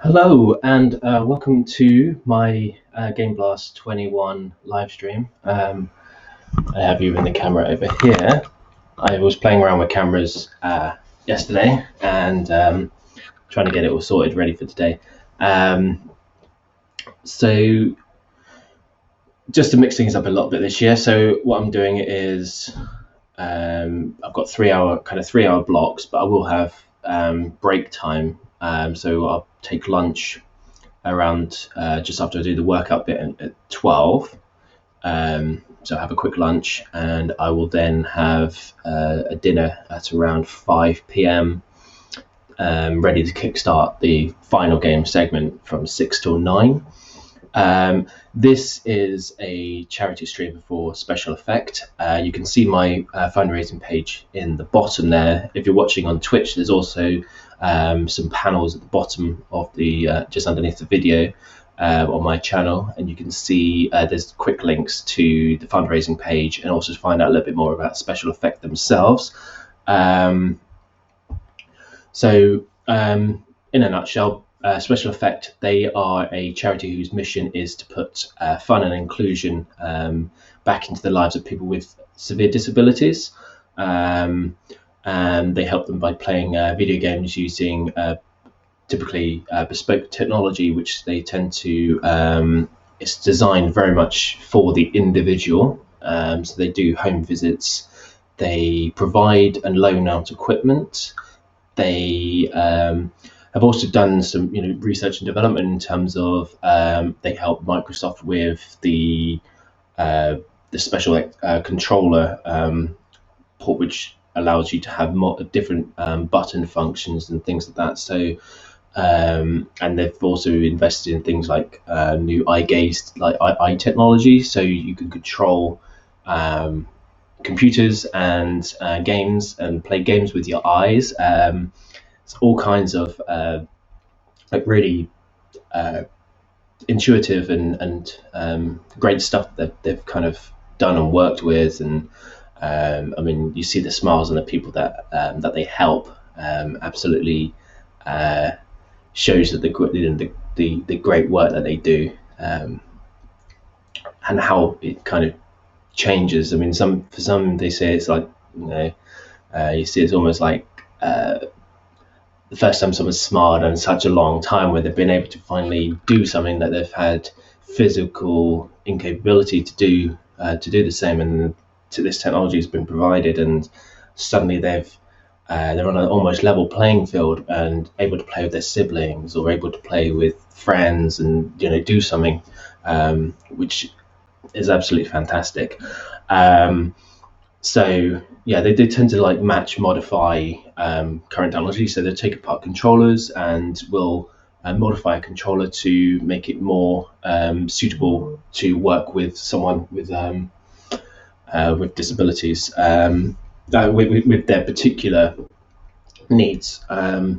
Hello and welcome to my GameBlast21 live stream. I have you in the camera over here. I was playing around with cameras yesterday and trying to get it all sorted, ready for today. So just to mix things up a little bit this year. So what I'm doing is I've got 3 hour blocks, but I will have break time. So I'll take lunch around just after I do the workout bit at 12. So I have a quick lunch and I will then have a dinner at around 5 p.m. Ready to kickstart the final game segment from 6 till 9. This is a charity stream for Special Effect. You can see my fundraising page in the bottom there. If you're watching on Twitch, there's also some panels at the bottom of the just underneath the video on my channel, and you can see there's quick links to the fundraising page and also to find out a little bit more about Special Effect themselves. In a nutshell, Special Effect, they are a charity whose mission is to put fun and inclusion back into the lives of people with severe disabilities. And they help them by playing video games using typically bespoke technology, which they tend to, it's designed very much for the individual. So they do home visits, they provide and loan out equipment, they have also done some research and development in terms of they help Microsoft with the special controller port, which allows you to have different button functions and things like that. So and they've also invested in things like new eye gaze, like eye technology, so you can control computers and games and play games with your eyes. It's all kinds of like really intuitive and great stuff that they've kind of done and worked with. And I mean, you see the smiles on the people that they help. Absolutely shows that the great work that they do, and how it kind of changes. I mean, for some they say it's like you see it's almost like the first time someone smiled in such a long time, where they've been able to finally do something that they've had physical incapability to do the same, and this technology has been provided, and suddenly they're on an almost level playing field and able to play with their siblings or able to play with friends and do something which is absolutely fantastic. So yeah, they do tend to like modify current technology. So they take apart controllers and will modify a controller to make it more suitable to work with someone with disabilities, with their particular needs. Yeah,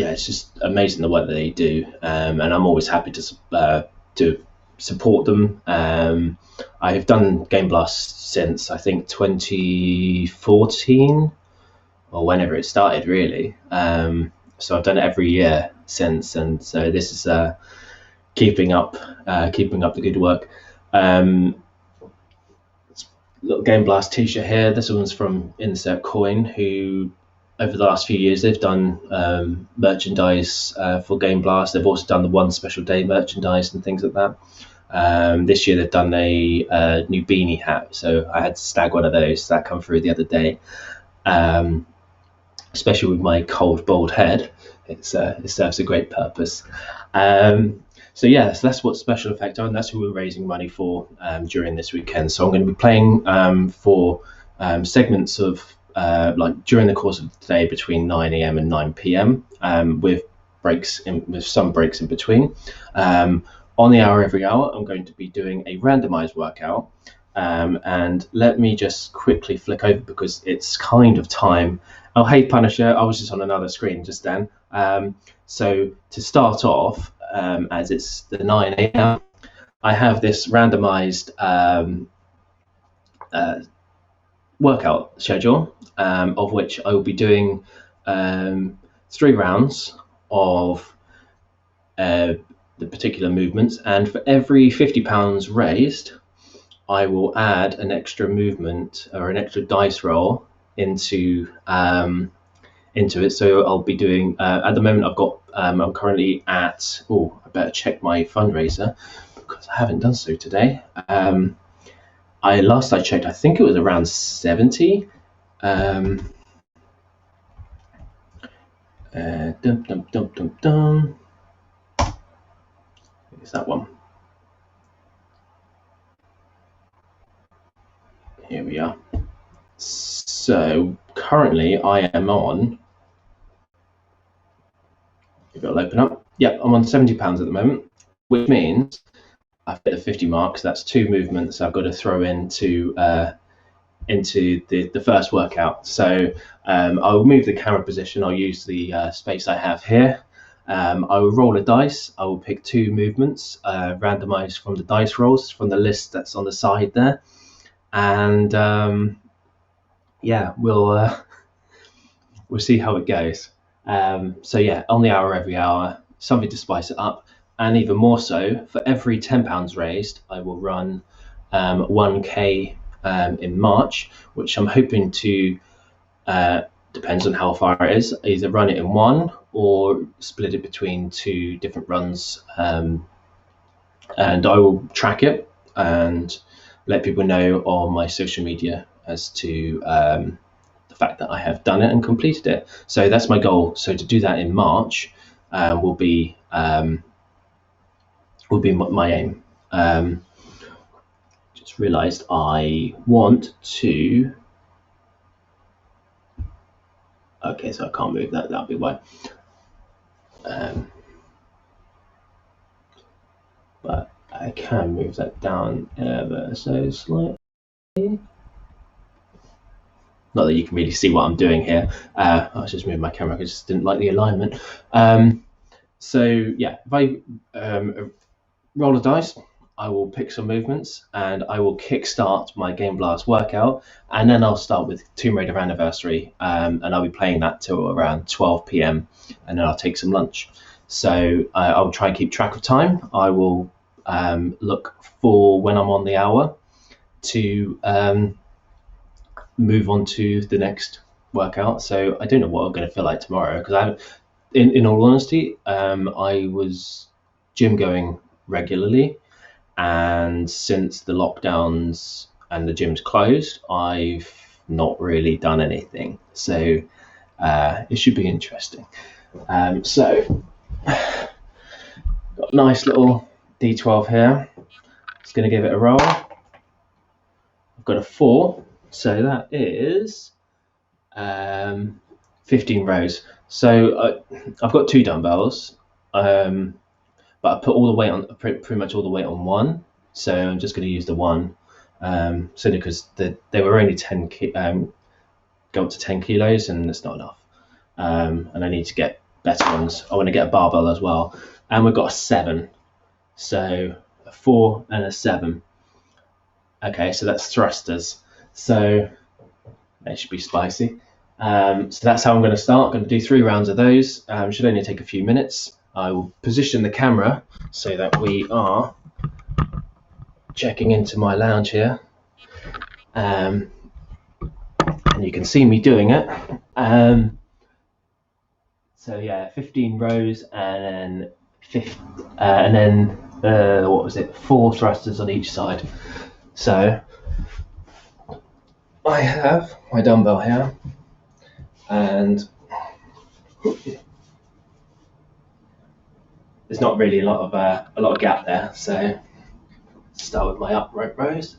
it's just amazing the work that they do, and I'm always happy to support them. I have done Game Blast since I think 2014 or whenever it started, really. So I've done it every year since, and so this is keeping up the good work. Little Game Blast t-shirt here. This one's from Insert Coin, who over the last few years they've done merchandise for Game Blast. They've also done the One Special Day merchandise and things like that. This year they've done a new beanie hat, so I had to snag one of those. That come through the other day, especially with my cold, bald head. It serves a great purpose. So yeah, so that's what Special Effect are, and that's who we're raising money for during this weekend. So I'm going to be playing for segments of like during the course of the day between 9 a.m. and 9 p.m. With some breaks in between. On the hour every hour, I'm going to be doing a randomized workout. And let me just quickly flick over because it's kind of time. Oh, hey, Punisher, I was just on another screen just then. So to start off, as it's the 9 a.m., I have this randomized workout schedule, of which I will be doing 3 rounds of the particular movements, and for every £50 raised, I will add an extra movement or an extra dice roll into it. So I'll be doing at the moment I've got I'm currently at I better check my fundraiser because I haven't done so today. Last I checked, I think it was around 70. Is that one? Here we are. So currently I am on. If it'll open up. Yep, I'm on £70 at the moment, which means I've hit the 50 mark. So that's 2 movements I've got to throw into the first workout. So I'll move the camera position. I'll use the space I have here. I will roll a dice. I will pick 2 movements, randomized from the dice rolls from the list that's on the side there, and we'll see how it goes. So yeah, on the hour every hour, something to spice it up, and even more so, for every £10 raised, I will run 1k in March, which I'm hoping to, depends on how far it is, either run it in one or split it between 2 different runs, and I will track it and let people know on my social media as to the fact that I have done it and completed it. So that's my goal. So to do that in March will be my aim. Just realised I want to. Okay, so I can't move that. That'll be why. But I can move that down ever so slightly. Not that you can really see what I'm doing here. I was just moving my camera because I just didn't like the alignment. So yeah, if I roll a dice, I will pick some movements and I will kickstart my Game Blast workout, and then I'll start with Tomb Raider Anniversary, and I'll be playing that till around 12 p.m. and then I'll take some lunch. So I'll try and keep track of time. I will look for when I'm on the hour to move on to the next workout. So I don't know what I'm going to feel like tomorrow, because in all honesty, I was gym going regularly, and since the lockdowns and the gym's closed, I've not really done anything. So it should be interesting. So got a nice little D12 here. Just going to give it a roll. I've got a 4, so that is 15 rows. So I've got 2 dumbbells, but I put all the weight on, pretty much all the weight on one. So I'm just going to use the one, simply because they were only 10 go up to 10 kilos, and it's not enough. And I need to get better ones. I want to get a barbell as well. And we've got a 7, so a 4 and a 7. Okay, so that's thrusters. So they should be spicy. So that's how I'm going to start. I'm going to do 3 rounds of those. Should only take a few minutes. I will position the camera so that we are checking into my lounge here, and you can see me doing it. So yeah, 15 rows, and then what was it? 4 thrusters on each side. So I have my dumbbell here, and there's not really a lot of gap there. So start with my upright rows.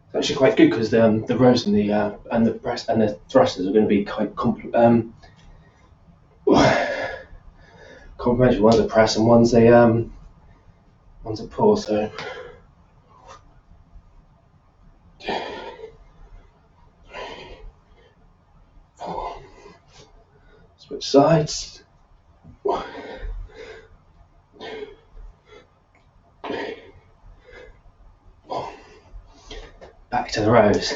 It's actually quite good because the rows and the press and the thrusters are going to be quite complementary. One's a press and one's a pull. So Switch sides. Back to the rows.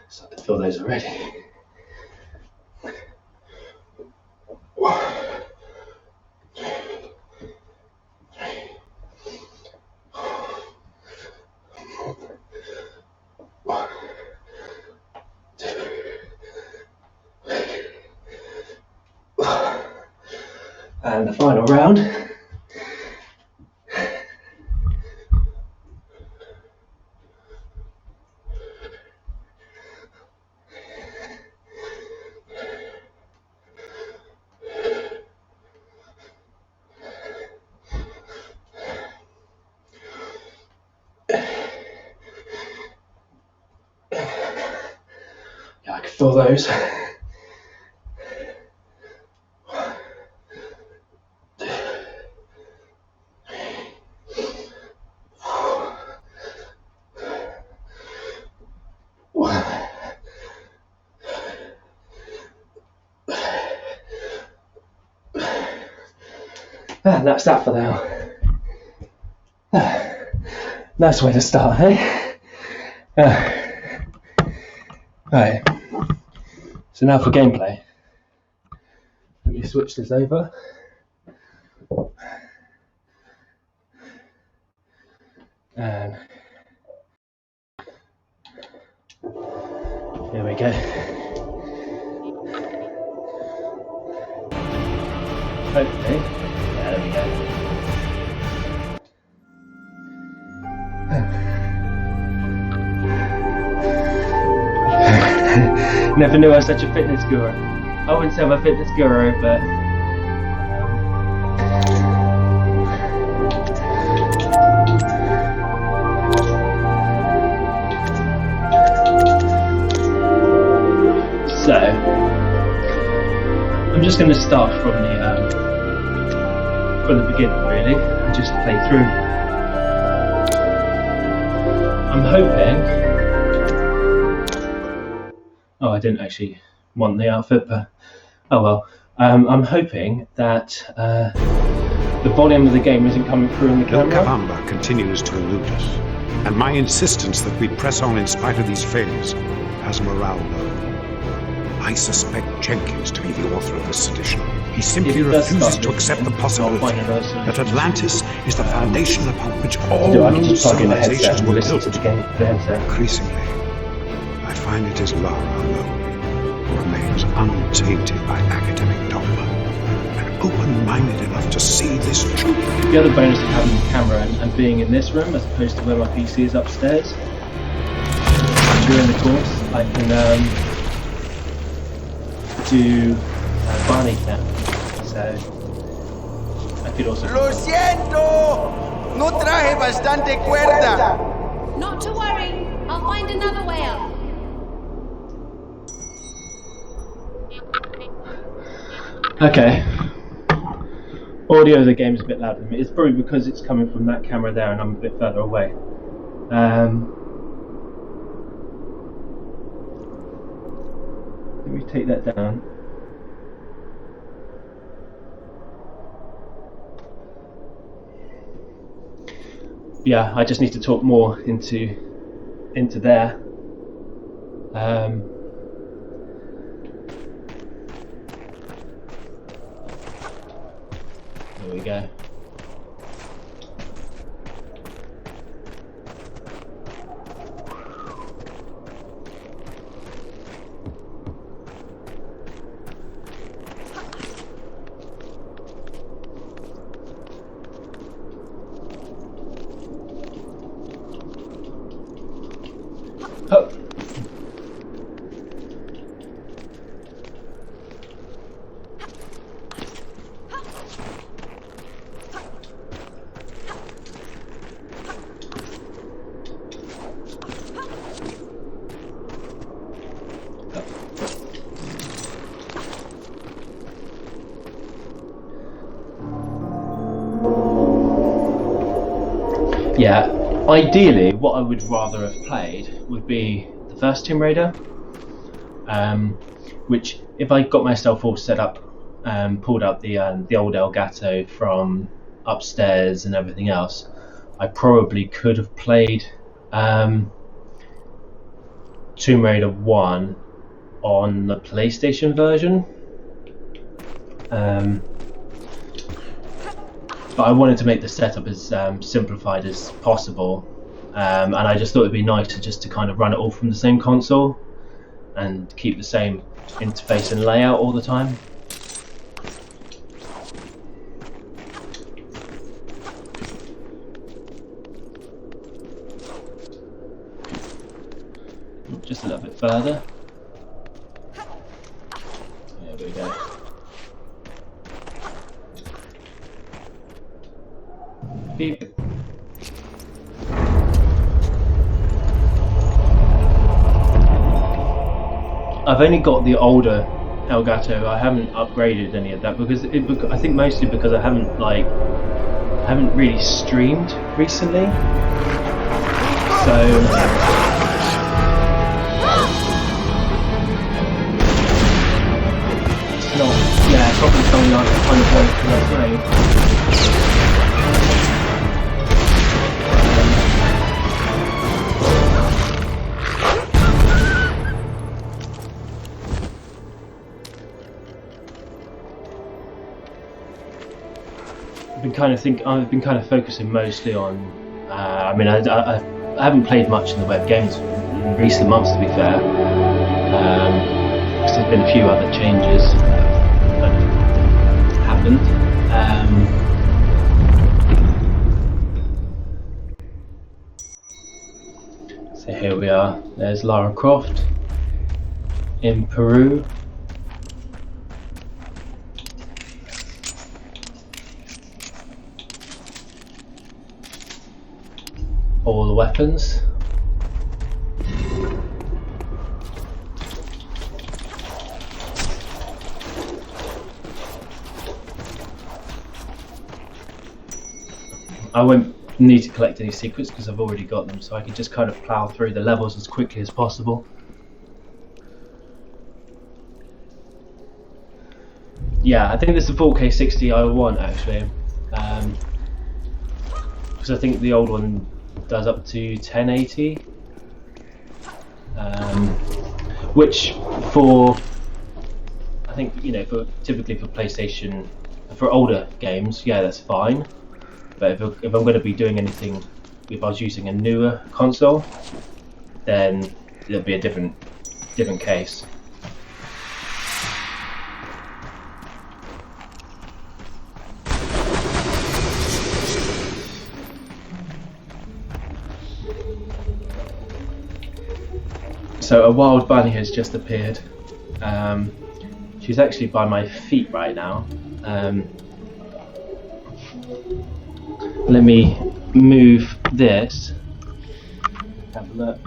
So I can feel those already. And the final round. Yeah, I can feel those. And that's that for now. Nice way to start, eh? Right. So now for gameplay. Let me switch this over. And here we go. Hopefully. There we go. Never knew I was such a fitness guru. I wouldn't say I'm a fitness guru, but so I'm just going to start from the beginning, really, and just play through. I'm hoping. Oh, I didn't actually want the outfit, but oh well. I'm hoping that the volume of the game isn't coming through in the camera. Kabamba continues to elude us, and my insistence that we press on in spite of these failures has morale low. I suspect Jenkins to be the author of this sedition. He simply refuses to accept the possibility that Atlantis is the foundation upon which all new civilizations were built. Increasingly, I find it is Lara alone who remains untainted by academic dogma and open-minded enough to see this truth. The other bonus of having the camera and being in this room as opposed to where my PC is upstairs, during the course I can do Barney Camp, so I could also... ¡Lo siento! No traje bastante cuerda. Not to worry, I'll find another way up. Okay. Audio of the game is a bit louder than me. It's probably because it's coming from that camera there and I'm a bit further away. Let me take that down. Yeah, I just need to talk more into there. There we go. Oh. Yeah, ideally, what I would rather have played would be the first Tomb Raider, which, if I got myself all set up, pulled out the old Elgato from upstairs and everything else, I probably could have played Tomb Raider 1 on the PlayStation version. But I wanted to make the setup as simplified as possible, and I just thought it'd be nice to kind of run it all from the same console and keep the same interface and layout all the time. Just a little bit further. There we go. Beep. I've only got the older Elgato. I haven't upgraded any of that because I think mostly because I haven't really streamed recently. So it's not. Yeah, it's probably something I kind of want to play. I've been kind of focusing mostly on. I mean, I haven't played much in the web games in recent months, to be fair. Because there's been a few other changes that happened. So here we are. There's Lara Croft in Peru. All the weapons. I won't need to collect any secrets because I've already got them, so I can just kind of plow through the levels as quickly as possible. Yeah, I think this is the 4K 60 I want actually. Because I think the old one does up to 1080, which I think typically for PlayStation, for older games, yeah, that's fine. But if I'm going to be doing anything, if I was using a newer console, then it'll be a different case. So a wild bunny has just appeared. She's actually by my feet right now. Let me move this. Have a look.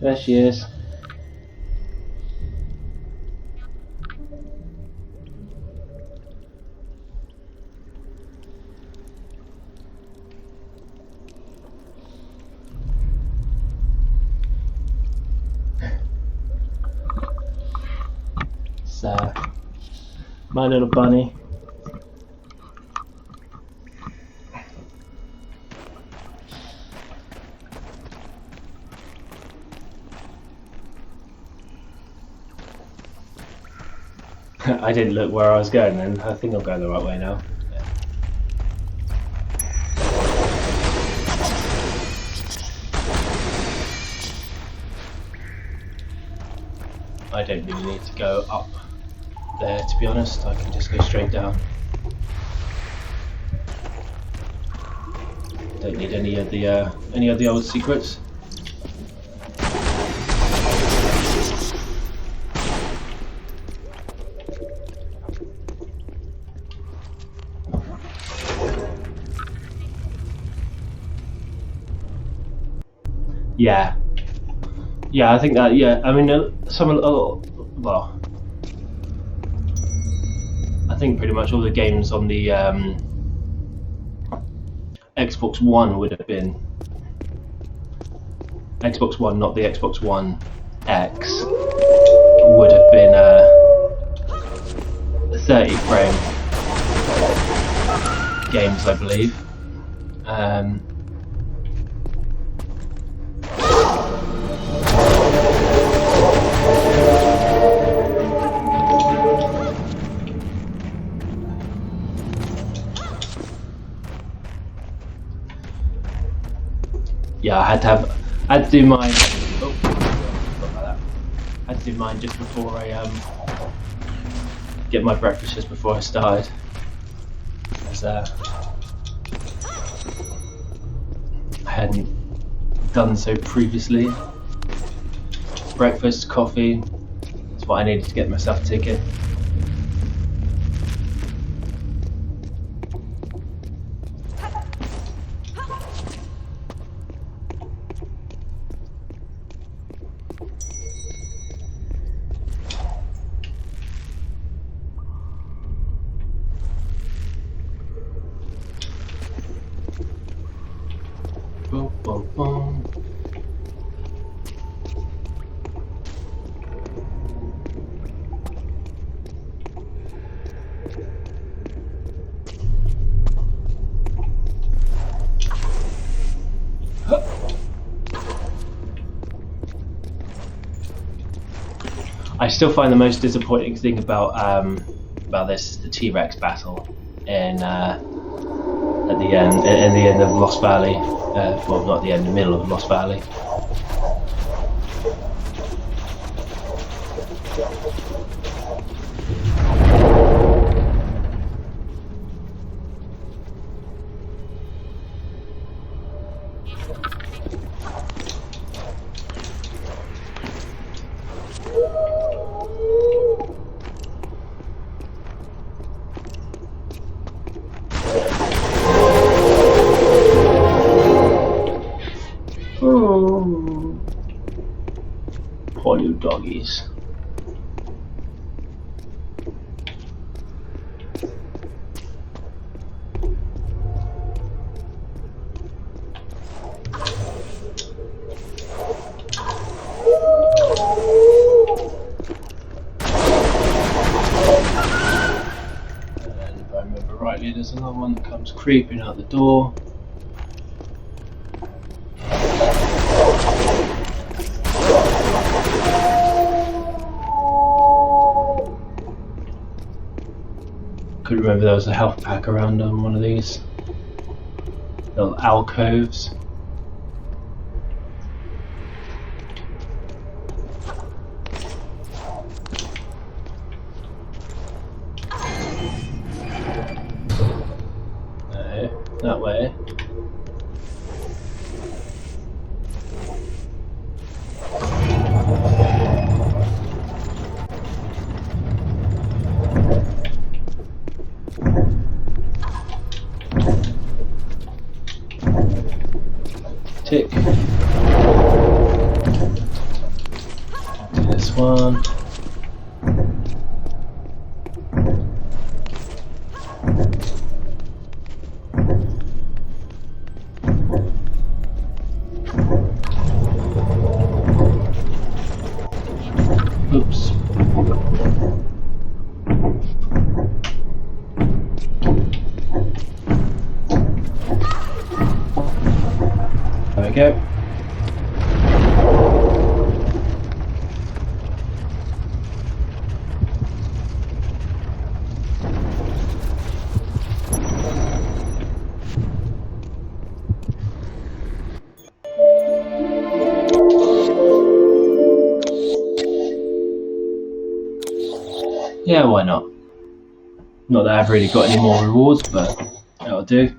There she is. So, my little bunny. I didn't look where I was going then. I think I'm going the right way now. Yeah. I don't really need to go up there, to be honest. I can just go straight down. Don't need any of the old secrets. Yeah, I think that. Yeah, I mean, well, I I think pretty much all the games on the Xbox One would have been Xbox One, not the Xbox One X, would have been 30 frame games, I believe. Yeah, I had to do mine. Oh, sorry about that. I had to do mine just before I get my breakfast just before I started. As I hadn't done so previously. Breakfast, coffee. That's what I needed to get myself a ticket. Boom, boom, boom. I still find the most disappointing thing about this is the T-Rex battle in at the end of Lost Valley. Well, not the end, the middle of Lost Valley. Poor little doggies. And if I remember rightly, there's another one that comes creeping out the door. Couldn't remember there was a health pack around on one of these little alcoves. No, that way. Tick. Do this one. Oops. There we go. Yeah, why not? Not that I've really got any more rewards, but that'll do.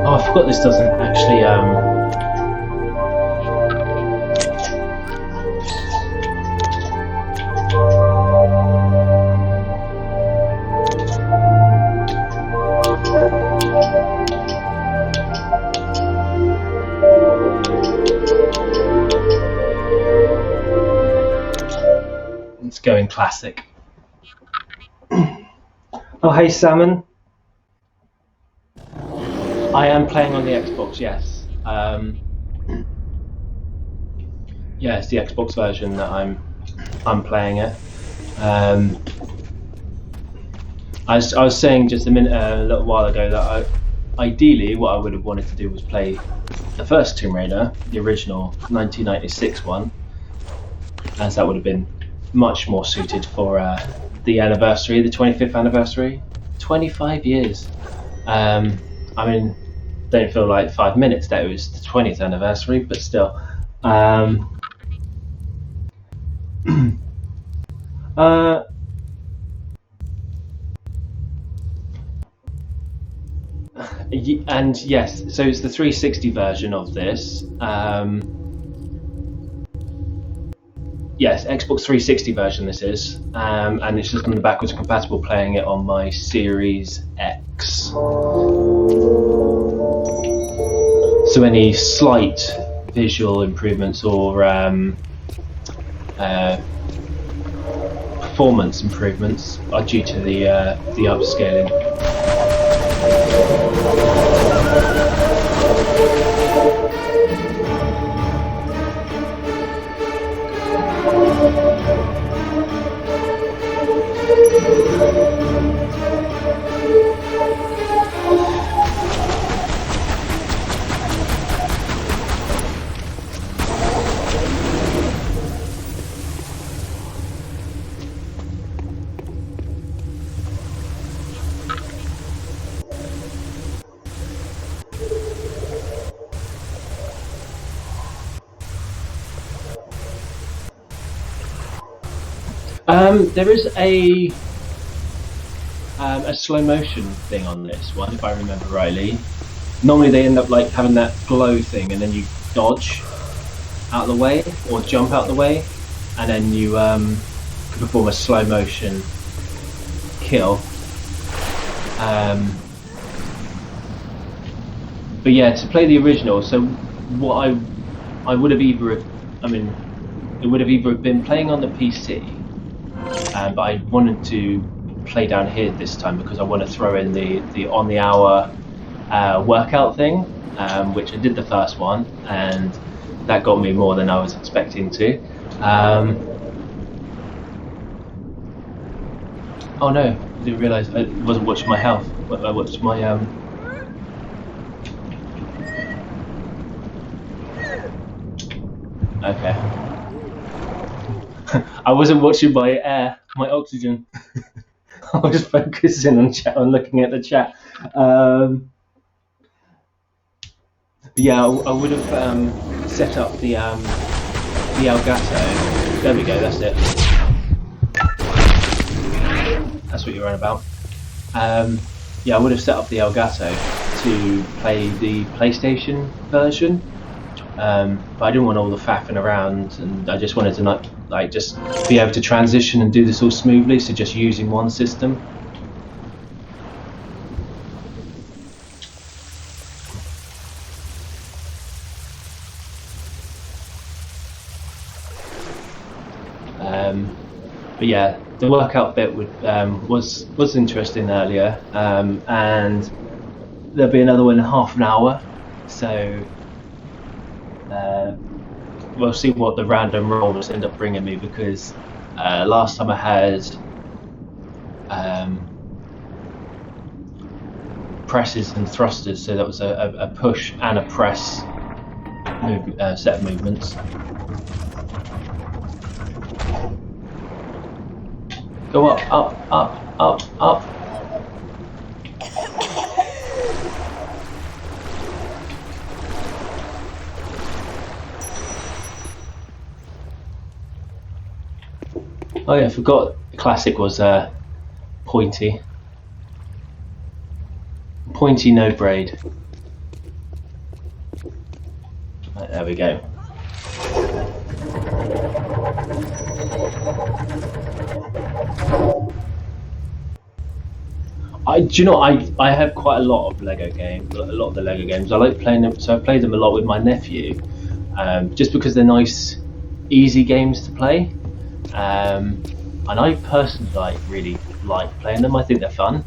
Oh, I forgot this doesn't actually to go in classic. Oh, hey, Salmon. I am playing on the Xbox, yes. Yeah, it's the Xbox version that I'm playing it. I was saying just a little while ago that ideally what I would have wanted to do was play the first Tomb Raider, the original 1996 one, as that would have been much more suited for the anniversary, the 25th anniversary. 25 years. I mean, don't feel like 5 minutes that it was the 20th anniversary, but still. And yes, so it's the 360 version of this. Yes, Xbox 360 version this is, and it's just on the backwards compatible, playing it on my Series X. So any slight visual improvements or performance improvements are due to the upscaling. There is a slow motion thing on this one, if I remember rightly. Normally they end up like having that glow thing, and then you dodge out of the way or jump out the way, and then you can perform a slow motion kill. But yeah, to play the original, so what I would have either, I mean, it would have either been playing on the PC. But I wanted to play down here this time because I want to throw in the on the hour workout thing, which I did the first one, and that got me more than I was expecting to. Oh no, I didn't realise I wasn't watching my health. I watched my Okay. I wasn't watching my air, my oxygen. I was focusing on chat, on looking at the chat. Yeah, I would have set up the Elgato. There we go. That's it. That's what you're on about. Yeah, I would have set up the Elgato to play the PlayStation version. But I didn't want all the faffing around, and I just wanted to just be able to transition and do this all smoothly, so just using one system. But yeah, the workout bit was interesting earlier, and there'll be another one in half an hour, so we'll see what the random rolls end up bringing me, because last time I had presses and thrusters, so that was a push and a press set of movements. Go up, up, up, up, up. Oh yeah, I forgot classic was pointy. Pointy, no braid. Right, there we go. Do you know, I have quite a lot of Lego games, a lot of the Lego games. I like playing them, so I play them a lot with my nephew, just because they're nice, easy games to play. and I personally really like playing them. I think they're fun.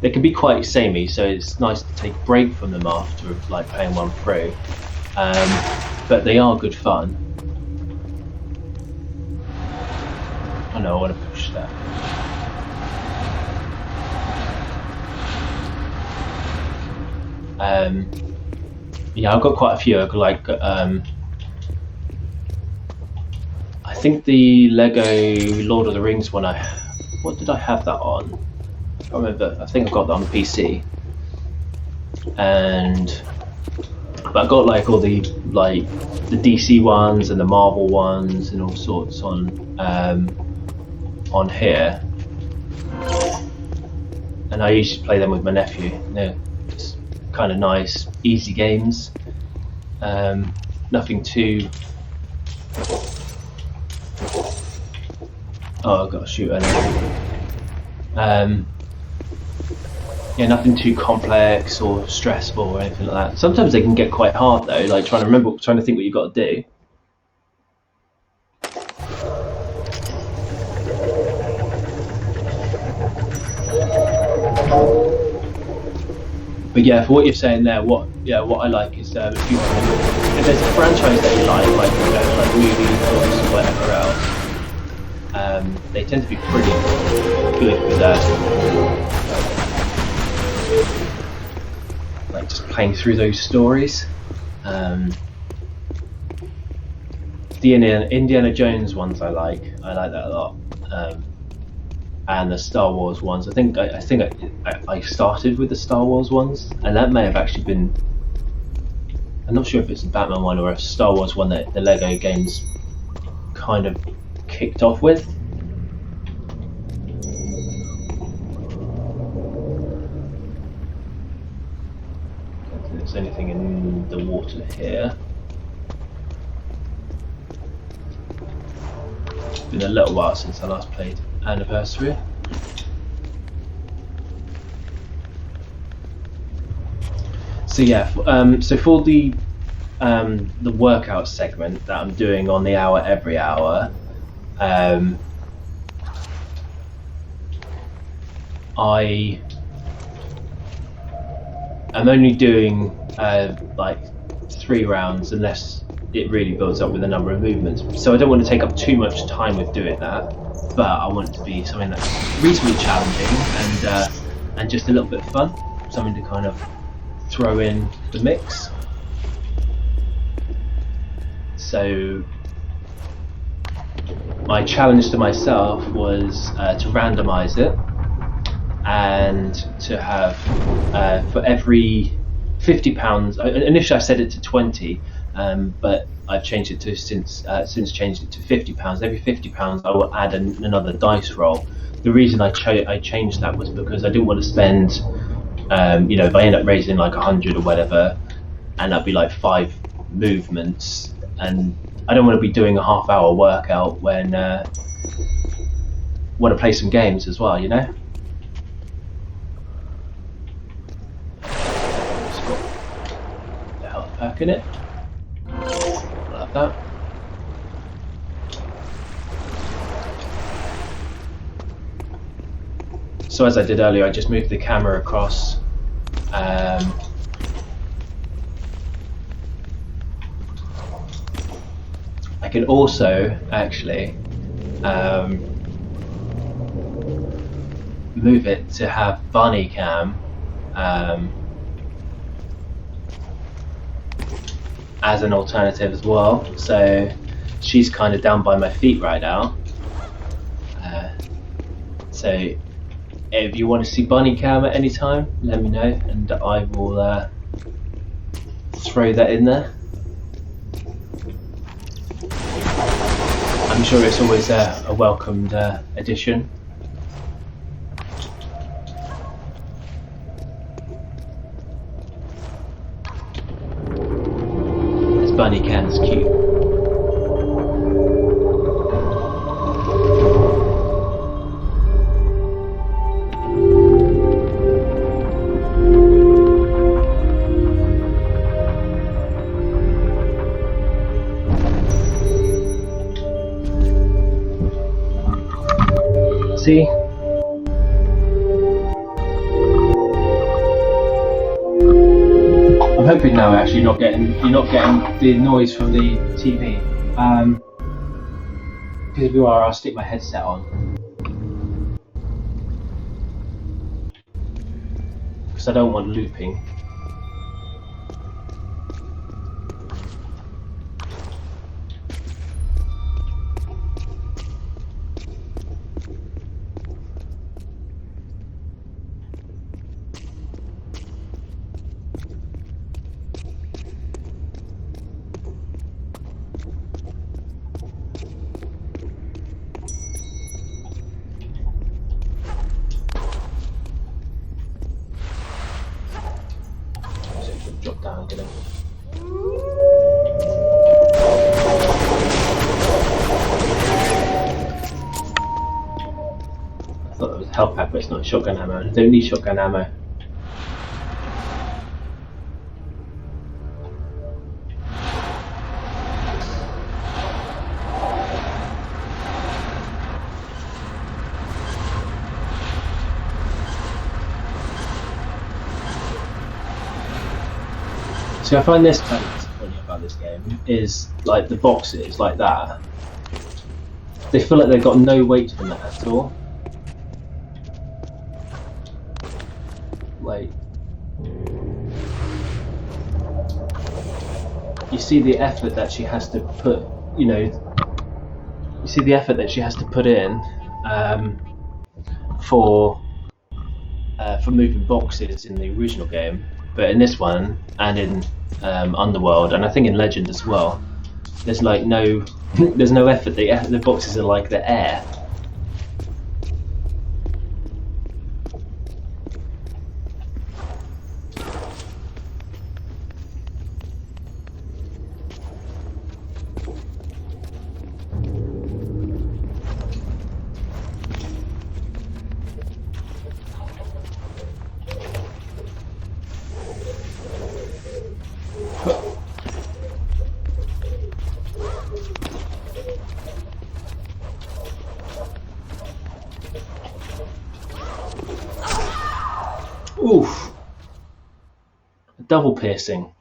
They can be quite samey, so it's nice to take a break from them after like playing one through. But they are good fun. Oh no, I want to push that. Yeah, I've got quite a few. Like, I think the Lego Lord of the Rings one. What did I have that on? I can't remember. I think I got that on the PC. But I got like all the DC ones and the Marvel ones and all sorts on here. And I usually play them with my nephew. They're just kind of nice, easy games. Nothing too. Oh, I've got to shoot earlier. Yeah, nothing too complex or stressful or anything like that. Sometimes they can get quite hard though, like trying to think what you've got to do. But yeah, for what you're saying there, what I like is if there's a franchise that you like movies, books, or whatever else, they tend to be pretty good with that. Like just playing through those stories. The Indiana Jones ones I like that a lot, and the Star Wars ones. I think I started with the Star Wars ones, and that may have actually been. I'm not sure if it's a Batman one or a Star Wars one that the Lego games kind of kicked off with. There's anything in the water here. It's been a little while since I last played Anniversary. So yeah, so for the workout segment that I'm doing on the hour every hour, I'm only doing like 3 rounds unless it really builds up with a number of movements. So I don't want to take up too much time with doing that, but I want it to be something that's reasonably challenging and just a little bit of fun, something to kind of throw in the mix. So my challenge to myself was to randomize it and to have for every £50. Initially I set it to 20, but I've changed it to since changed it to £50. Every £50 I will add another dice roll. The reason I changed that was because I didn't want to spend, if I end up raising like 100 or whatever, and that'd be like 5 movements, and I don't want to be doing a half-hour workout when want to play some games as well, It's got the health pack in it. Like that. So as I did earlier, I just moved the camera across. I can also actually move it to have bunny cam as an alternative as well. So she's kind of down by my feet right now. So if you want to see bunny cam at any time, let me know and I will throw that in there. I'm sure it's always a welcomed addition. This bunny can is cute. See? I'm hoping now actually you're not getting the noise from the TV. Because if you are, I'll stick my headset on. Because I don't want looping. Drop down, get him. I thought it was a health pack, but it's not shotgun ammo. I don't need shotgun ammo. So I find this kind of disappointing about this game is like the boxes like that. They feel like they've got no weight from that at all. Like you see the effort that she has to put, you know. You see the effort that she has to put in for moving boxes in the original game. But in this one, and in Underworld, and I think in Legend as well, there's like no, there's no effort. The boxes are like the air. Oof. Double piercing.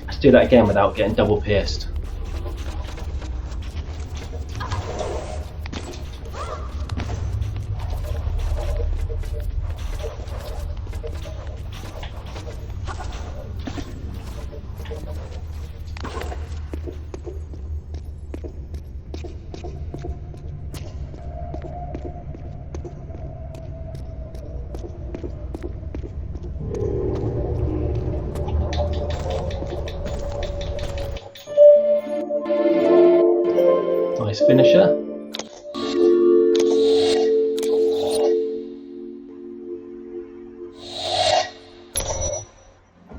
Let's do that again without getting double pierced. Nice finisher.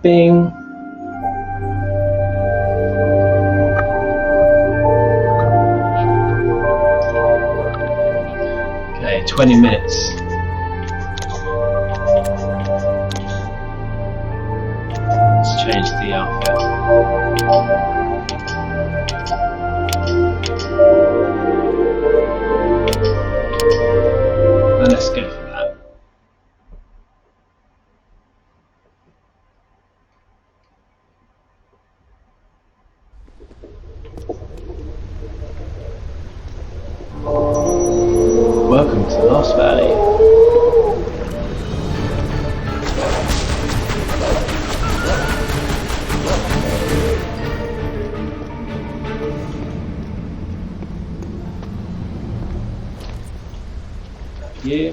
Bing. Okay, 20 minutes. Let's change the outfit. And let's go for that. Welcome to the Lost Valley. Yeah.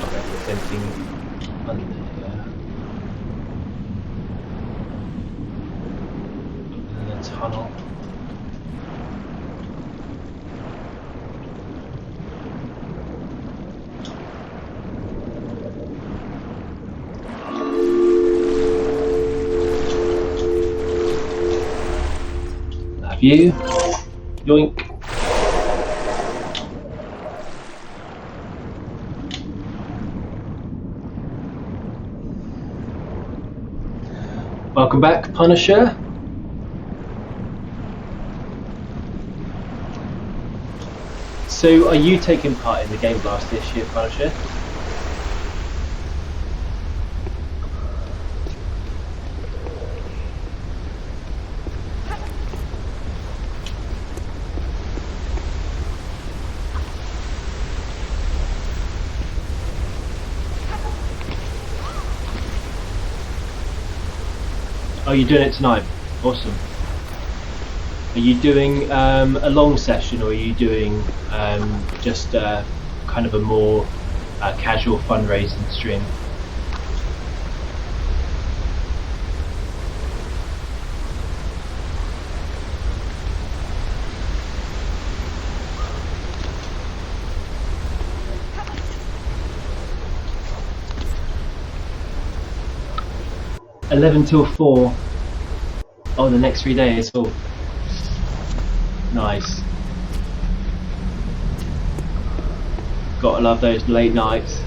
Okay, there's anything under here. And then a tunnel. You. Yoink. Welcome back, Punisher. So, are you taking part in the Game Blast this year, Punisher? Oh, you're doing it tonight. Awesome. Are you doing a long session, or are you doing just kind of a more casual fundraising stream? $11 till 4. Oh, the next 3 days. Oh, nice. Gotta love those late nights.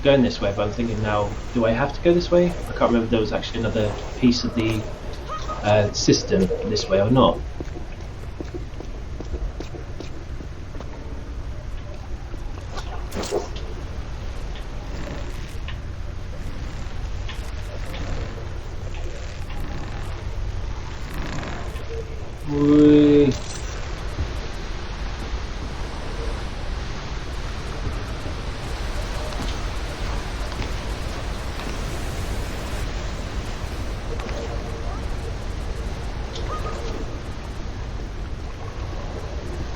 Going this way, but I'm thinking now, do I have to go this way? I can't remember if there was actually another piece of the system this way or not. Whee.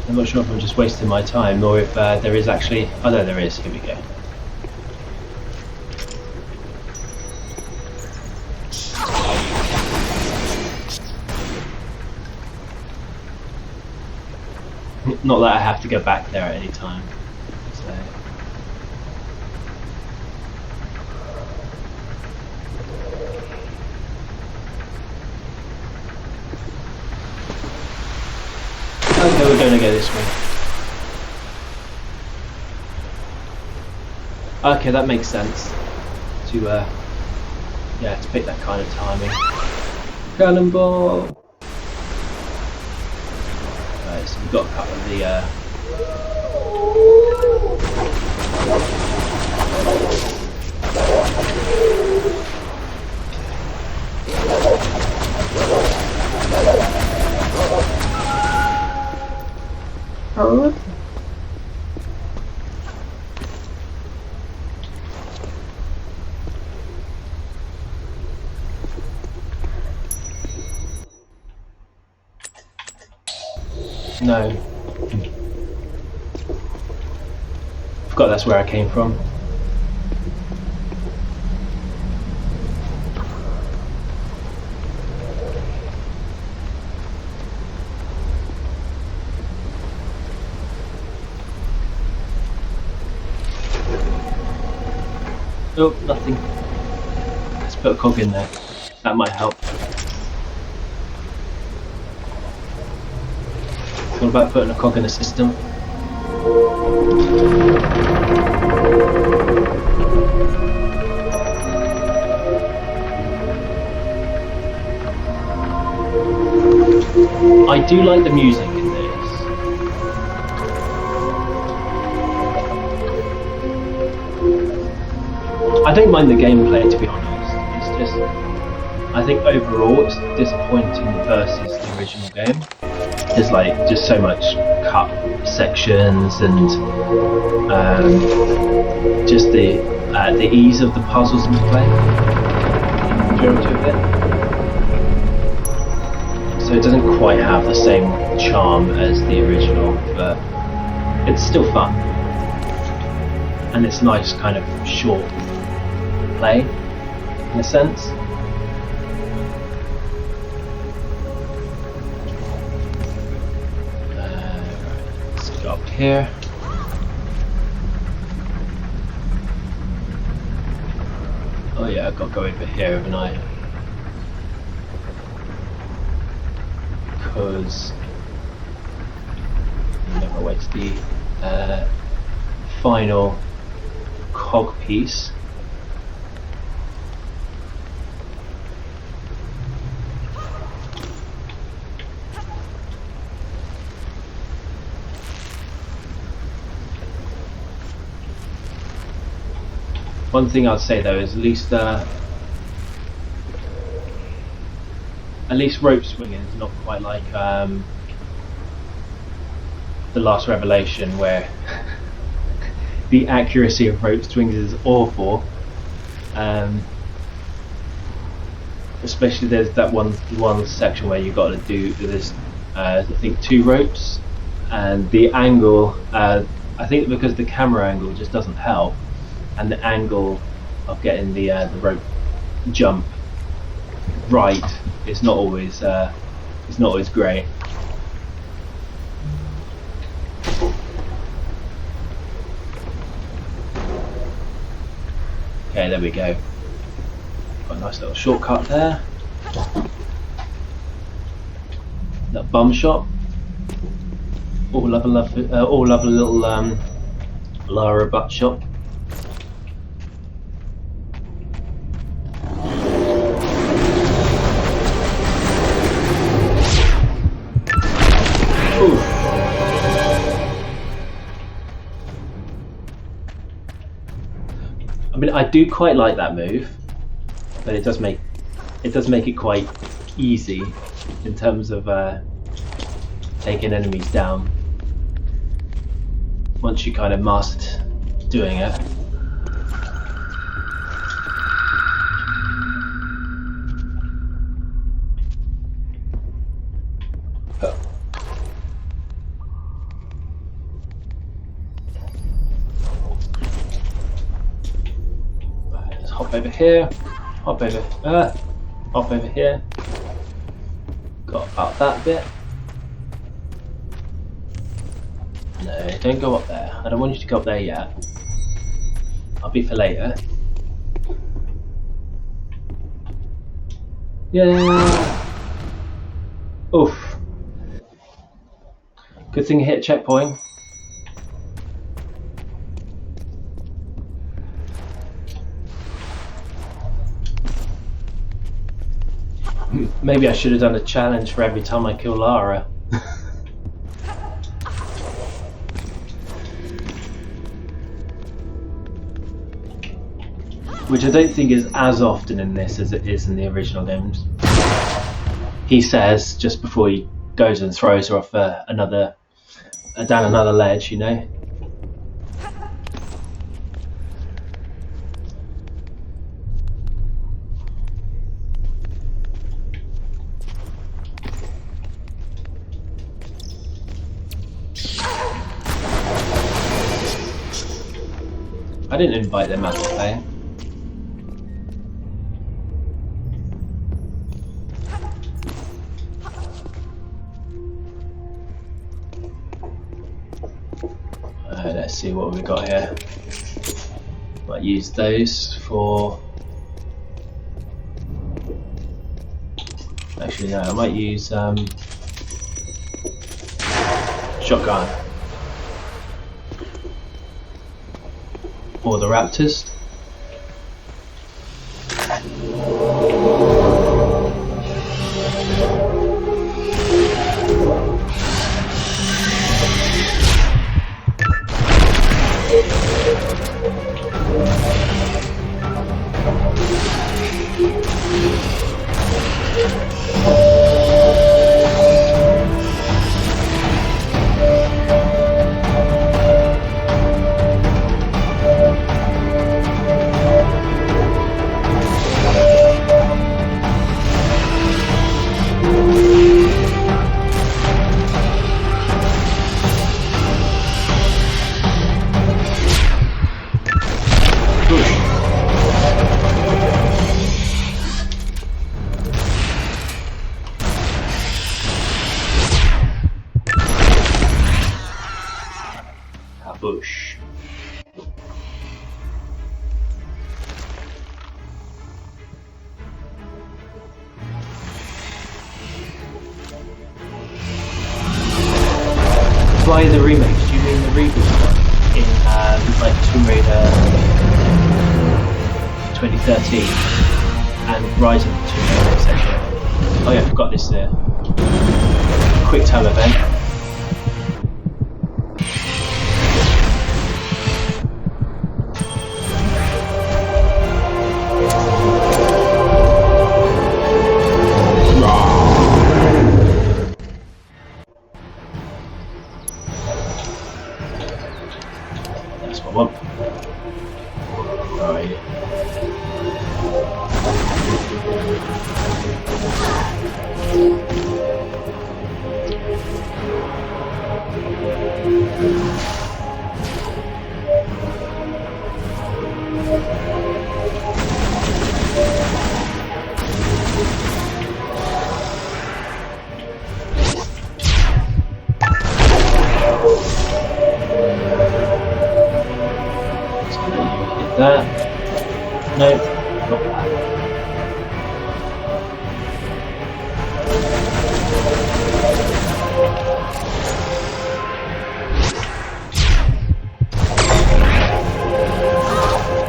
I'm not sure if I'm just wasting my time or if there is actually... Oh no, there is. Here we go. Not that I have to go back there at any time. So. Okay, we're going to go this way. Okay, that makes sense. To yeah, to pick that kind of timing. Cannonball. Right, so we've got a couple of the. No. Forgot that's where I came from. Oh, nothing. Let's put a cog in there. That might help. What about putting a cog in the system? I do like the music in this. I don't mind the gameplay, to be honest. It's just, I think overall it's disappointing versus the original game. There's like just so much cut sections and just the ease of the puzzles in play. Majority of it. So so it doesn't quite have the same charm as the original, but it's still fun, and it's nice kind of short play in a sense. Let's go up here. Oh yeah, I've got to go over here, haven't I? Because never waits the final cog piece. One thing I'd say though is at least rope swinging is not quite like the Last Revelation, where the accuracy of rope swings is awful. Especially there's that one section where you've got to do this. I think 2 ropes, and the angle. I think because the camera angle just doesn't help, and the angle of getting the rope jump right is not always great. Okay, there we go. Got a nice little shortcut there. That bum shop. All love a little Lara butt shop. I mean, I do quite like that move, but it does make it quite easy in terms of taking enemies down once you kind of mastered doing it. Hop over here, hop over here. Got about that bit. No, don't go up there. I don't want you to go up there yet. I'll be for later. Yeah. Oof. Good thing you hit a checkpoint. Maybe I should have done a challenge for every time I kill Lara. Which I don't think is as often in this as it is in the original games. He says just before he goes and throws her off down another ledge, you know. I didn't invite them out to play. Let's see what we got here. Might use those for. Actually, no. I might use shotgun for the raptors. by the remakes, do you mean the reboot one in like Tomb Raider 2013 and Rident 2, etc.? Oh yeah, I forgot this quick time event. That's what I want. Right. That. No. Not that.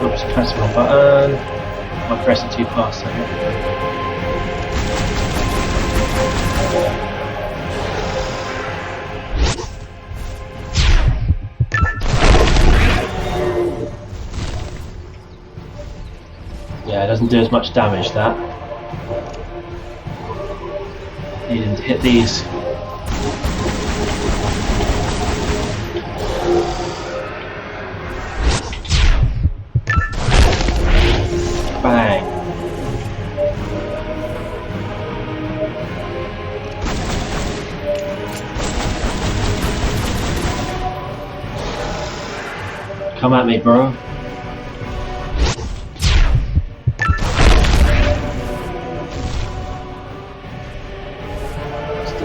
Oops, press my button. I pressed it too fast. Yeah, it doesn't do as much damage, that. Needing to hit these. Bang. Come at me, bro.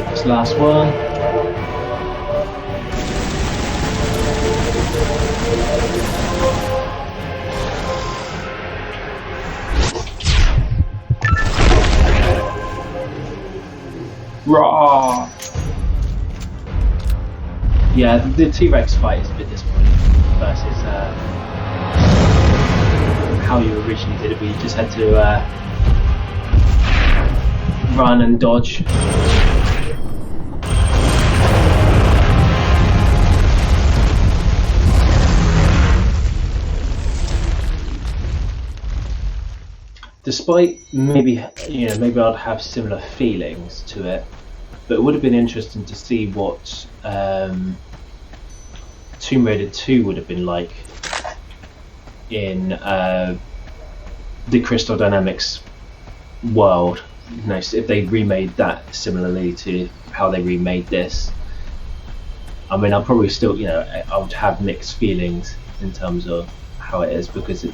This last one. Raw. Yeah, the T-Rex fight is a bit disappointing versus how you originally did it, where you just had to run and dodge. Despite maybe I'd have similar feelings to it, but it would have been interesting to see what Tomb Raider 2 would have been like in the Crystal Dynamics world. You know, if they remade that similarly to how they remade this. I mean, I'll probably still, I would have mixed feelings in terms of how it is, because it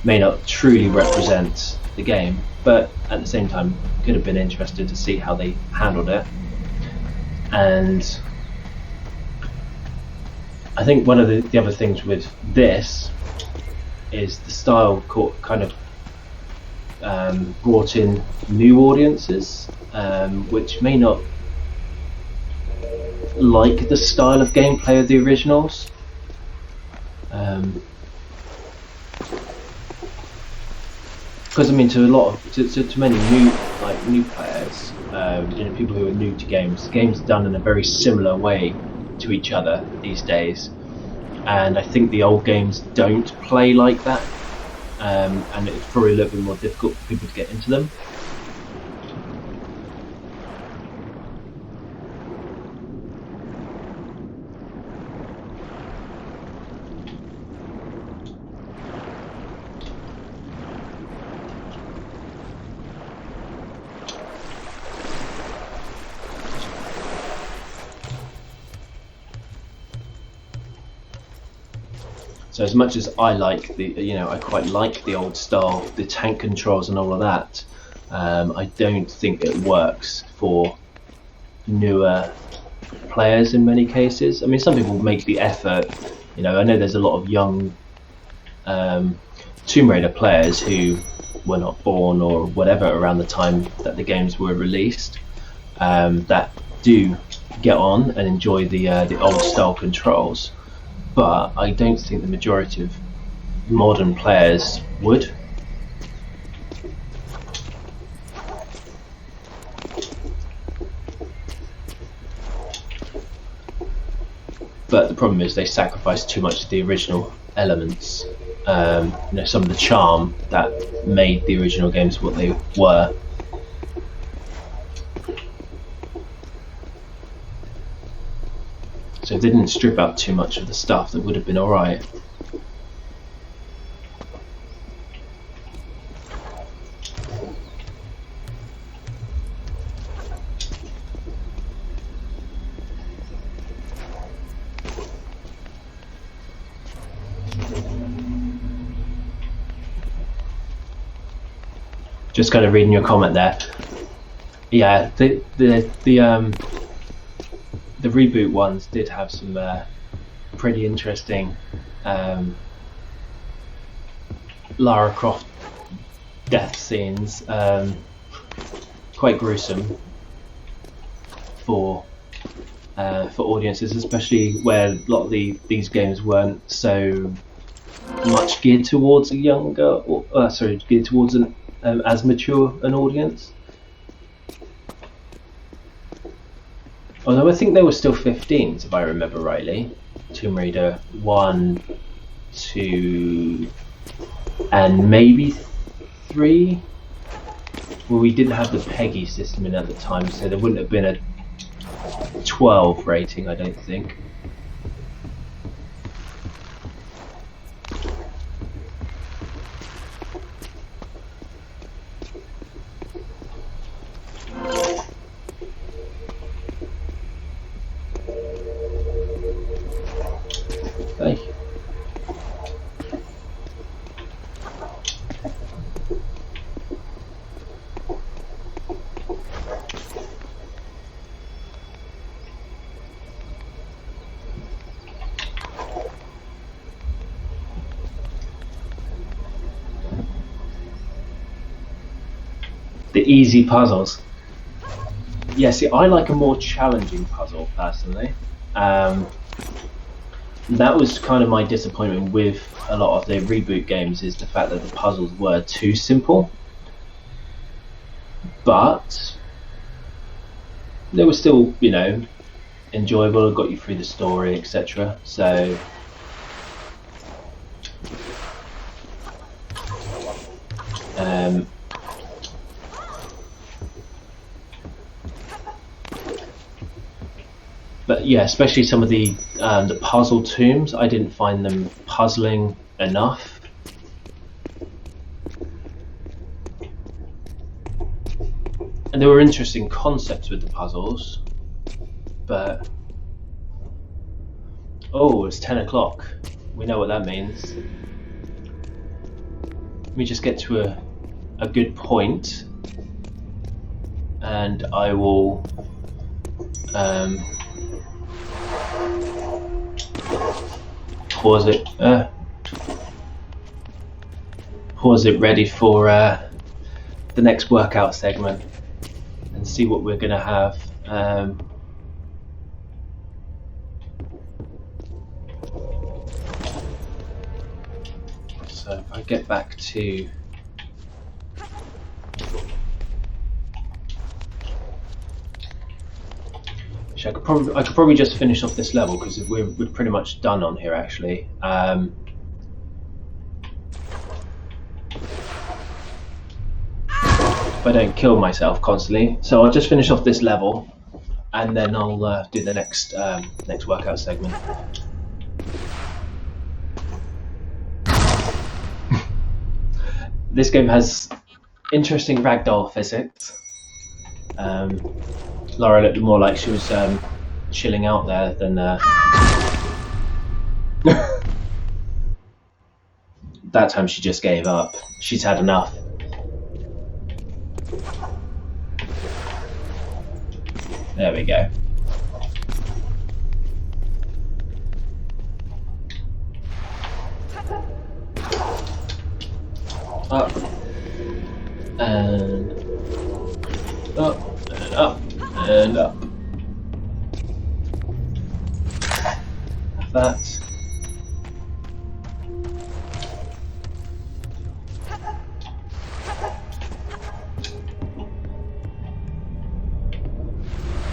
may not truly represent the game, but at the same time could have been interested to see how they handled it. And I think one of the other things with this is the style kind of brought in new audiences, which may not like the style of gameplay of the originals. Because I mean, to many new players, people who are new to games, the game's done in a very similar way to each other these days, and I think the old games don't play like that, and it's probably a little bit more difficult for people to get into them. So as much as I like I quite like the old style, the tank controls and all of that, I don't think it works for newer players in many cases. I mean, some people make the effort. I know there's a lot of young Tomb Raider players who were not born or whatever around the time that the games were released, that do get on and enjoy the old style controls, but I don't think the majority of modern players would. But the problem is they sacrifice too much of the original elements, some of the charm that made the original games what they were. So if they didn't strip out too much of the stuff, that would have been alright. Just kind of reading your comment there. Yeah, the reboot ones did have some pretty interesting Lara Croft death scenes, quite gruesome for audiences, especially where a lot of these games weren't so much geared towards a younger, geared towards an as mature an audience. Although I think they were still 15s, if I remember rightly. Tomb Raider 1, 2, and maybe 3. Well, we didn't have the PEGI system in at the time, so there wouldn't have been a 12 rating, I don't think. The easy puzzles. Yeah, see, I like a more challenging puzzle personally. That was kind of my disappointment with a lot of the reboot games, is the fact that the puzzles were too simple. But they were still, enjoyable. It got you through the story, etc. So but yeah, especially some of the puzzle tombs, I didn't find them puzzling enough. And there were interesting concepts with the puzzles, but oh, it's 10 o'clock. We know what that means. Let me just get to a good point, and I will pause it ready for the next workout segment and see what we're gonna have. So if I get back to I could probably just finish off this level because we're pretty much done on here actually. If I don't kill myself constantly, so I'll just finish off this level, and then I'll do the next workout segment. This game has interesting ragdoll physics. Laura looked more like she was chilling out there than that time she just gave up. She's had enough. There we go. Up and up and up and up. that.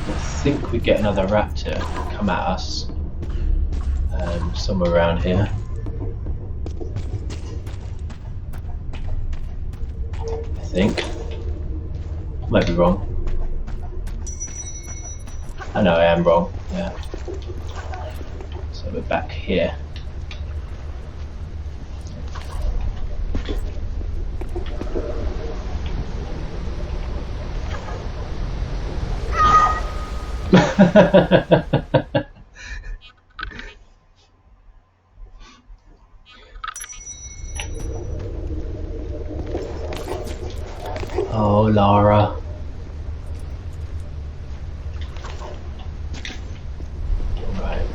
I think we get another raptor come at us somewhere around here. I think. Might be wrong. I know I am wrong, yeah. So we're back here. Oh, Lara. Right.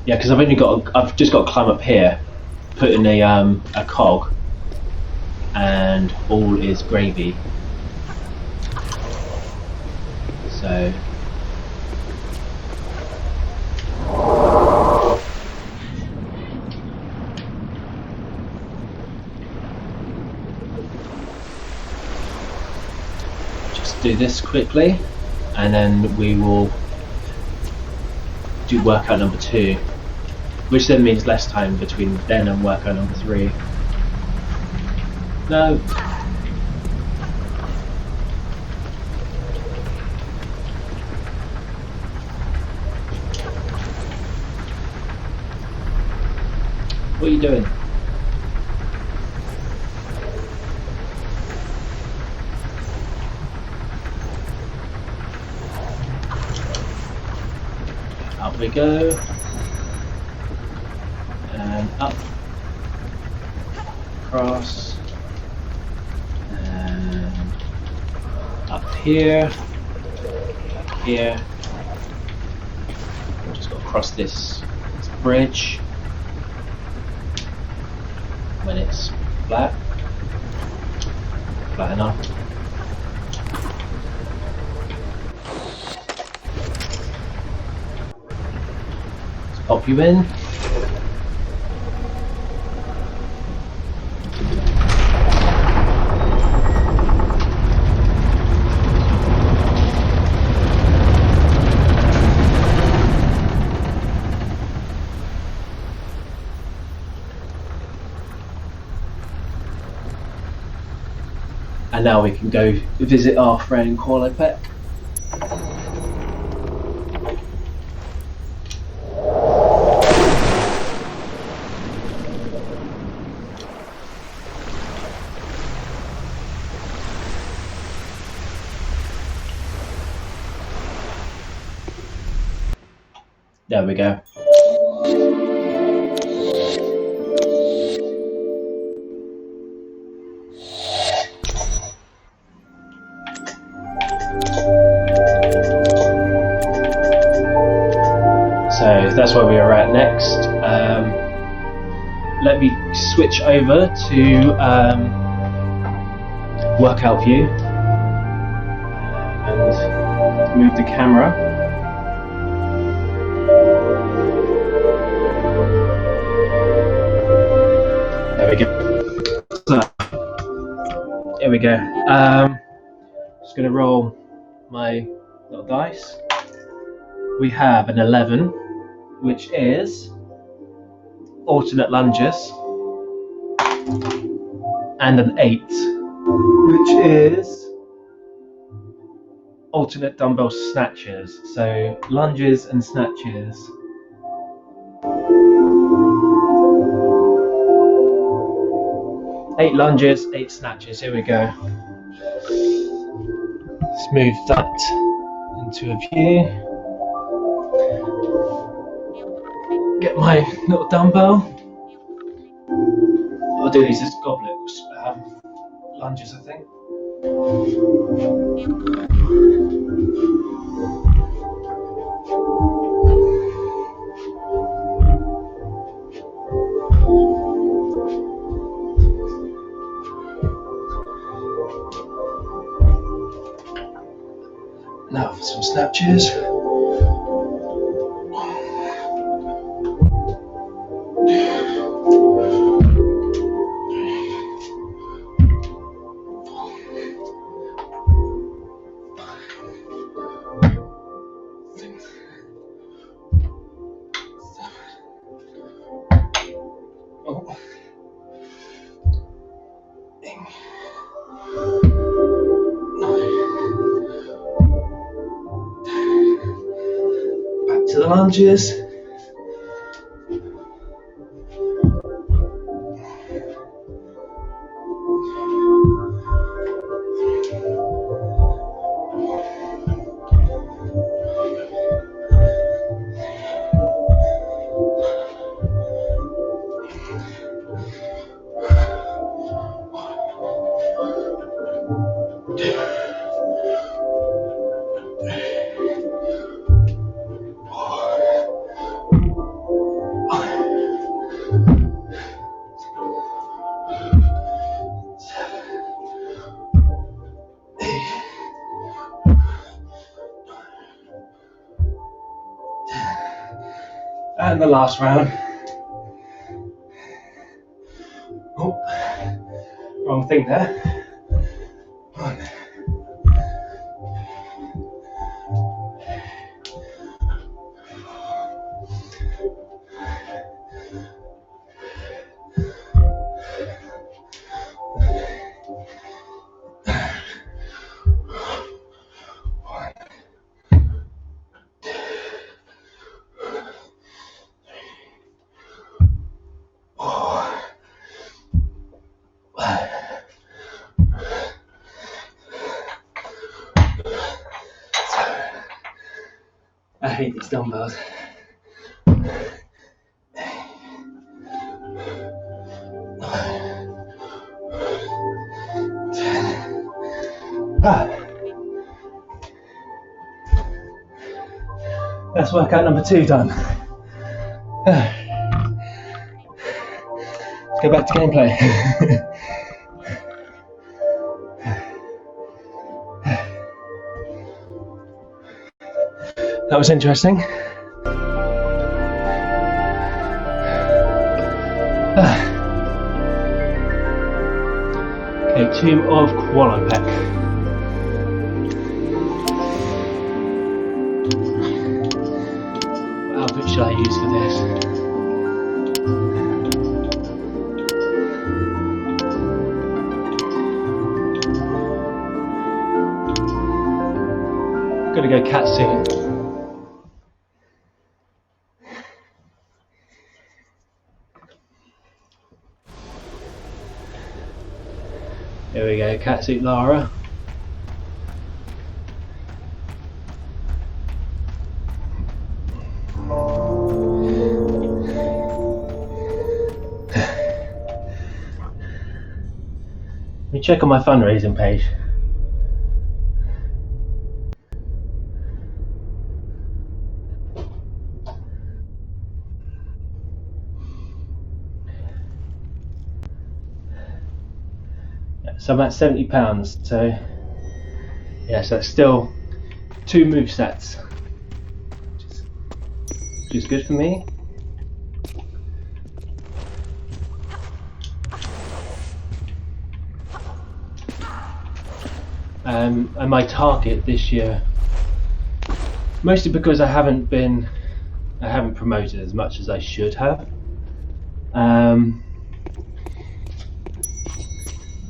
Yeah, because I've just got to climb up here, put in a cog, and all is gravy. So just do this quickly, and then we will do workout number 2, which then means less time between then and workout number 3. No. What are you doing? Up we go. And up. Across. And up here. Back here. We've just got to cross this bridge. When it's flat enough. Let's pop you in. And now we can go visit our friend Qualipec. There we go. So that's where we are at next. Let me switch over to workout view and move the camera. There we go. So, here we go. Just going to roll my little dice. We have an 11, which is alternate lunges, and an 8, which is alternate dumbbell snatches. So lunges and snatches. Eight lunges, 8 snatches. Here we go. Let's move that into a view. Get my little dumbbell. I'll do these as goblet lunges, I think. Now for some snatches. Back to the lunges. And the last round. Oh, wrong thing there. One. I hate these dumbbells. That's workout number 2 done. Let's go back to gameplay. That was interesting. Okay, Tomb of Qualopec. What outfit should I use for this? Gotta go catsuit. Here we go, catsuit Lara. Let me check on my fundraising page. So I'm at £70, so yeah, so that's still 2 move sets, which is good for me. And my target this year, mostly because I haven't promoted as much as I should have.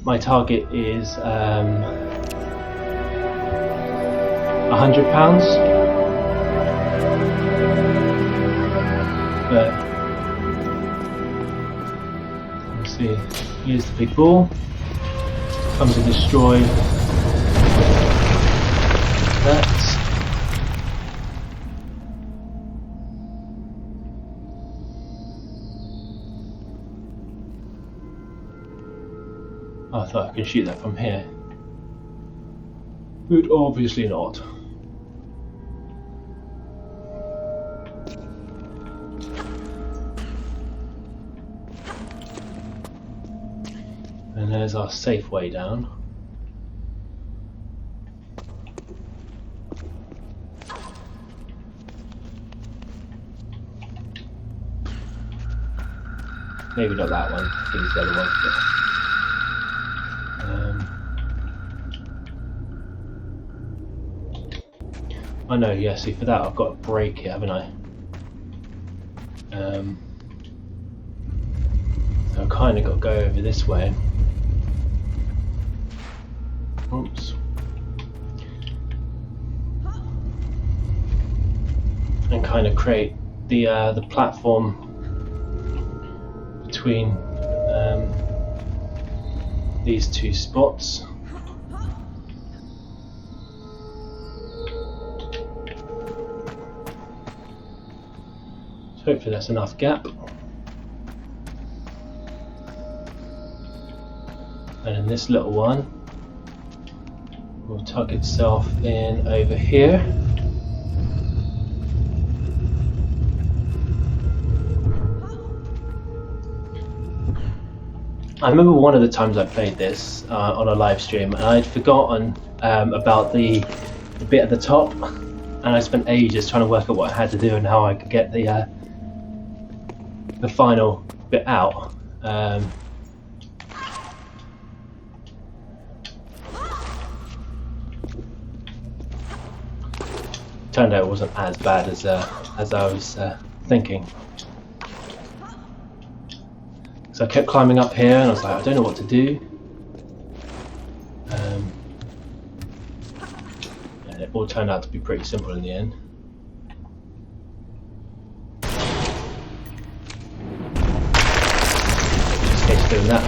My target is £100, but let's see. Here's the big ball. Comes to destroy that. I thought I could shoot that from here, but obviously not. there's our safe way down. Maybe not that one, I think it's the other one. I know, yeah, see for that I've got to break it, haven't I? So I've kind of got to go over this way. Oops. And kind of create the platform between these two spots. So hopefully that's enough gap. And in this little one will tuck itself in over here. I remember one of the times I played this on a live stream, and I'd forgotten about the bit at the top, and I spent ages trying to work out what I had to do and how I could get the final bit out. Turned out it wasn't as bad as I was thinking. So I kept climbing up here, and I was like, I don't know what to do. And it all turned out to be pretty simple in the end. Just keep doing that.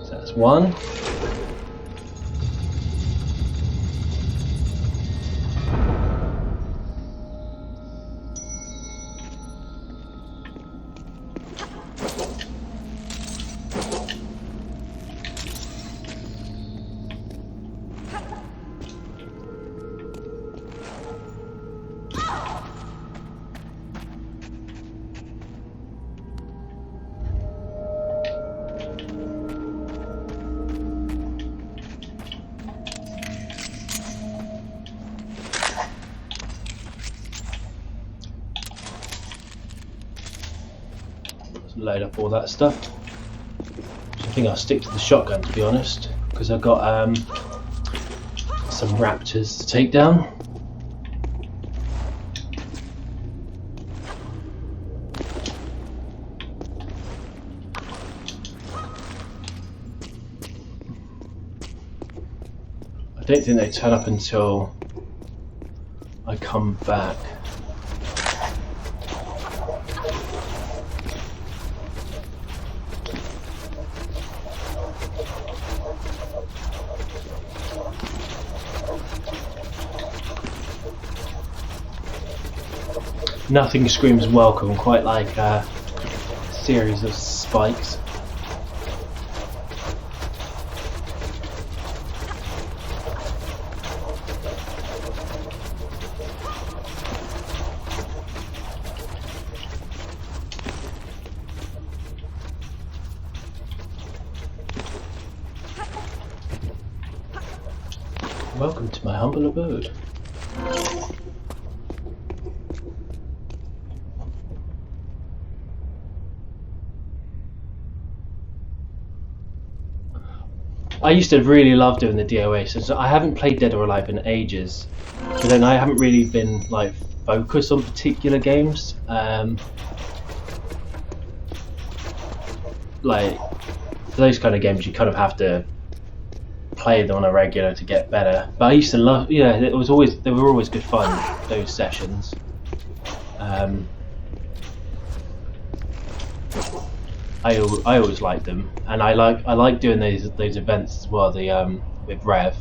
So that's one. Load up all that stuff. I think I'll stick to the shotgun, to be honest, because I've got some raptors to take down. I don't think they turn up until I come back. Nothing screams welcome quite like a series of spikes. Welcome to my humble abode. I used to really love doing the DOA, so I haven't played Dead or Alive in ages. But then I haven't really been like focused on particular games. Like for those kind of games, you kind of have to play them on a regular to get better. But I used to love, they were always good fun, those sessions. I always liked them, and I like doing those events as well. The with Rev,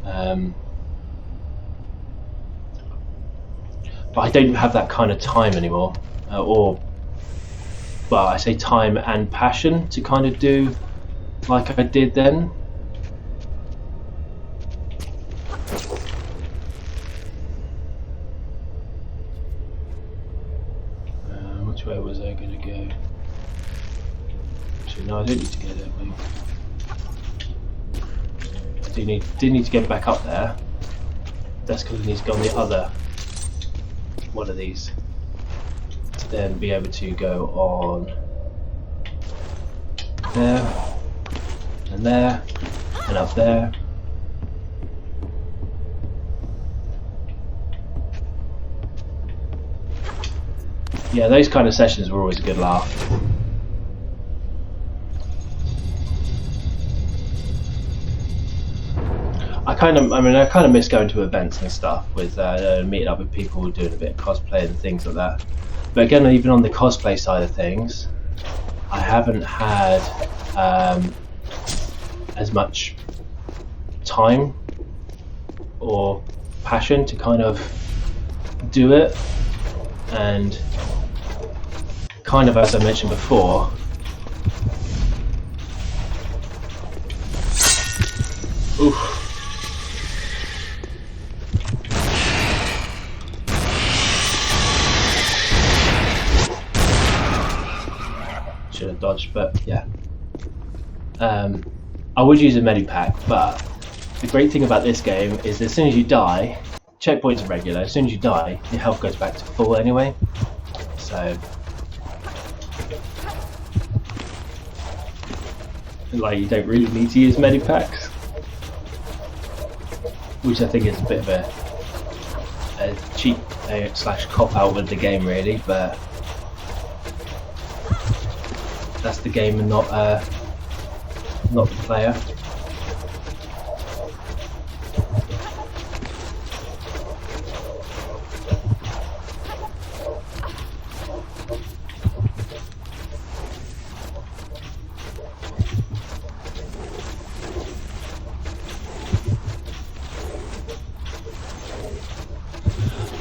but I don't have that kind of time anymore, well, I say time and passion to kind of do like I did then. Which way was I going to go? Actually, no, I don't need to go that way. I do need to get back up there. That's because I need to go on the other one of these to then be able to go on there and there and up there. Yeah, those kind of sessions were always a good laugh. I kind of miss going to events and stuff with meeting up with people doing a bit of cosplay and things like that. But again, even on the cosplay side of things, I haven't had as much time or passion to kind of do it. And kind of, as I mentioned before, oof. Should have dodged, but yeah. I would use a medipack, but the great thing about this game is as soon as you die, checkpoints are regular, as soon as you die, your health goes back to full anyway. So, like, you don't really need to use medipacks, which I think is a bit of a cheap slash cop out with the game, really. But that's the game and not the player.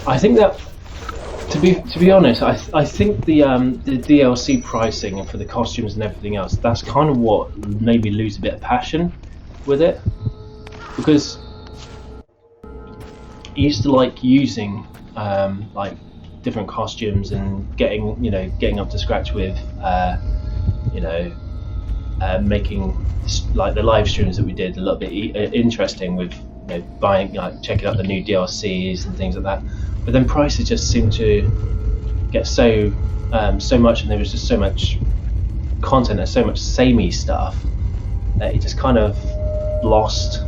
I think that, to be honest, I think the DLC pricing and for the costumes and everything else, that's kind of what made me lose a bit of passion with it, because I used to like using like different costumes and getting up to scratch with making like the live streams that we did a little bit interesting with buying, checking out the new DLCs and things like that. But then prices just seemed to get so much, and there was just so much content and so much samey stuff that it just kind of lost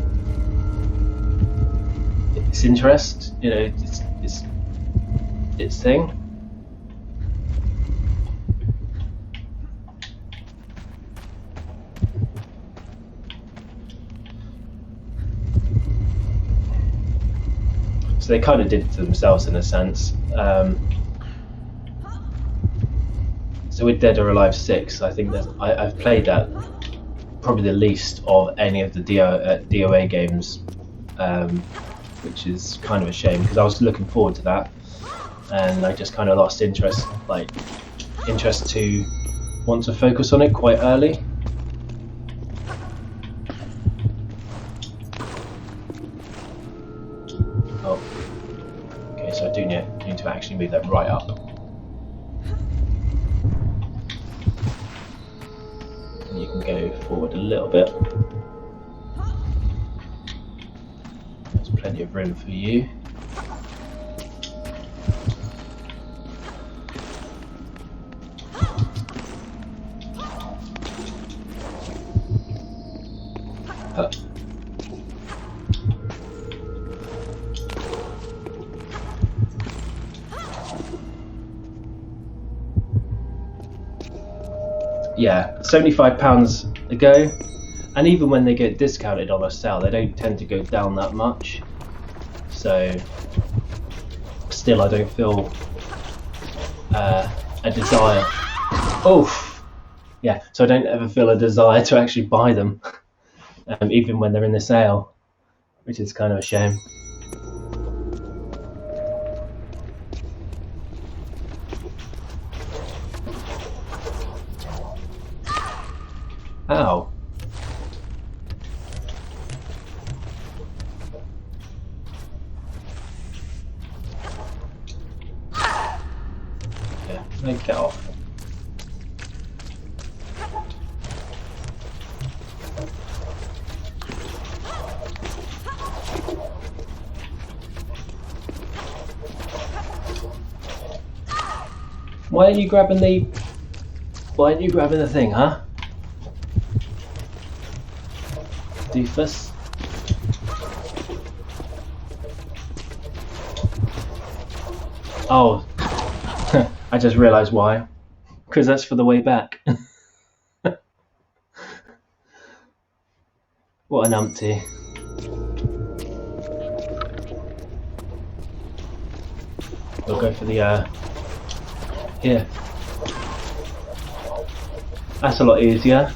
its interest, its thing. So they kind of did it to themselves in a sense. So with Dead or Alive 6, I think that I've played that probably the least of any of the DOA games, which is kind of a shame because I was looking forward to that, and I just kind of lost interest to want to focus on it quite early. Oh, okay, so I do need to actually move that right up. And you can go forward a little bit. There's plenty of room for you. Yeah, £75 a go, and even when they get discounted on a sale, they don't tend to go down that much. So, still, I don't feel a desire. Oh, yeah. So I don't ever feel a desire to actually buy them, even when they're in the sale, which is kind of a shame. Ow. Yeah. Make it off. Why are you grabbing the... Why are you grabbing the thing, huh? Doofus. Oh, I just realised why. Because that's for the way back. What an umpty. We'll go for the here. That's a lot easier.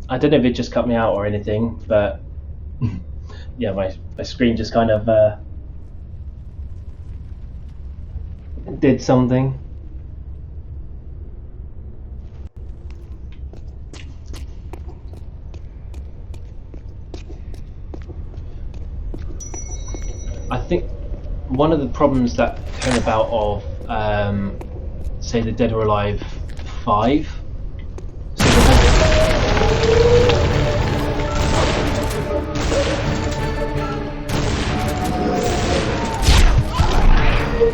I don't know if it just cut me out or anything, but yeah, my screen just kind of did something. I think one of the problems that came about of say the Dead or Alive 5,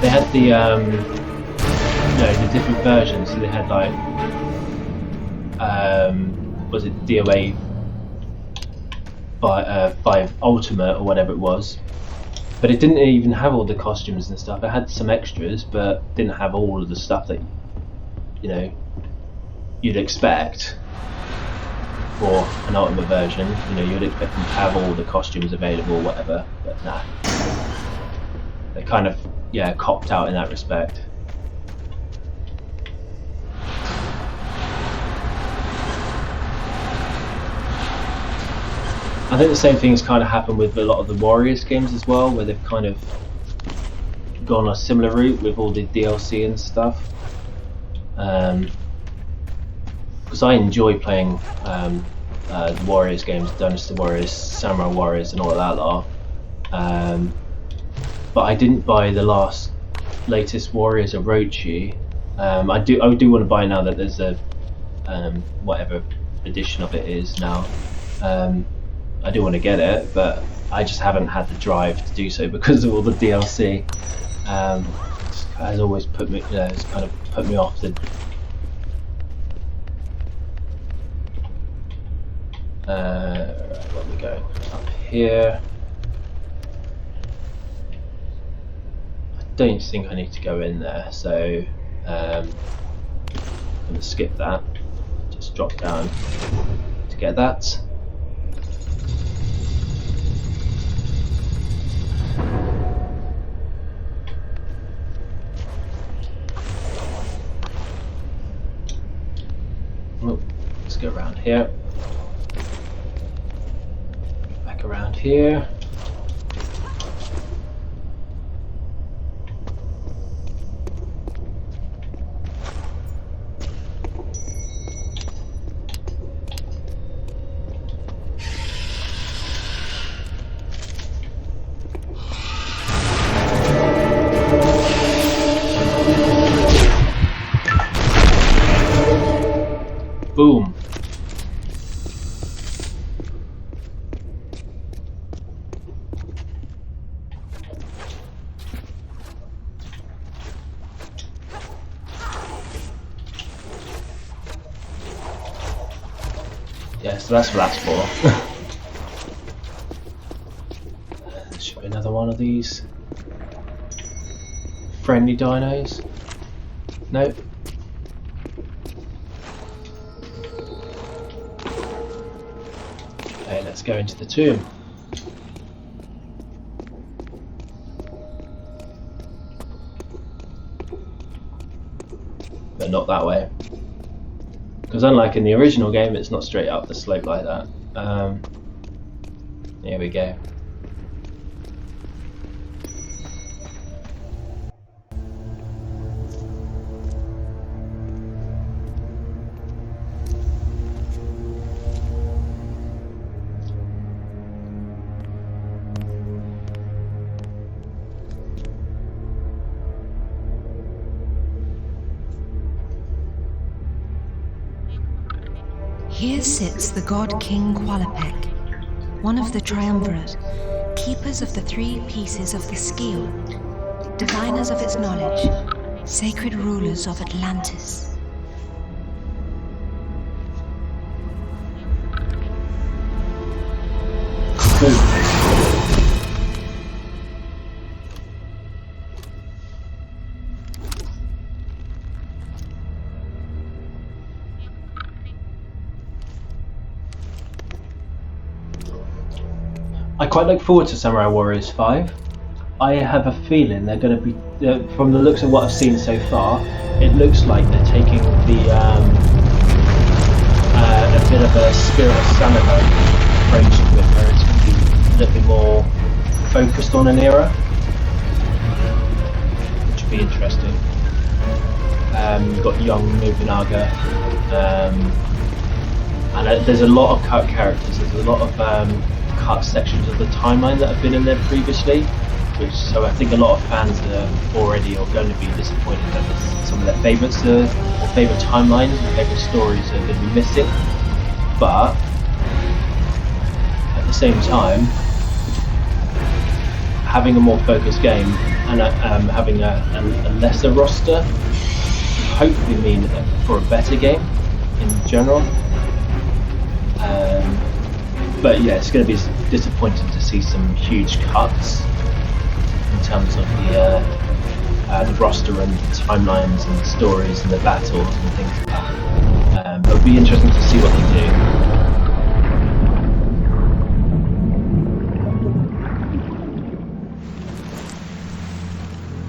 they had the the different versions. So they had like was it DOA 5 Ultimate or whatever it was, but it didn't even have all the costumes and stuff. It had some extras, but didn't have all of the stuff that you'd expect for an Ultimate version. You'd expect them to have all the costumes available or whatever, but nah. They kind of copped out in that respect. I think the same thing's kind of happened with a lot of the Warriors games as well, where they've kind of gone a similar route with all the DLC and stuff. Because I enjoy playing the Warriors games, Dynasty Warriors, Samurai Warriors, and all of that lot. But I didn't buy the latest Warriors Orochi. I do want to buy now that there's a whatever edition of it is now. I do want to get it, but I just haven't had the drive to do so because of all the DLC. Has always put me, it's kind of put me off the. Where we go? Up here. I don't think I need to go in there, so I'm going to skip that. Just drop down to get that. Oh, let's go around here. Back around here. Boom. Yeah, so that's what that's for. There should be another one of these friendly dinos. Nope. Okay, let's go into the tomb. But not that way. Because unlike in the original game, it's not straight up the slope like that. Here we go. Here sits the god King Qualopec, one of the triumvirate, keepers of the 3 pieces of the Scion, diviners of its knowledge, sacred rulers of Atlantis. I quite look forward to Samurai Warriors 5. I have a feeling they're going to be, from the looks of what I've seen so far, it looks like they're taking a bit of a Spirit of Samurai approach to it, where it's going to be a little bit more focused on an era, which would be interesting. You've got young Nobunaga, and there's a lot of cut characters, there's a lot of cut sections of the timeline that have been in there previously, so I think a lot of fans already are going to be disappointed that some of their favourites, their favourite timelines and favourite stories are going to be missing. But at the same time, having a more focused game and having a lesser roster hopefully mean for a better game in general. But yeah, it's going to be disappointing to see some huge cuts in terms of the roster and the timelines and the stories and the battles and things like that. But it'll be interesting to see what they do.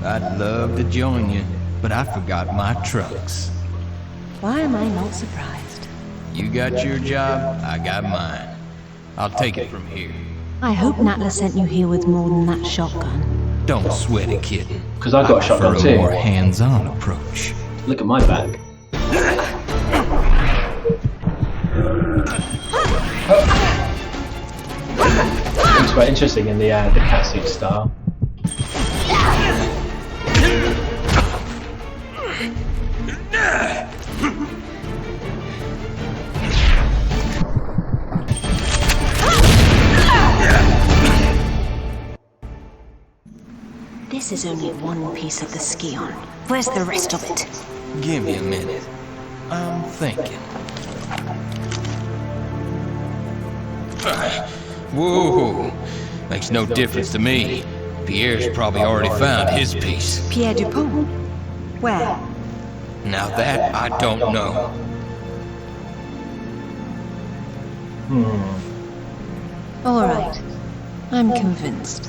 I'd love to join you, but I forgot my trucks. Why am I not surprised? You got your job, I got mine. I'll take it from here. I hope Natla sent you here with more than that shotgun. Don't sweat it, kitten. Because I've got a shotgun prefer too. a more hands-on approach. Look at my back. It's quite interesting in the catsuit style. This is only one piece of the Scion. Where's the rest of it? Give me a minute. I'm thinking. Whoa, makes no difference to me. Pierre's probably already found his piece. Pierre Dupont? Where? Now that I don't know. All right. I'm convinced.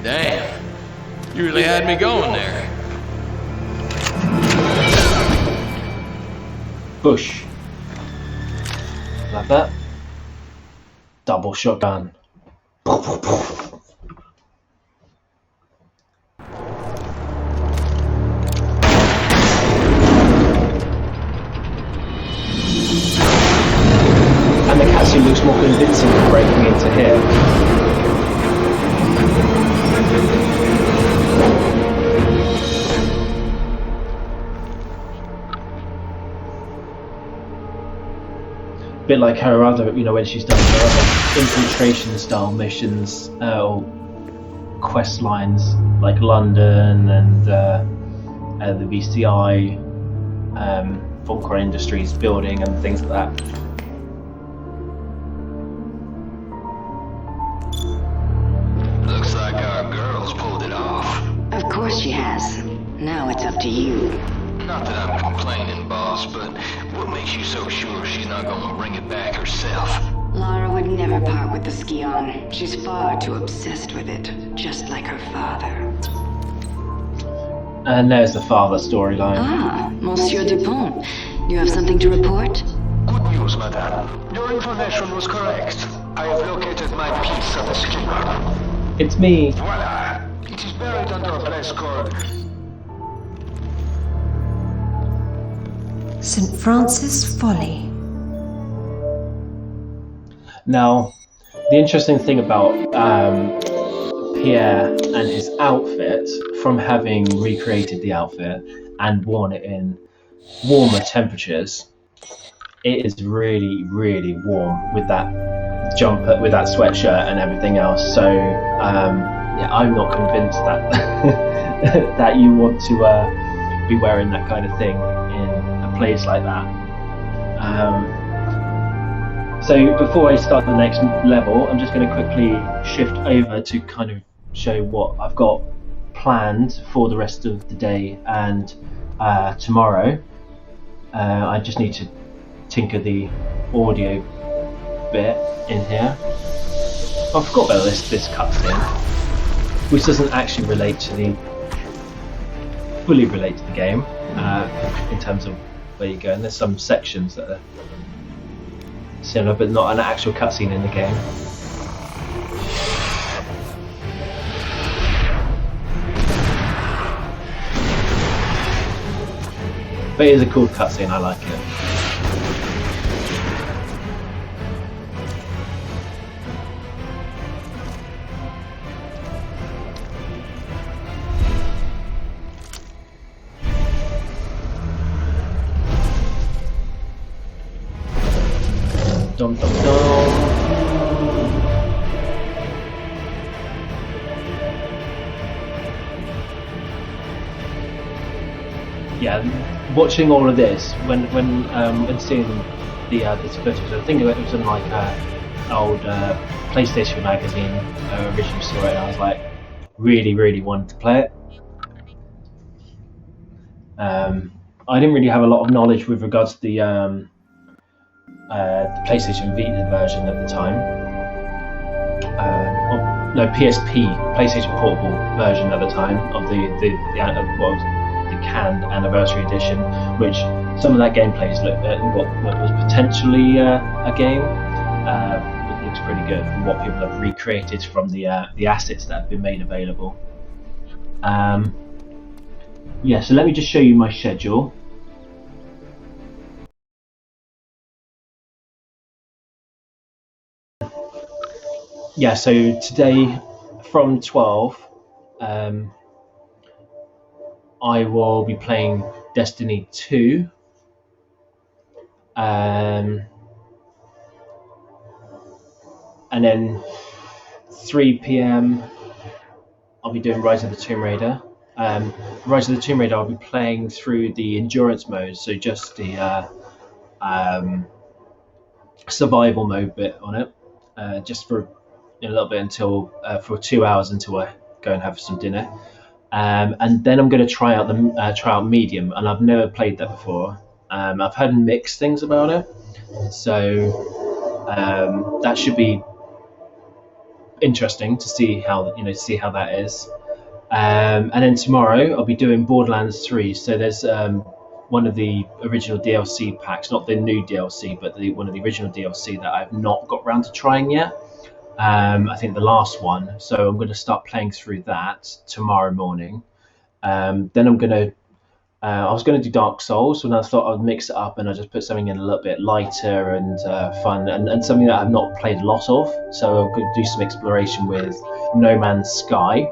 Damn, you really had me going there. Bush. Like that. Double shotgun. And the catsuit looks more convincing than breaking into here. Bit like her other, when she's done her other infiltration style missions or quest lines like London and the VCI, Volcron Industries building and things like that. Looks like our girl's pulled it off. Of course she has. Now it's up to you. Not that I'm complaining, boss, but what makes you so sure she's not gonna bring it back herself? Lara would never part with the Scion. She's far too obsessed with it, just like her father. And there's the father storyline. Ah, Monsieur Dupont. You have something to report? Good news, madame. Your information was correct. I have located my piece of the skewer. It's me. Voila! It is buried under a place called... St. Francis Folly. Now, the interesting thing about Pierre and his outfit, from having recreated the outfit and worn it in warmer temperatures, it is really, really warm with that jumper, with that sweatshirt and everything else. So, yeah, I'm not convinced that that you want to be wearing that kind of thing in a place like that. So before I start the next level, I'm just going to quickly shift over to kind of show what I've got planned for the rest of the day and tomorrow. I just need to tinker the audio bit in here. I forgot about this cutscene, which doesn't actually fully relate to the game in terms of where you go. And there's some sections that are similar, but not an actual cutscene in the game. But it is a cool cutscene, I like it. Dum dum dum. Yeah, watching all of this when seeing this footage, I think it was in like an old PlayStation magazine. Originally saw it, and I was like, really wanted to play it. I didn't really have a lot of knowledge with regards to the PlayStation Vita version at the time. No, PSP, PlayStation Portable version at the time of the canned anniversary edition, which some of that gameplay looked at what was potentially a game. It looks pretty good from what people have recreated from the assets that have been made available. Yeah, so let me just show you my schedule. Yeah, so today from 12, I will be playing Destiny 2. And then 3 PM, I'll be doing Rise of the Tomb Raider. Rise of the Tomb Raider, I'll be playing through the endurance mode, so just the survival mode bit on it, just for a little bit until for 2 hours until I go and have some dinner, and then I'm going to try out medium, and I've never played that before. I've heard mixed things about it, so that should be interesting to see how that is. And then tomorrow I'll be doing Borderlands 3. So there's one of the original DLC packs, not the new DLC, but one of the original DLC that I've not got round to trying yet. I think the last one. So I'm going to start playing through that tomorrow morning. Then I was going to do Dark Souls, and I thought I'd mix it up and I just put something in a little bit lighter and fun, and something that I've not played a lot of. So I'm going to do some exploration with No Man's Sky.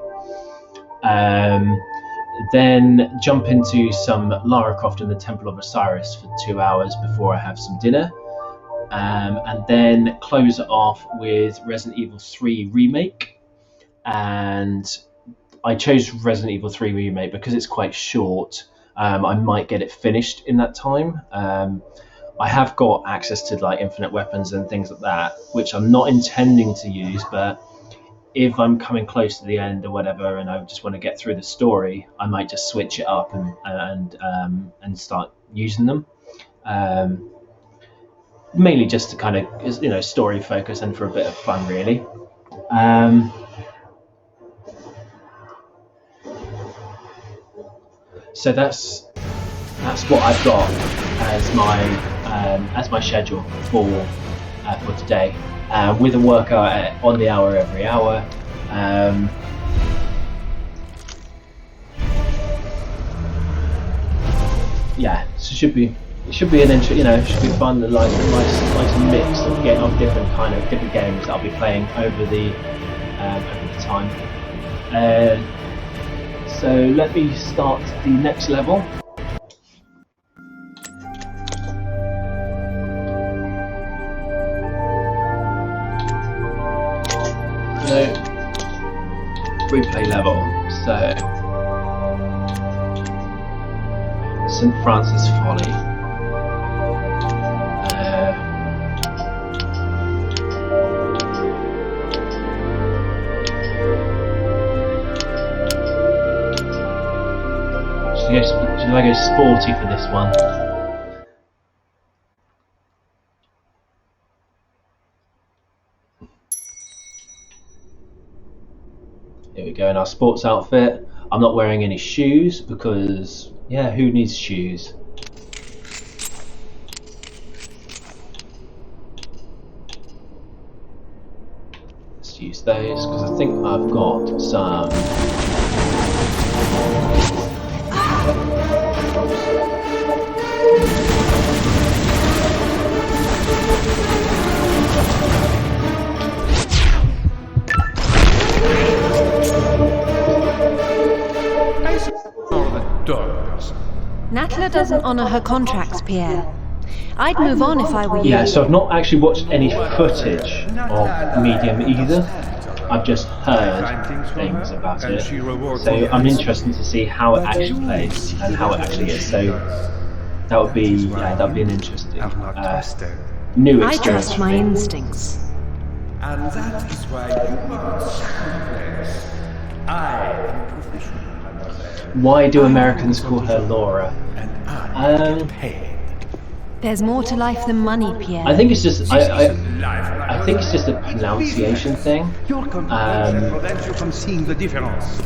Then jump into some Lara Croft and the Temple of Osiris for 2 hours before I have some dinner. And then close it off with Resident Evil 3 Remake. And I chose Resident Evil 3 Remake because it's quite short. I might get it finished in that time. I have got access to like infinite weapons and things like that, which I'm not intending to use, but if I'm coming close to the end or whatever and I just want to get through the story, I might just switch it up and start using them. Mainly just to kind of, story focus and for a bit of fun, really. So that's what I've got as my schedule for today, with a workout on the hour every hour. Yeah, so it should be an should be fun, like nice mix of different games that I'll be playing over the time. So let me start the next level. So replay level. So St. Francis Folly. Should I go sporty for this one? Here we go in our sports outfit. I'm not wearing any shoes because, yeah, who needs shoes? Let's use those because I think I've got some. Natla doesn't honor her contracts, Pierre. I'd move on if I were you. Yeah, so I've not actually watched any footage of Medium either. I've just heard things about it. So I'm interested to see how it actually plays and how it actually is. So that would be an interesting new experience. I trust my instincts. And that is why you must place. I am professional. Why do Americans call her Laura? There's more to life than money, Pierre. I think it's just I think it's just a pronunciation thing. prevents you from seeing the difference.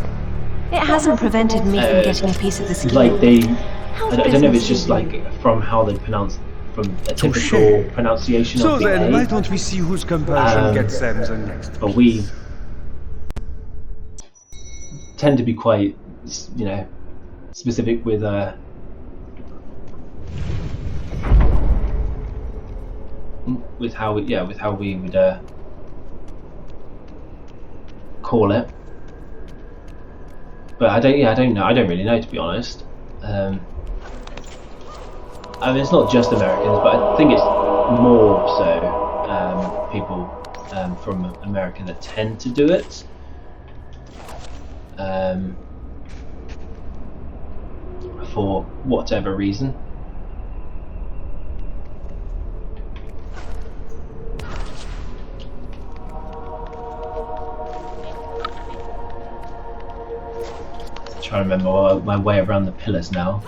It hasn't prevented me from getting a piece of the skin. Like I don't know if it's just like from how they pronounce, from a typical pronunciation So of the then, A. why don't we see whose compulsion gets them the next? But we tend to be quite, specific with how we would call it. But I don't know. I don't really know, to be honest. I mean, it's not just Americans, but I think it's more so people from America that tend to do it. For whatever reason. Try to remember my way around the pillars now.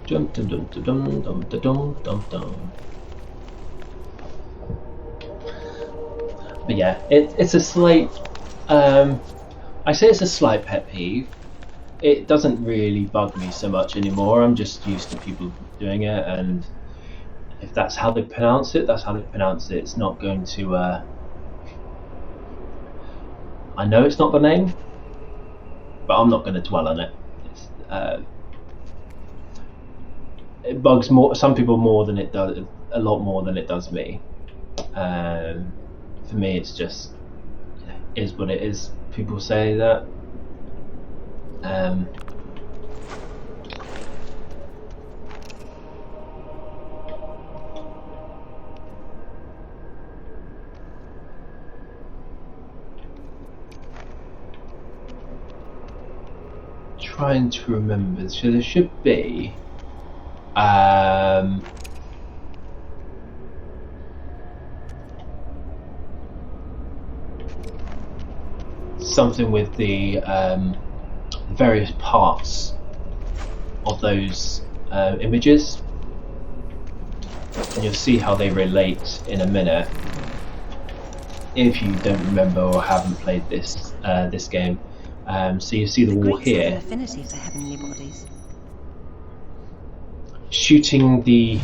Dum dum dum dum dum dum dum dum. But yeah, it's a slight. I say it's a slight pet peeve. It doesn't really bug me so much anymore. I'm just used to people doing it, and if that's how they pronounce it, that's how they pronounce it. It's not going to. I know it's not the name, but I'm not going to dwell on it. It bugs some people more than it does, a lot more than it does me. For me, it's just is what it is. People say that. Trying to remember. So there should be. Something with the various parts of those images. and you'll see how they relate in a minute if you don't remember or haven't played this this game. So you see the wall Greeks have an here. affinity for heavenly bodies. Shooting the...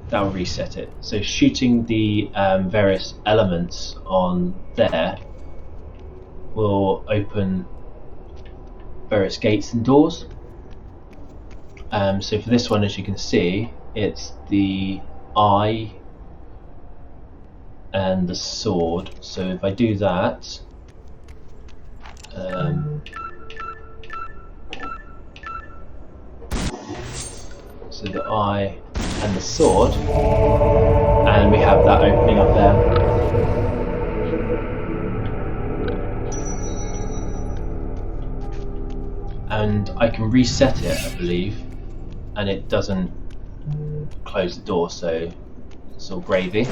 That'll reset it. So shooting the various elements on there will open various gates and doors. So for this one, as you can see, it's the eye and the sword. So if I do that, so the eye and the sword, and we have that opening up there. And I can reset it, I believe, and it doesn't close the door, so it's all gravy.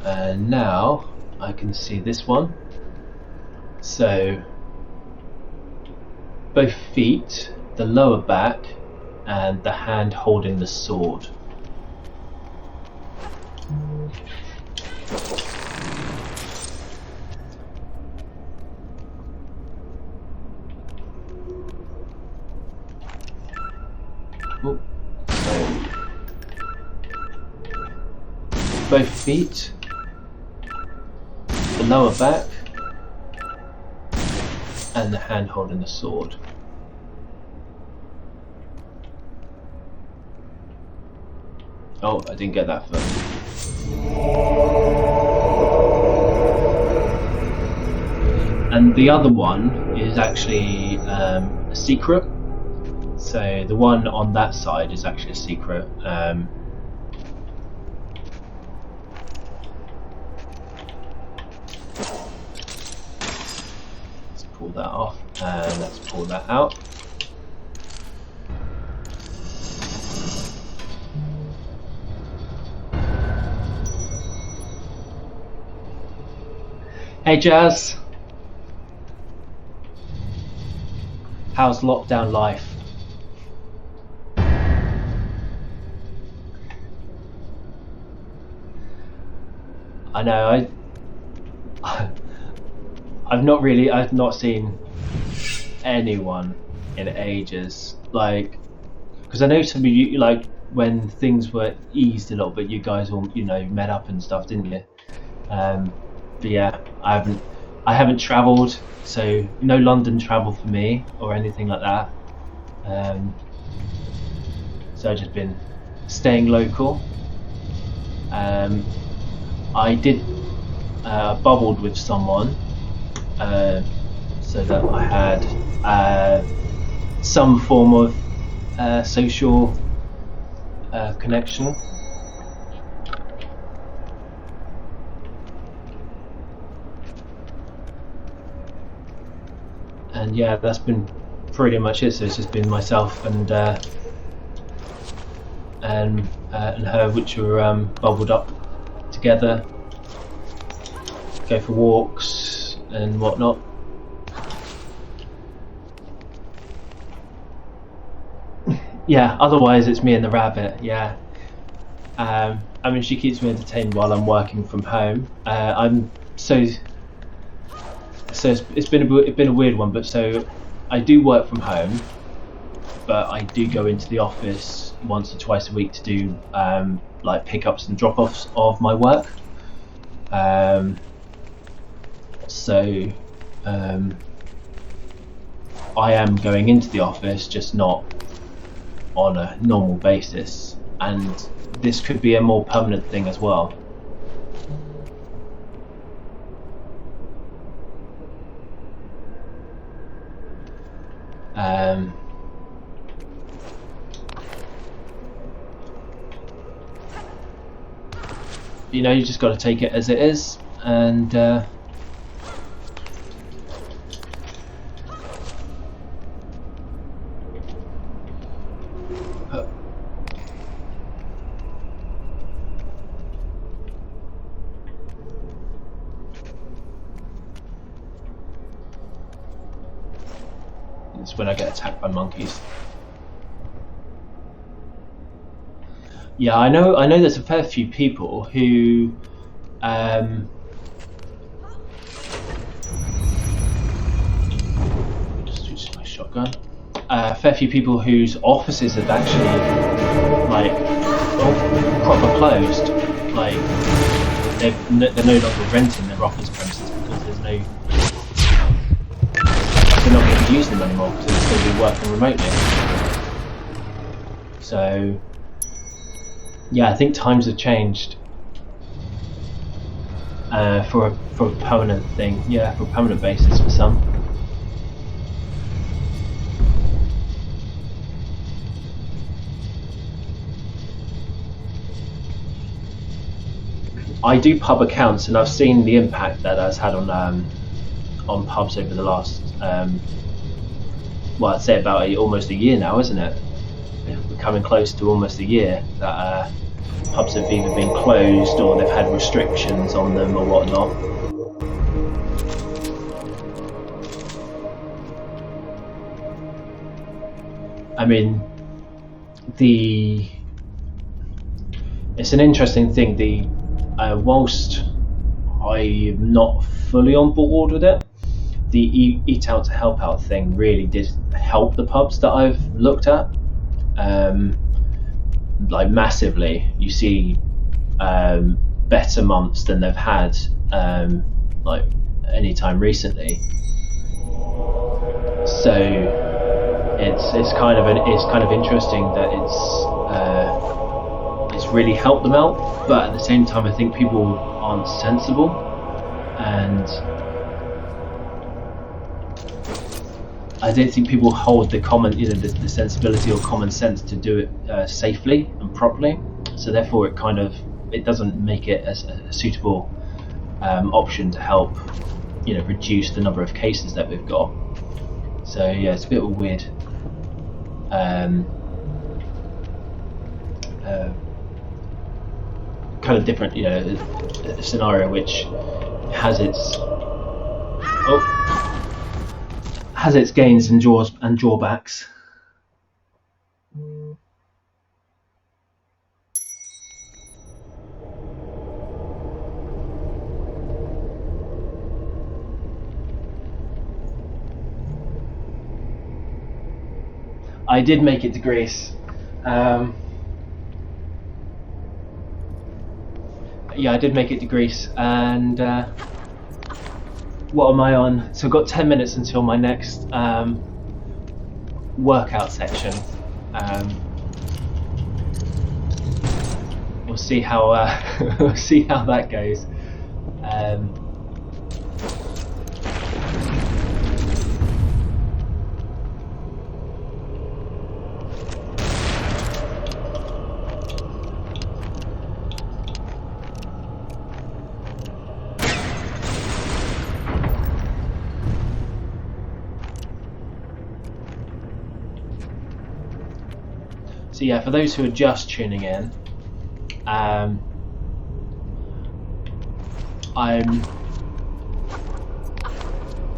And now I can see this one. So both feet, the lower back, and the hand holding the sword. Oh, so both feet, the lower back, and the hand holding the sword. Oh, I didn't get that first. And the other one is actually a secret. So the one on that side is actually a secret. Let's pull that off and let's pull that out. Hey Jazz, how's lockdown life? I know I've not seen anyone in ages, like, because I know some of you, like, when things were eased a little bit, you guys all, you know, met up and stuff, didn't you? But yeah, I haven't travelled, so no London travel for me or anything like that. So I've just been staying local. I did bubbled with someone, so that I had some form of social connection. And yeah, that's been pretty much it. So it's just been myself and her, which were bubbled up together, go for walks and whatnot. Yeah, otherwise it's me and the rabbit. Yeah, I mean, she keeps me entertained while I'm working from home. So it's been a weird one, but so I do work from home, but I do go into the office once or twice a week to do like pickups and drop-offs of my work. So I am going into the office, just not on a normal basis, and this could be a more permanent thing as well. You know, you just got to take it as it is, and when I get attacked by monkeys. Yeah, I know there's a fair few people who just use my shotgun. A fair few people whose offices have actually like proper closed. Like they're no longer renting their office premises because they're not going to use them anymore because they're going to be working remotely. So yeah, I think times have changed for a permanent thing. Yeah, for a permanent basis for some. I do pub accounts, and I've seen the impact that that's had on pubs over the last, well, I'd say about almost a year now, isn't it? We're coming close to almost a year that pubs have either been closed or they've had restrictions on them or whatnot. I mean, it's an interesting thing. Whilst I'm not fully on board with it, the eat out to help out thing really did help the pubs that I've looked at, like massively. You see better months than they've had like any time recently. So it's kind of interesting that it's really helped them out, but at the same time I think people aren't sensible, and I don't think people hold the the sensibility or common sense to do it safely and properly. So therefore it doesn't make it as a suitable option to help reduce the number of cases that we've got. So yeah, it's a bit of a weird kind of different scenario, which has its gains and drawbacks. I did make it to Greece. Yeah, I did make it to Greece, and what am I on? So I've got 10 minutes until my next workout section. We'll see how we'll see how that goes. So yeah, for those who are just tuning in, I'm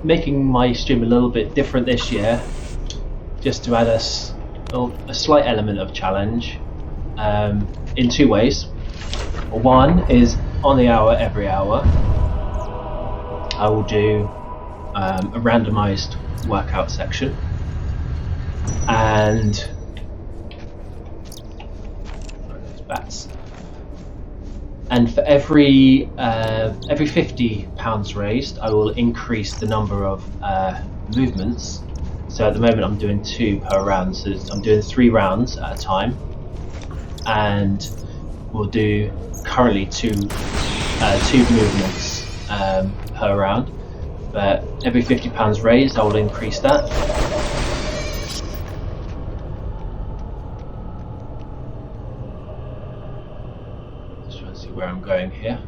making my stream a little bit different this year, just to add a slight element of challenge in two ways. One is on the hour, every hour, I will do a randomized workout section, and for every £50 raised, I will increase the number of movements. So at the moment I'm doing 2 per round, so I'm doing 3 rounds at a time, and we'll do currently two movements per round, but every £50 raised I will increase that. Where I'm going here.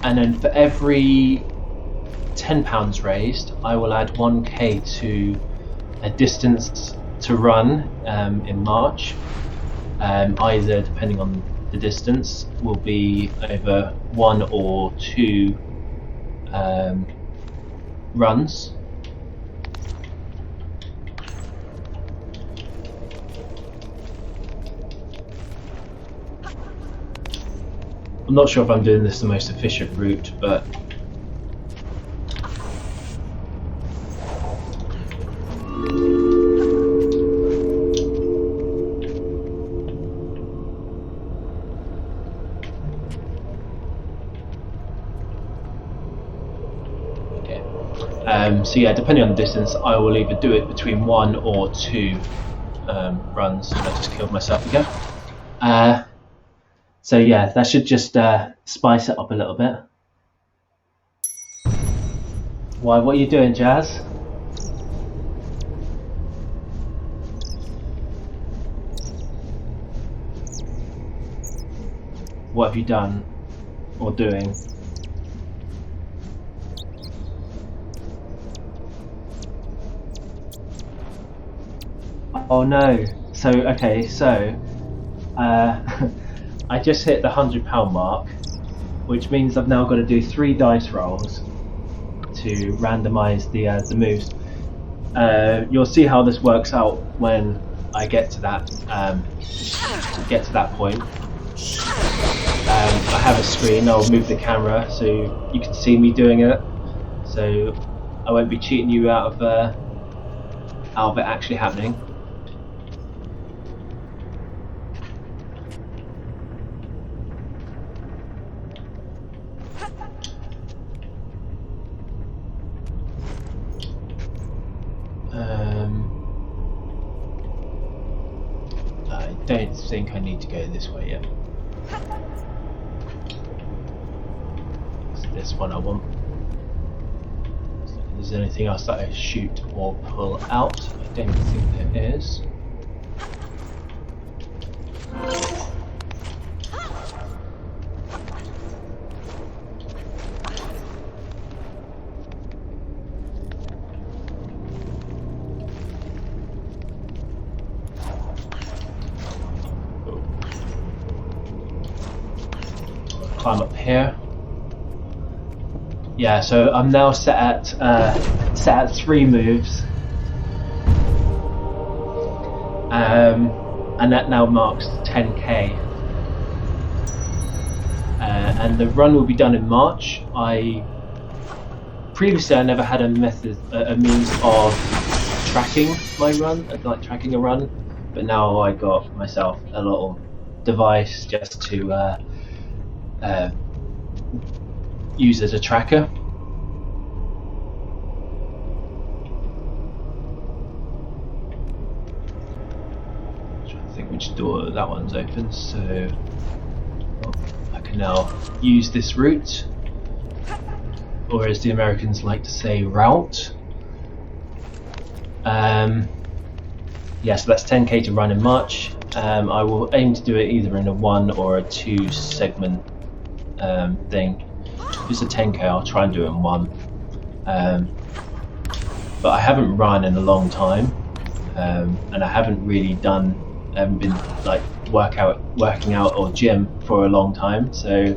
And then for every £10 raised, I will add 1k to a distance to run in March, either, depending on the distance, will be over 1 or 2 runs. I'm not sure if I'm doing this the most efficient route, but so yeah, depending on the distance, I will either do it between 1 or 2 runs. I just killed myself again. So yeah, that should just spice it up a little bit. Why? What are you doing, Jazz? What have you done or doing? Oh no. So okay, so I just hit the £100 mark, which means I've now got to do 3 dice rolls to randomise the moves. You'll see how this works out when I get to that point. I have a screen. I'll move the camera so you can see me doing it. So I won't be cheating you out of it actually happening. I don't think I need to go this way yet. It's this one I want. So if there's anything else that I shoot or pull out, I don't think there is. Climb up here. Yeah, so I'm now set at 3 moves, and that now marks 10k. And the run will be done in March. Previously I never had a means of tracking my run, like tracking a run, but now I got myself a little device just to use as a tracker. I'm trying to think which door that one's open, so I can now use this route, or as the Americans like to say, route. Yeah, so that's 10k to run in March. I will aim to do it either in a 1 or a 2 segment thing. If it's a 10k, I'll try and do it in 1. But I haven't run in a long time, and I haven't really been like working out or gym for a long time. So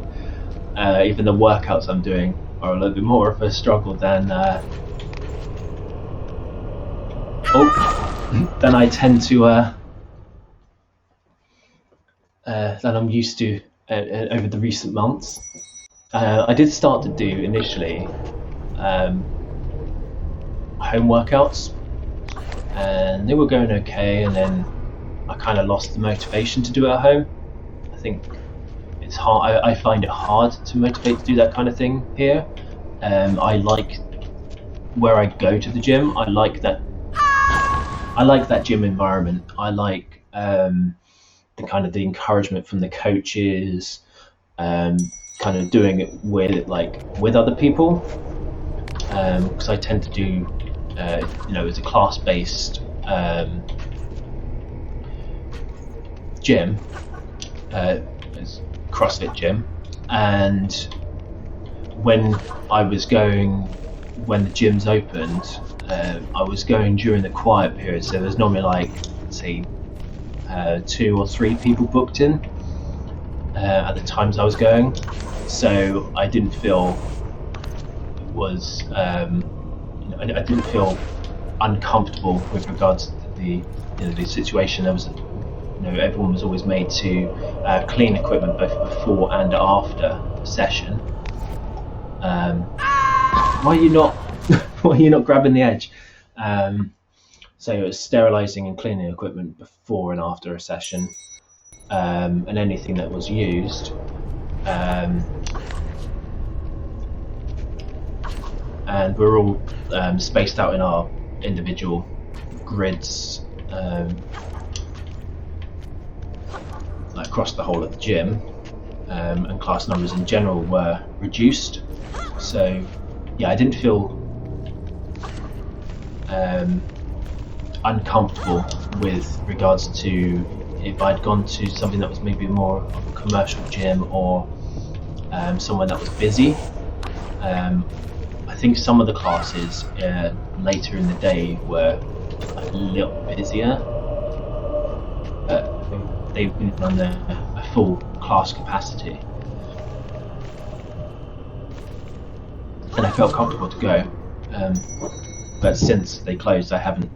even the workouts I'm doing are a little bit more of a struggle than I tend to than I'm used to over the recent months. I did start to do initially home workouts, and they were going okay, and then I kind of lost the motivation to do it at home. I think it's hard. I find it hard to motivate to do that kind of thing here. I like where I go to the gym. I like that gym environment. I like the encouragement from the coaches, kind of doing it with other people, because I tend to do it's a class-based gym, it's CrossFit gym, and when the gyms opened, I was going during the quiet period, so there's normally like say 2 or 3 people booked in at the times I was going, so I didn't feel I didn't feel uncomfortable with regards to the situation. There was, everyone was always made to clean equipment both before and after the session. Why are you not? Why are you not grabbing the edge? So it was sterilising and cleaning equipment before and after a session, and anything that was used. And we're all spaced out in our individual grids across the whole of the gym, and class numbers in general were reduced. So yeah, I didn't feel uncomfortable with regards to if I'd gone to something that was maybe more of a commercial gym or somewhere that was busy. I think some of the classes later in the day were a little busier, but they've been on a full class capacity, and I felt comfortable to go. But since they closed, I haven't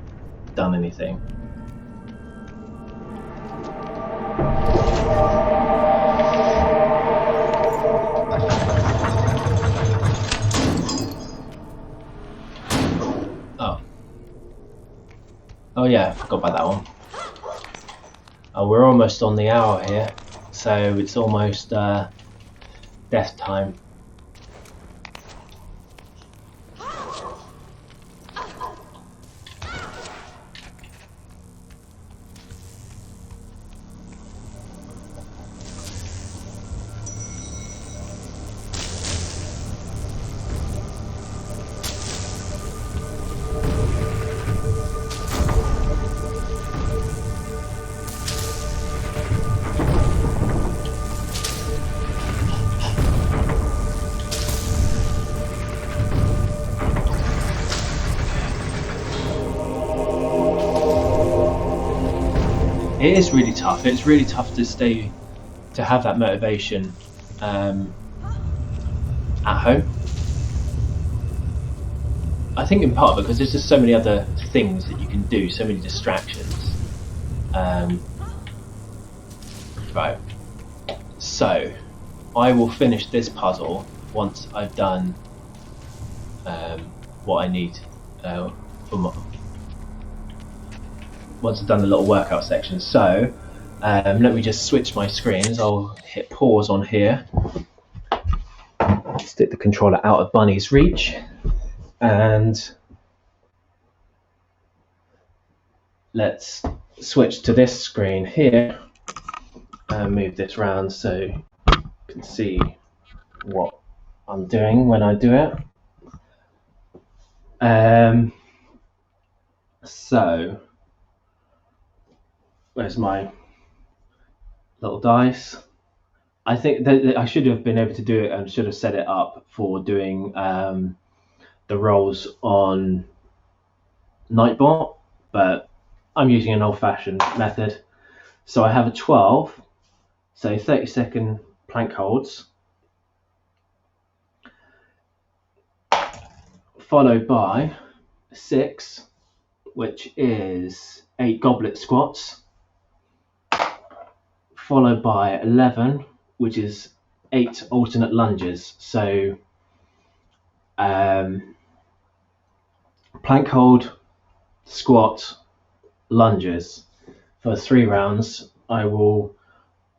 done anything. Oh yeah, I forgot about that one. Oh, we're almost on the hour here, so it's almost death time. It is really tough. It's really tough to have that motivation at home. I think in part because there's just so many other things that you can do, so many distractions. Right. So, I will finish this puzzle once I've done what I need once I've done the little workout section. So let me just switch my screens. I'll hit pause on here, stick the controller out of Bunny's reach, and let's switch to this screen here and move this round so you can see what I'm doing when I do it. So where's my little dice? I think that I should have been able to do it and should have set it up for doing the rolls on Nightbot, but I'm using an old-fashioned method. So I have a 12, so 30-second plank holds, followed by 6, which is 8 goblet squats, followed by 11, which is 8 alternate lunges. So plank hold, squat, lunges. For 3 rounds, I will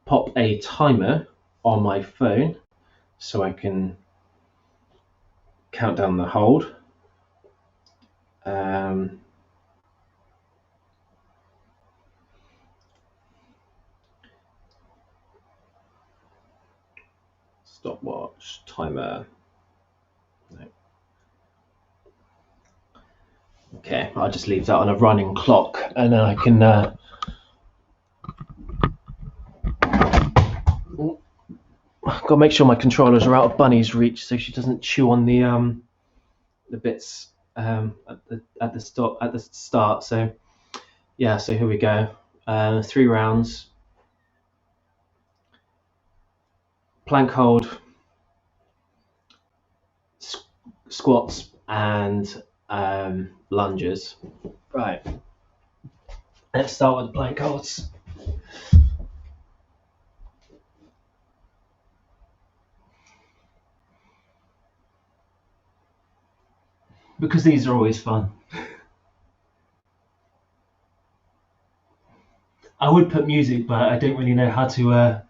pop a timer on my phone so I can count down the hold. Stopwatch, timer. No. Okay, I'll just leave that on a running clock, and then I can got to make sure my controllers are out of Bunny's reach so she doesn't chew on the bits at the start. So yeah, so here we go. 3 rounds, plank hold, squats, and lunges. Right, let's start with the plank holds. Because these are always fun. I would put music, but I don't really know how to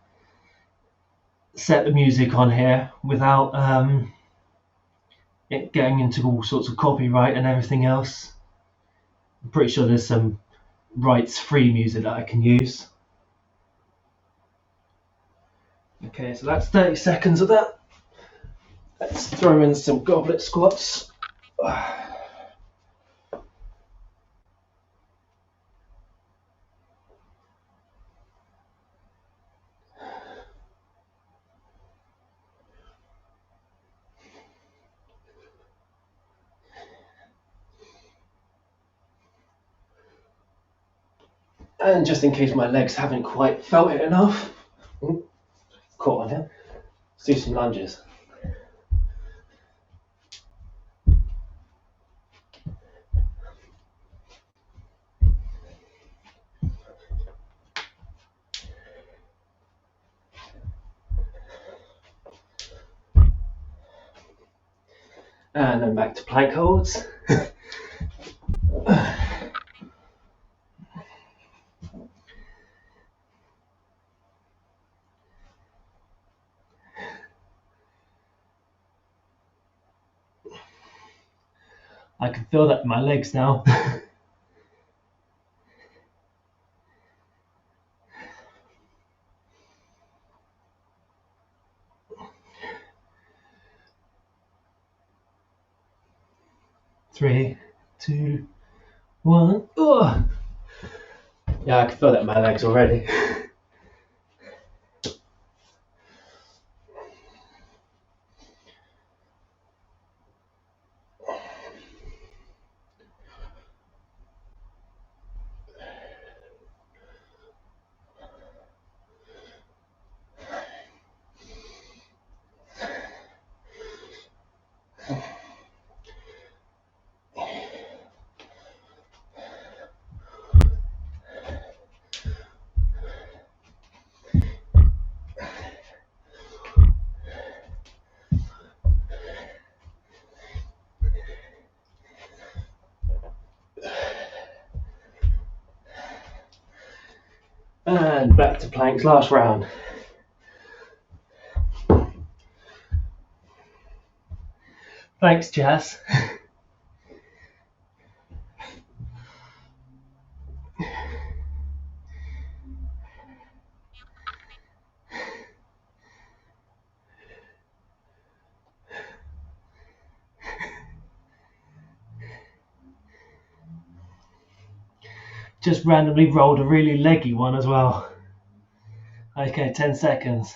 set the music on here without it getting into all sorts of copyright and everything else. I'm pretty sure there's some rights-free music that I can use. Okay, so that's 30 seconds of that. Let's throw in some goblet squats. And just in case my legs haven't quite felt it enough, caught on here, let's do some lunges. And then back to plank holds. I can feel that in my legs now. 3, 2, 1. Ugh. Yeah, I can feel that in my legs already. And back to planks, last round. Thanks, Jazz. Just randomly rolled a really leggy one as well. Okay, 10 seconds.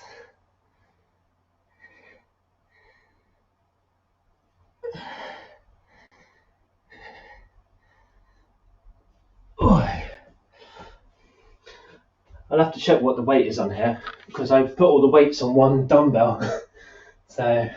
I'll have to check what the weight is on here because I've put all the weights on one dumbbell. So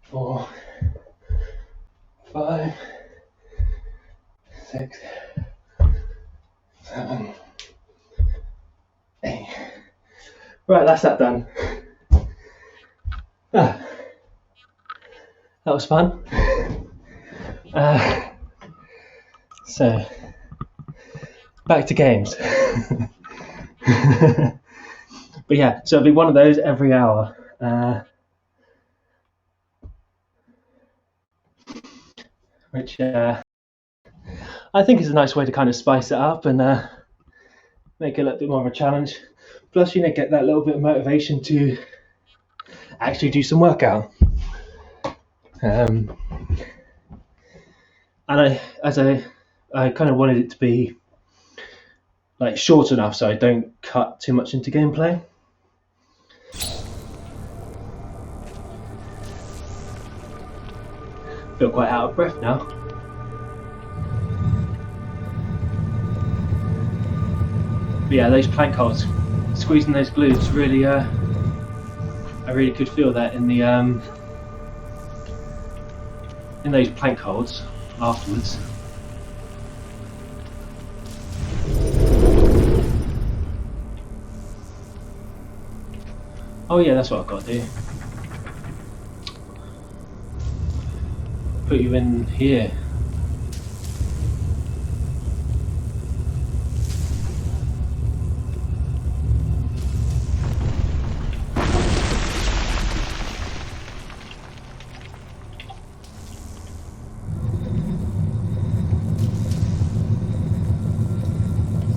four, 5, 6, 7, 8. Right, that's that done. That was fun. So, back to games. But yeah, so it'll be one of those every hour. Which I think is a nice way to kind of spice it up and make it a little bit more of a challenge. plus, you know, get that little bit of motivation to actually do some workout. And I kind of wanted it to be like short enough so I don't cut too much into gameplay. Feel quite out of breath now. But yeah, those plank holes, squeezing those glutes, really, I really could feel that in the in those plank holes afterwards. Oh yeah, that's what I've got to do. Put you in here.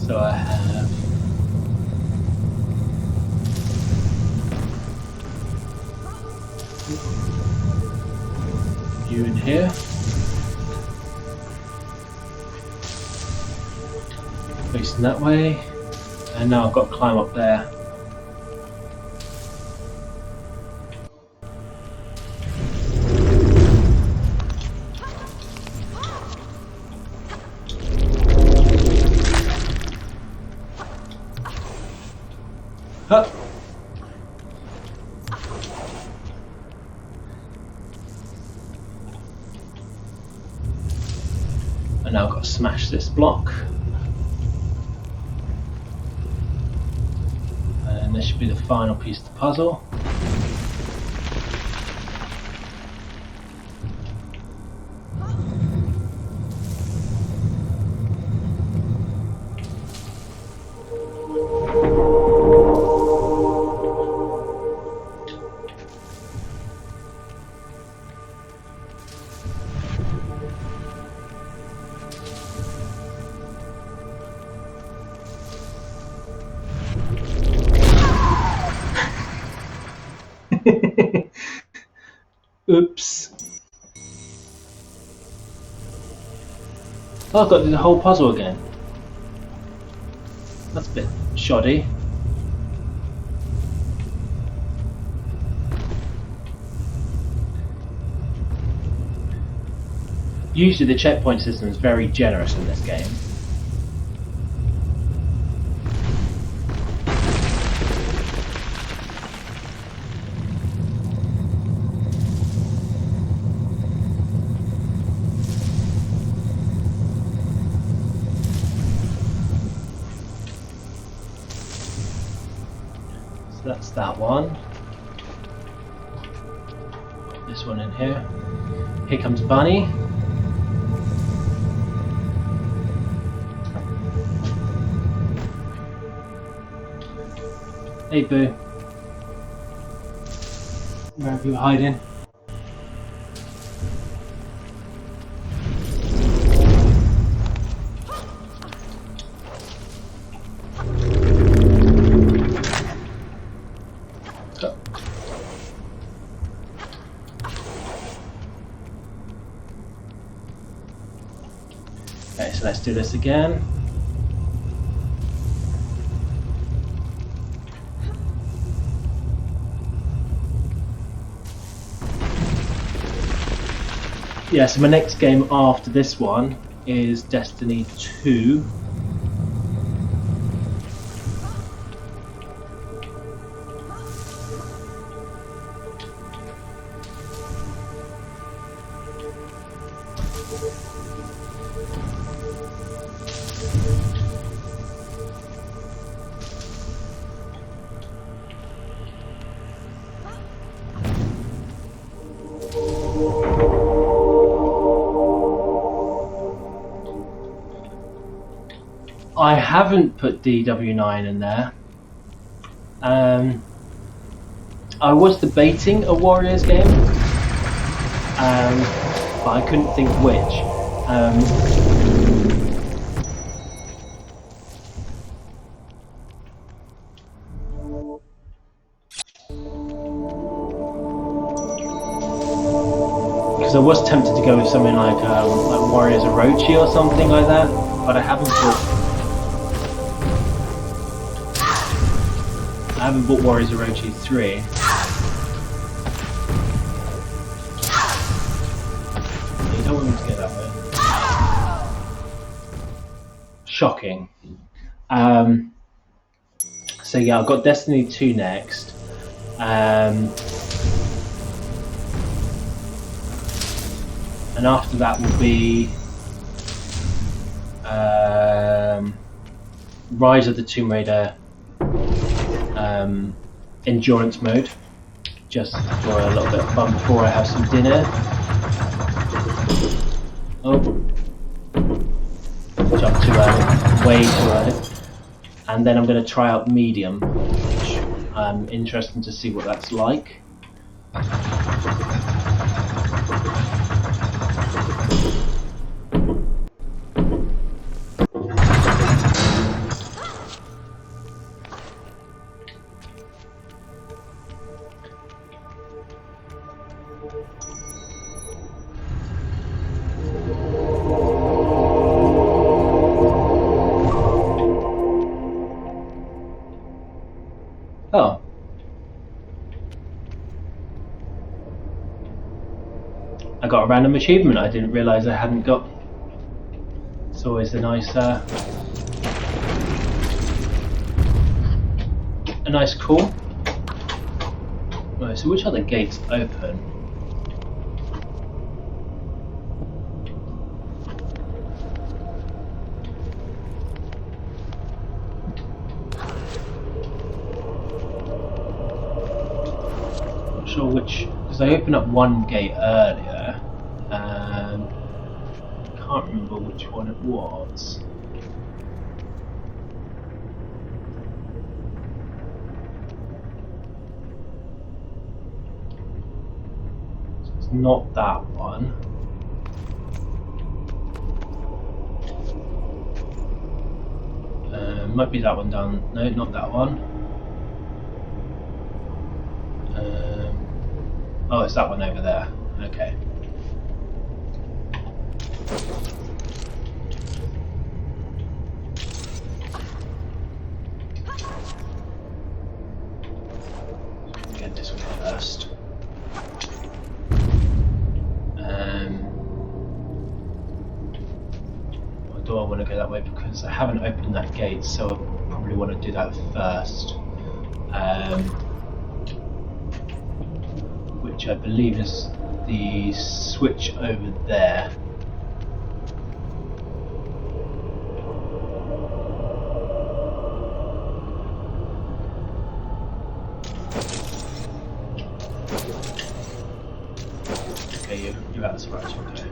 So I have you in here. Facing that way. And now I've got to climb up there. Huh. And now I've got to smash this block. And this should be the final piece of the puzzle. Oops. Oh, I've got to do the whole puzzle again. That's a bit shoddy. Usually the checkpoint system is very generous in this game. That's that one. This one in here. Here comes Bunny. Hey Boo. Where are you hiding? Okay, so let's do this again. Yeah, so my next game after this one is Destiny 2. I haven't put DW9 in there. I was debating a Warriors game, but I couldn't think which. because I was tempted to go with something like Warriors Orochi or something like that, but I haven't bought Warriors Orochi 3. You don't want me to go that way. Shocking. So yeah, I've got Destiny 2 next. And after that will be Rise of the Tomb Raider endurance mode, just for a little bit of fun before I have some dinner. Oh, jumped too early, way too early. And then I'm going to try out medium, which I'm interested to see what that's like. Oh. I got a random achievement I didn't realise I hadn't got. It's always a nice call. Right, so which other gates open? Sure which, because I opened up one gate earlier, can't remember which one it was. So it's not that one. Might be that one down. No, not that one. Oh, it's that one over there. Okay. Get this one first. Or do I want to go that way? Because I haven't opened that gate, so I probably want to do that first. Which I believe is the switch over there. Okay, you're out of scratch, okay.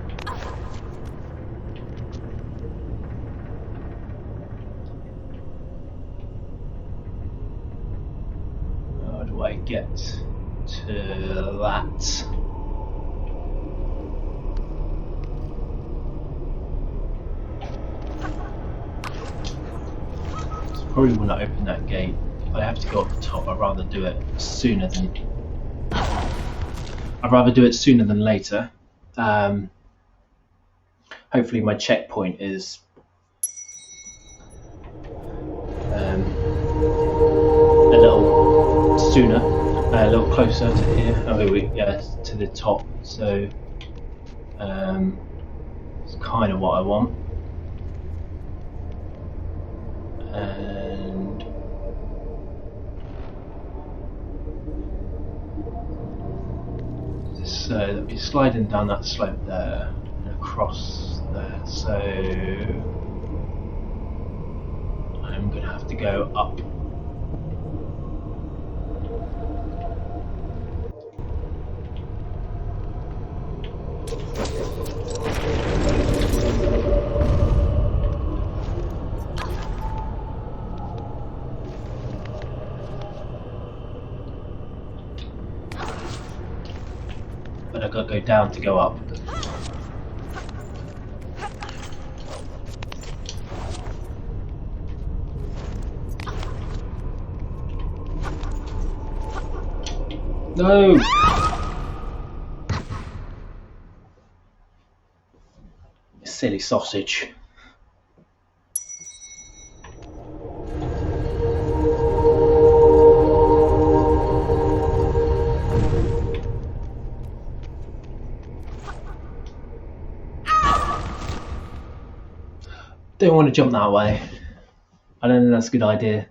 How do I get to that? So probably when I open that gate, if I have to go up the top, I'd rather do it sooner than later. Hopefully my checkpoint is a little sooner. A little closer to here. Oh, yeah, to the top. So it's kind of what I want. And so that'll be sliding down that slope there and across there. So I'm going to have to go up. But I've got to go down to go up. No! Silly sausage. Don't want to jump that way. I don't think that's a good idea.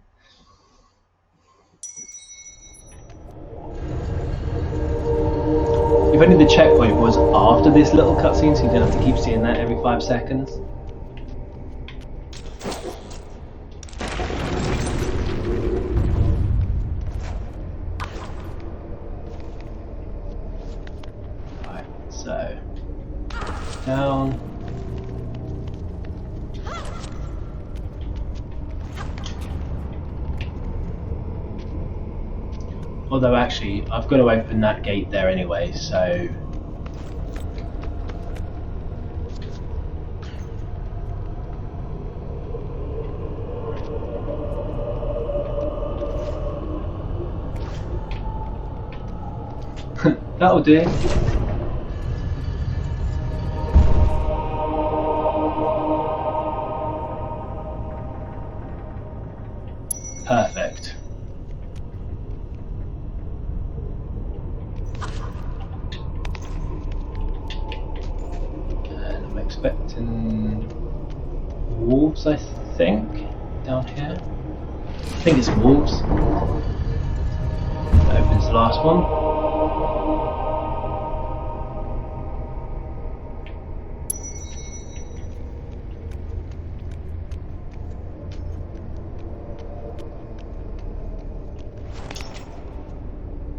If only the checkpoint was after this little cutscene, so you don't have to keep seeing that every 5 seconds. Right, so down. Although actually, I've got to open that gate there anyway, so... That'll do. Perfect. Expecting wolves, I think, down here. I think it's wolves. That opens the last one.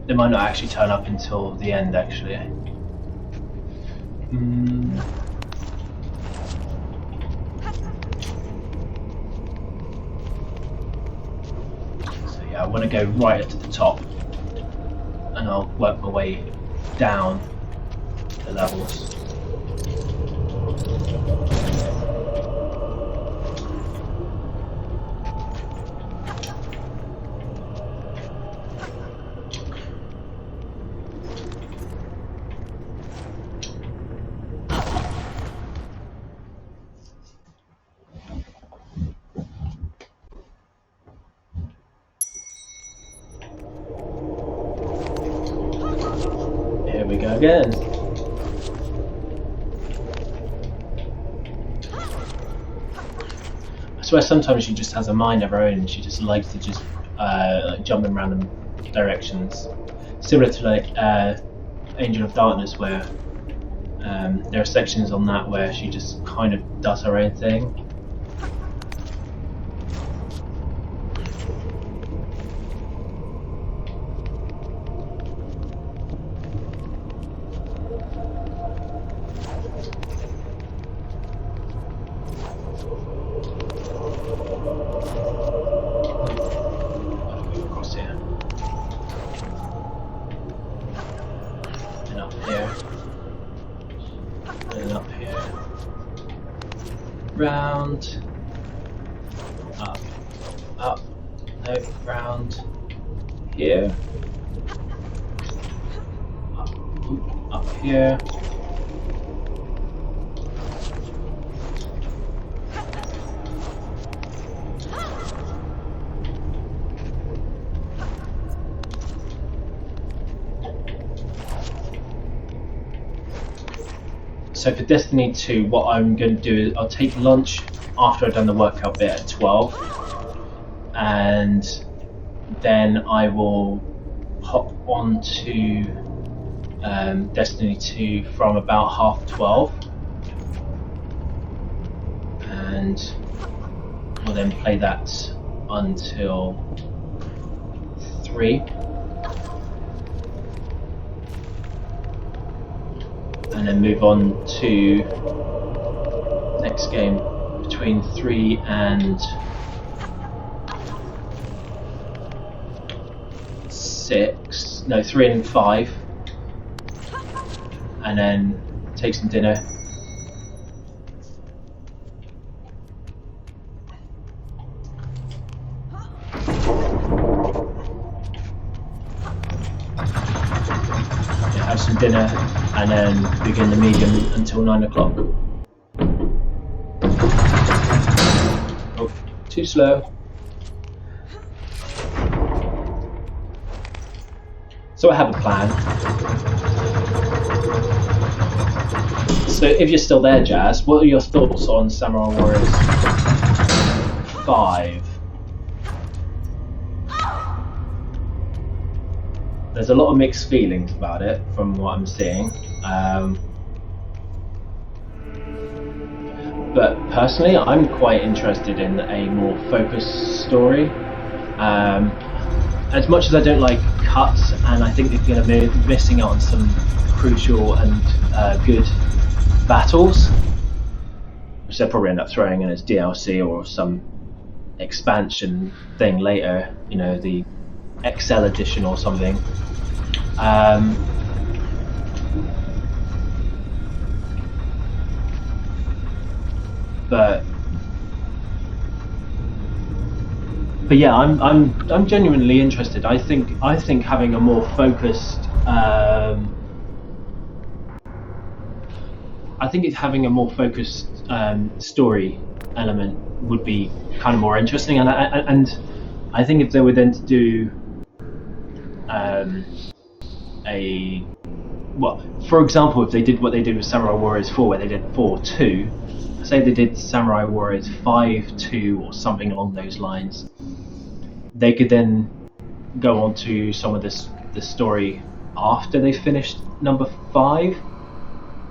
They might not actually turn up until the end, actually. I want to go right up to the top, and I'll work my way down the levels. We go again. I swear sometimes she just has a mind of her own and she just likes to just like jump in random directions. Similar to like Angel of Darkness, where there are sections on that where she just kind of does her own thing. Round, up, no, round, here, up here, So for Destiny 2, what I'm going to do is I'll take lunch after I've done the workout bit at 12, and then I will hop on to Destiny 2 from about 12:30, and we'll then play that until 3. And then move on to next game between 3 and 6. No, 3 and 5. And then take some dinner. Have some dinner and then begin the medium until 9 o'clock. Too slow. So I have a plan. So if you're still there, Jazz, what are your thoughts on Samurai Warriors 5? There's a lot of mixed feelings about it from what I'm seeing. But personally, I'm quite interested in a more focused story. As much as I don't like cuts, and I think they're going to be missing out on some crucial and good battles, which they'll probably end up throwing in as DLC or some expansion thing later, you know, the XL edition or something. But yeah, I'm genuinely interested. I think having a more focused story element would be kind of more interesting, and I think if they were then to do for example, if they did what they did with Samurai Warriors 4, where they did 4-2, say they did Samurai Warriors 5-2 or something along those lines, they could then go on to some of the story after they finished number 5.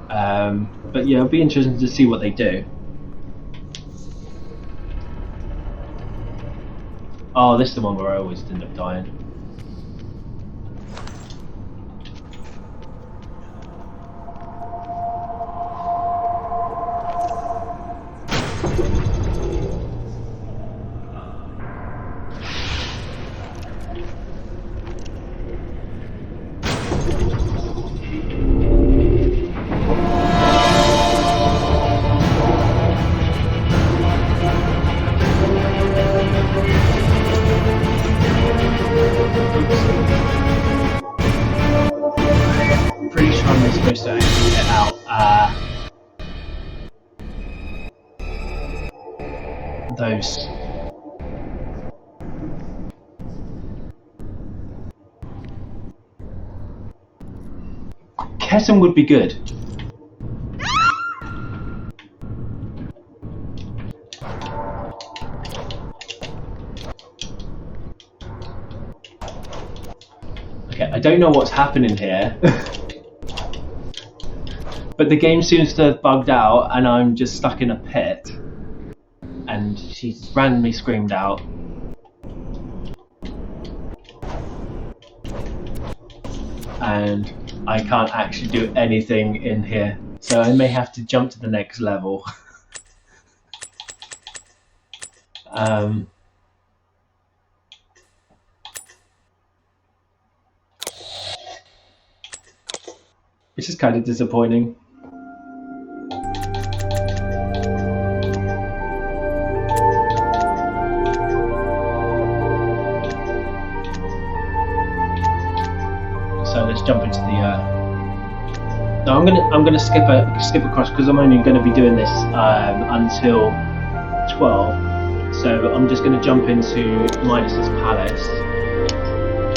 But yeah, it'll be interesting to see what they do. Oh, this is the one where I always end up dying. Those. Kessen would be good. Okay, I don't know what's happening here. But the game seems to have bugged out and I'm just stuck in a pit. And she's randomly screamed out. And I can't actually do anything in here. So I may have to jump to the next level. Which is kind of disappointing. So let's jump into the. No, I'm gonna skip across because I'm only going to be doing this until 12. So I'm just going to jump into Midas's palace,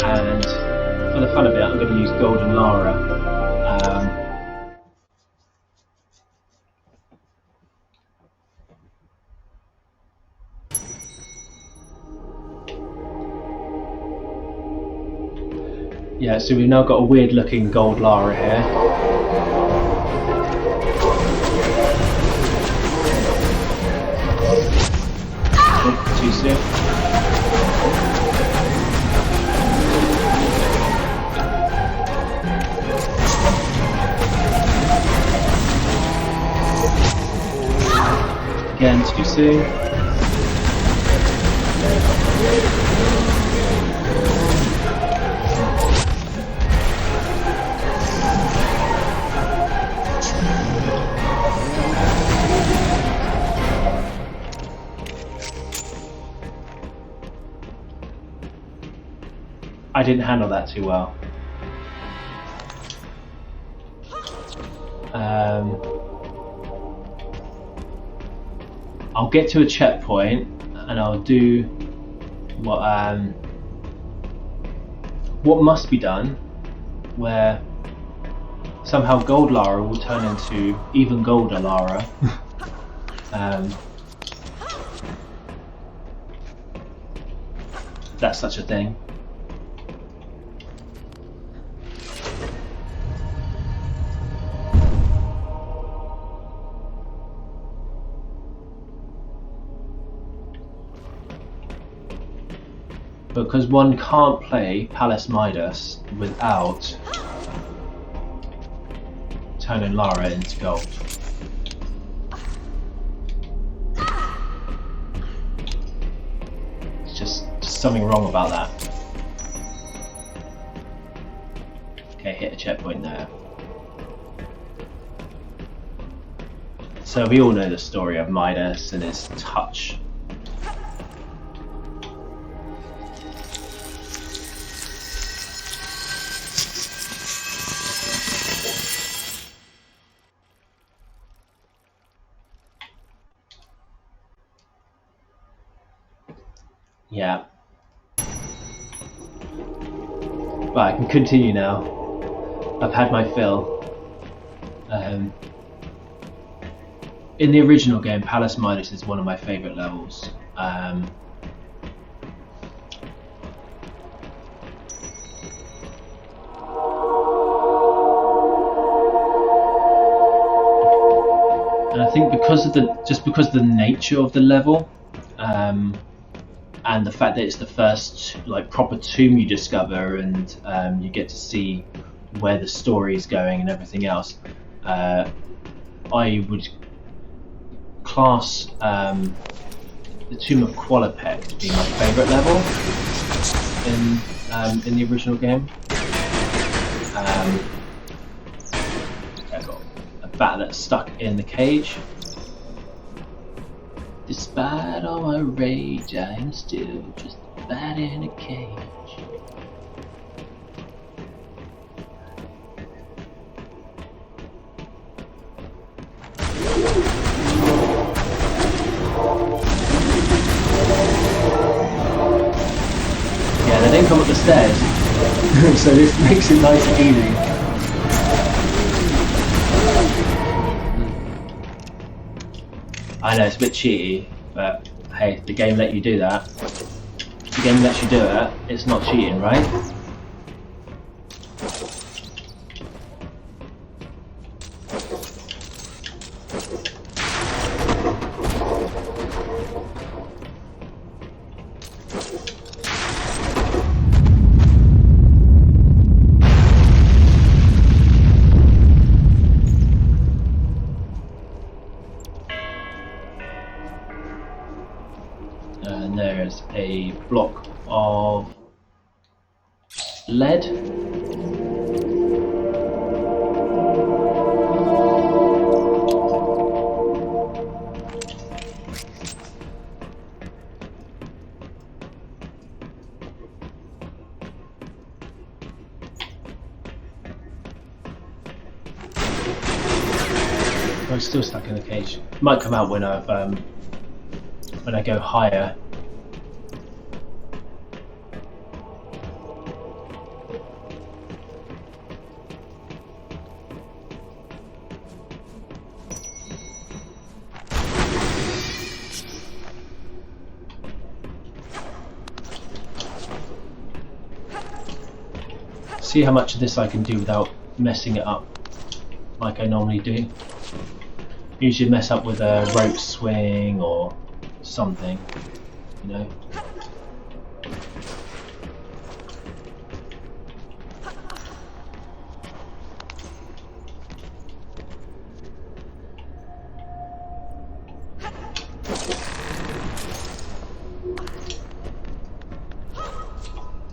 and for the fun of it, I'm going to use Golden Lara. Yeah, so we've now got a weird looking gold Lara here. Oh, too soon. Again, too soon. I didn't handle that too well. I'll get to a checkpoint and I'll do what must be done, where somehow Gold Lara will turn into even golder Lara. That's such a thing. Because one can't play Palace Midas without turning Lara into gold. It's just something wrong about that. Okay, hit a checkpoint there. So we all know the story of Midas and his touch. Yeah. Right, I can continue now. I've had my fill. In the original game, Palace Midas is one of my favourite levels. And I think because of the nature of the level, and the fact that it's the first like proper tomb you discover, and you get to see where the story is going and everything else, I would class the Tomb of Qualipec to be my favourite level in the original game. I've got a bat that's stuck in the cage. Despite all my rage, I am still just a bat in a cage. Yeah, they didn't come up the stairs, so this makes it nice and easy. I know it's a bit cheaty, but hey, the game let you do that. The game lets you do it, it's not cheating, right? And there's a block of lead. I'm still stuck in the cage. Might come out when I go higher. See how much of this I can do without messing it up like I normally do. Usually mess up with a rope swing or something, you know.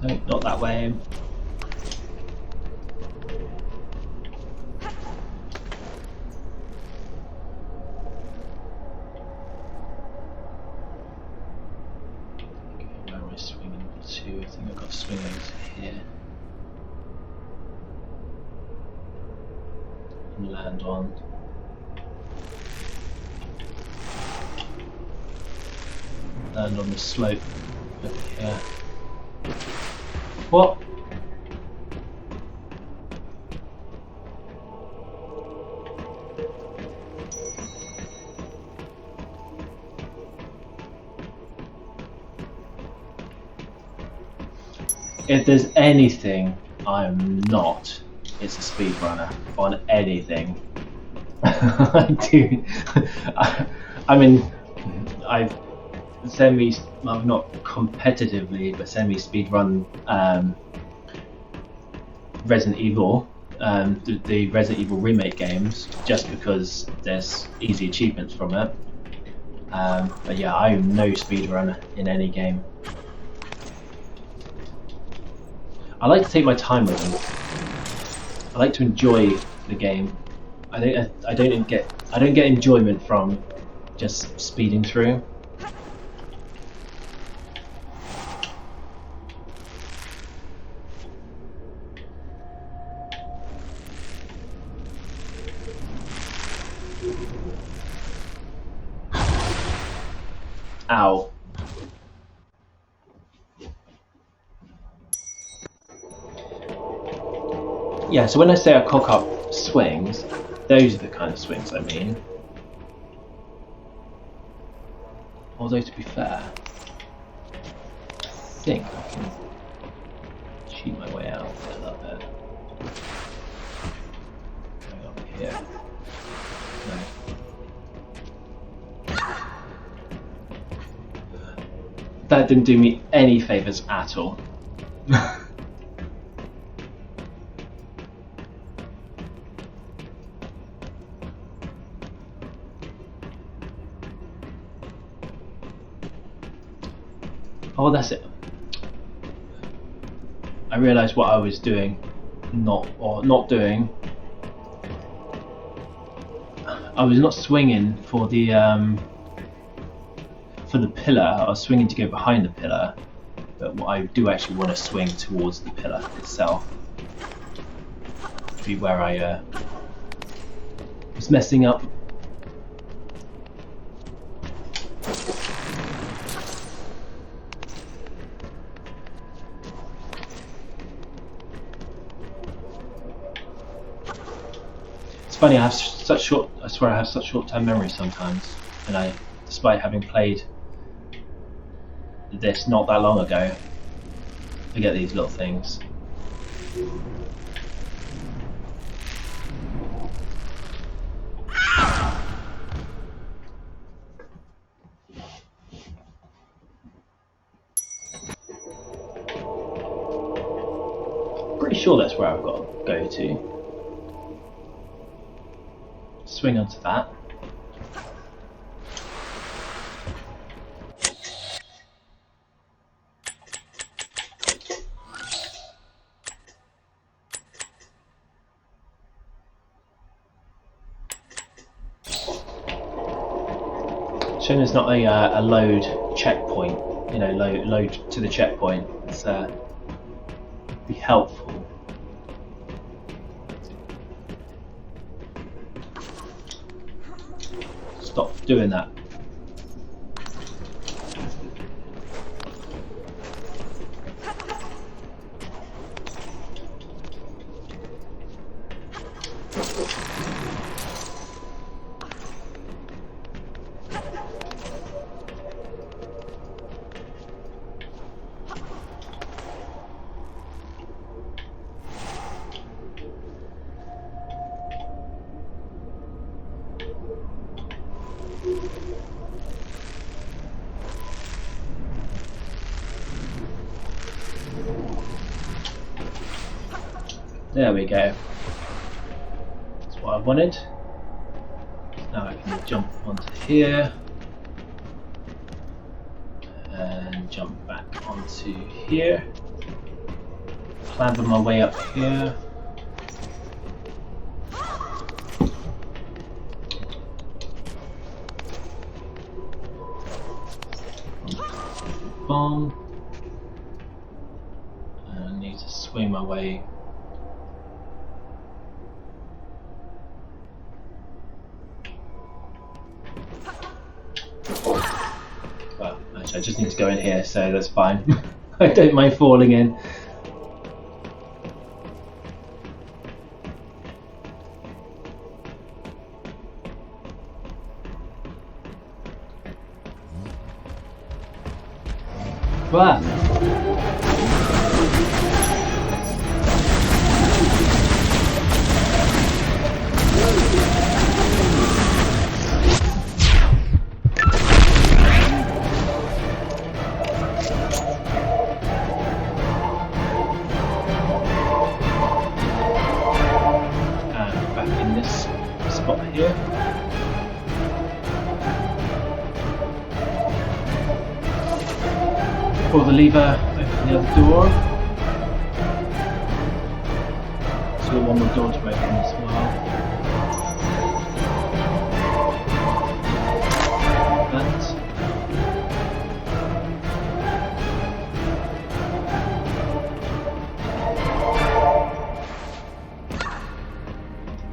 No, not that way. I think I've got to swing over here and land on. land on the slope over here. What? If there's anything I'm not, it's a speedrunner on anything. I do. I mean, I've well, not competitively, but semi-speedrun Resident Evil, the Resident Evil remake games, just because there's easy achievements from it. But yeah, I'm no speedrunner in any game. I like to take my time with them. I like to enjoy the game. I don't get enjoyment from just speeding through. Ow. Yeah, so when I say I cock up swings, those are the kind of swings I mean. Although to be fair, I think I can cheat my way out a little bit. Going up here. No. That didn't do me any favours at all. Oh, that's it. I realised what I was doing, not doing. I was not swinging for the pillar. I was swinging to go behind the pillar, but what I do actually want to swing towards the pillar itself. Be where I was messing up. It's funny, I have such short. I swear I have such short-term memory sometimes, and despite having played this not that long ago, forget these little things. Pretty sure that's where I've got to go to. Swing onto that. Shame there's not a load checkpoint, you know, load to the checkpoint. It's be helpful. Stop doing that. There we go. That's what I wanted. Now I can jump onto here and jump back onto here. Clamber my way up here. Bomb. And I need to swing my way. Well, I So I just need to go in here, so that's fine. I don't mind falling in. Wow. And back in this spot here. Pull the lever, open the other door. So one more door to open as well. That.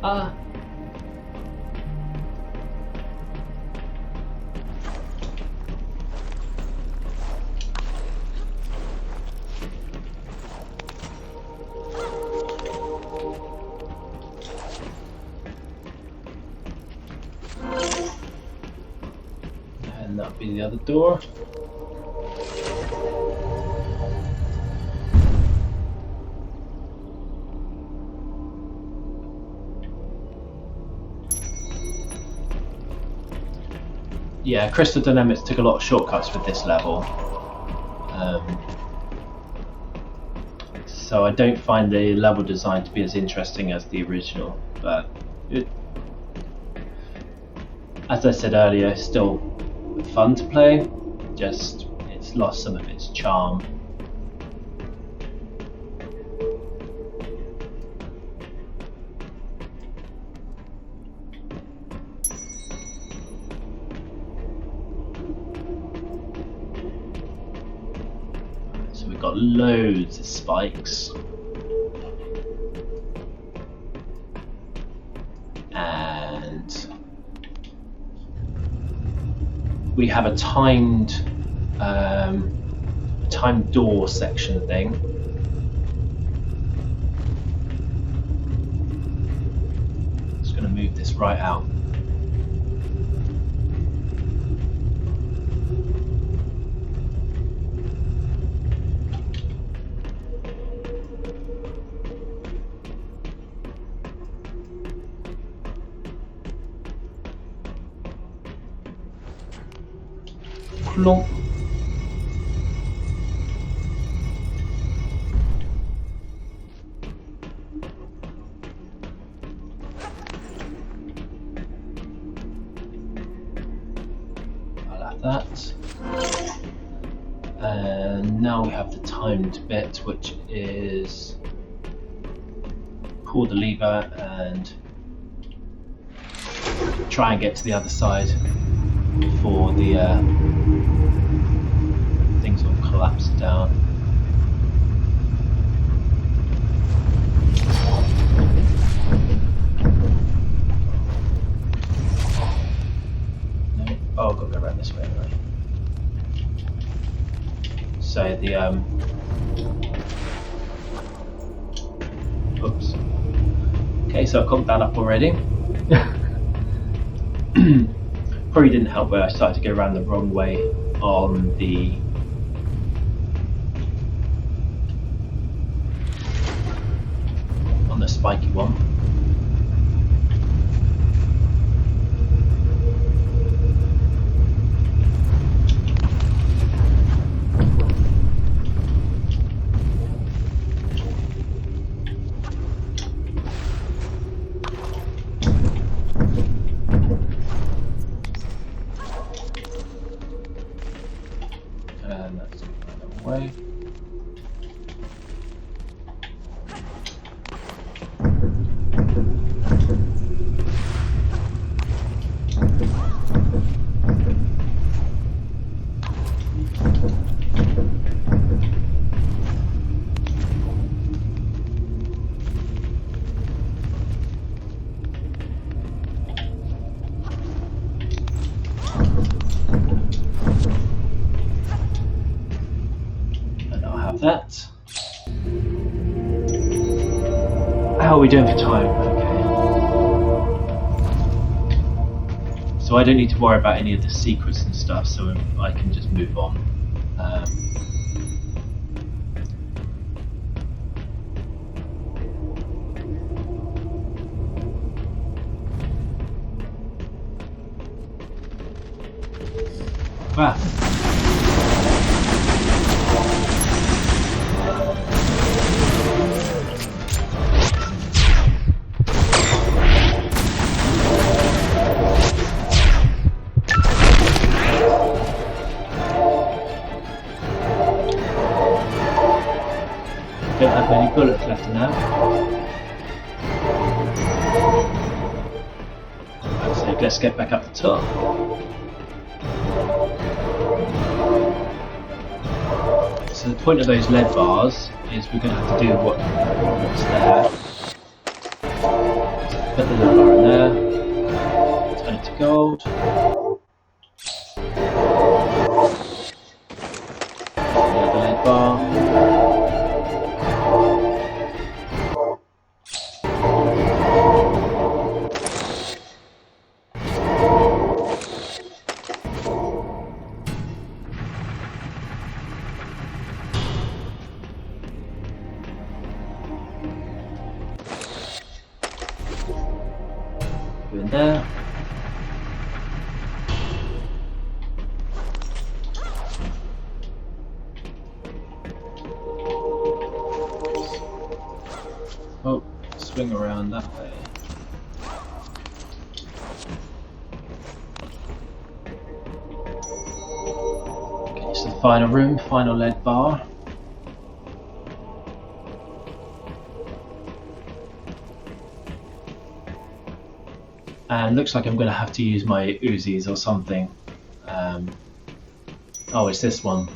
Ah. And that'll be the other door. Yeah, Crystal Dynamics took a lot of shortcuts with this level. So I don't find the level design to be as interesting as the original, but as I said earlier, it's still fun to play, just it's lost some of its charm. So we've got loads of spikes. And we have a timed door section thing. Just going to move this right out. Plonk. I'll have that. And now we have the timed bit, which is pull the lever and try and get to the other side before the things will collapse down. No? Oh, I've got to go around this way anyway. So the oops. Okay, so I've cocked that up already. Probably didn't help where I started to go around the wrong way on the spiky one. And that's the way. that. How are we doing for time? Okay. So I don't need to worry about any of the secrets and stuff, so I can just move on. Wow. Don't have any bullets left in that. So let's get back up the top. So the point of those lead bars is we're going to have to do what's there. So put the lead bar in there, turn it to gold. Another lead bar. In there. Oh, swing around that way. Okay, it's the final room, final lead bar. And looks like I'm going to have to use my Uzis or something. Oh, it's this one.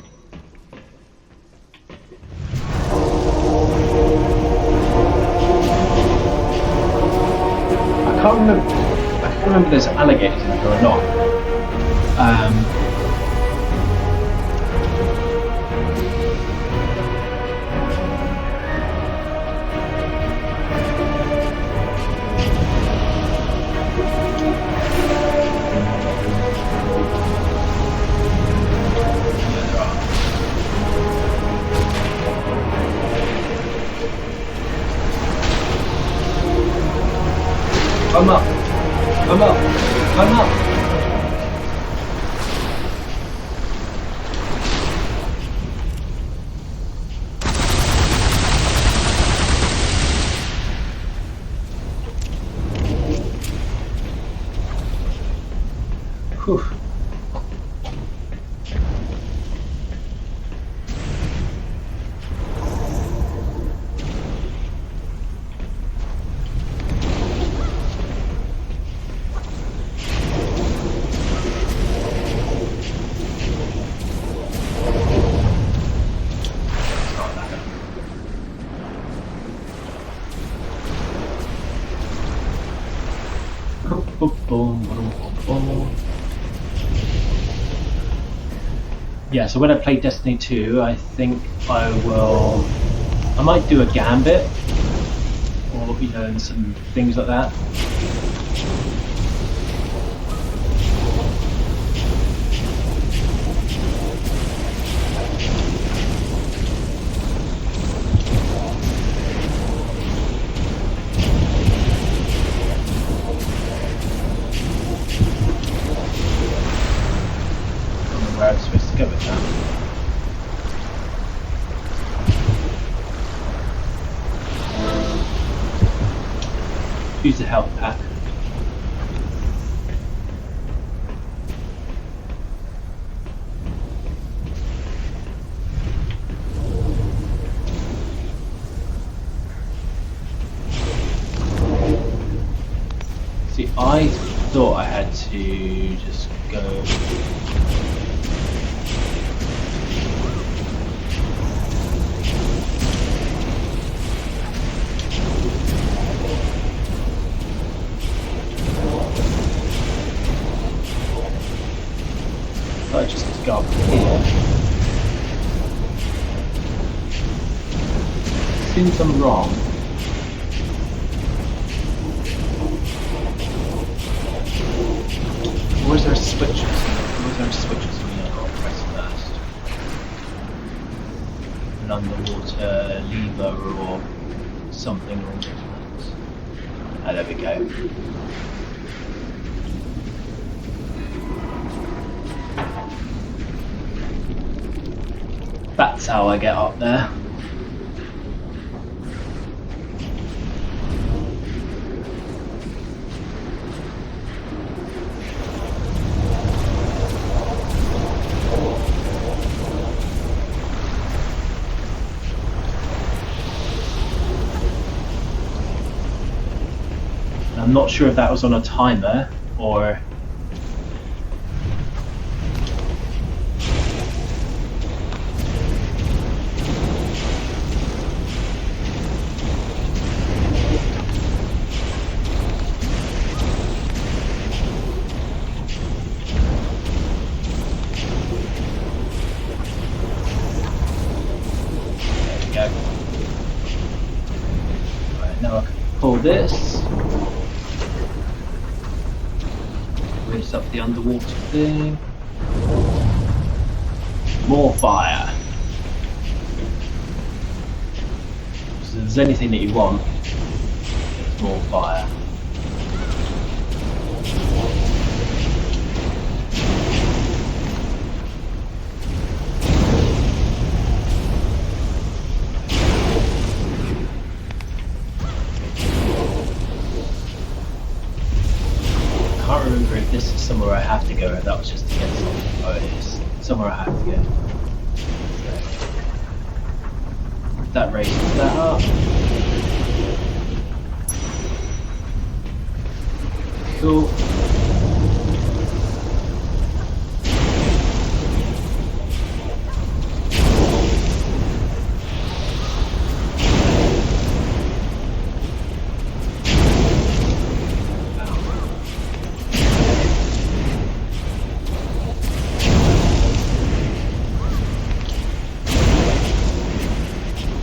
I can't remember if there's alligators in here or not. Come up! Come up! Come up! Whew. Yeah, so when I play Destiny 2, I think I might do a gambit, or and some things like that. Where I'm supposed to go with that. Use the health pack. See, I thought I had to just go. I just need to go up here. seems I'm wrong. Or is there a switch? Or is there a switch or something I've got to press first? An underwater lever or something along those lines. Ah, there we go. That's how I get up there. I'm not sure if that was on a timer or... There we go. Right, now I can pull this. Raise up the underwater thing. More fire. So if there's anything that you want, it's more fire. I can't remember if this is somewhere I have to go or if that was just to get something. Oh, it is. Somewhere I have to go. So, that raises that up. Cool.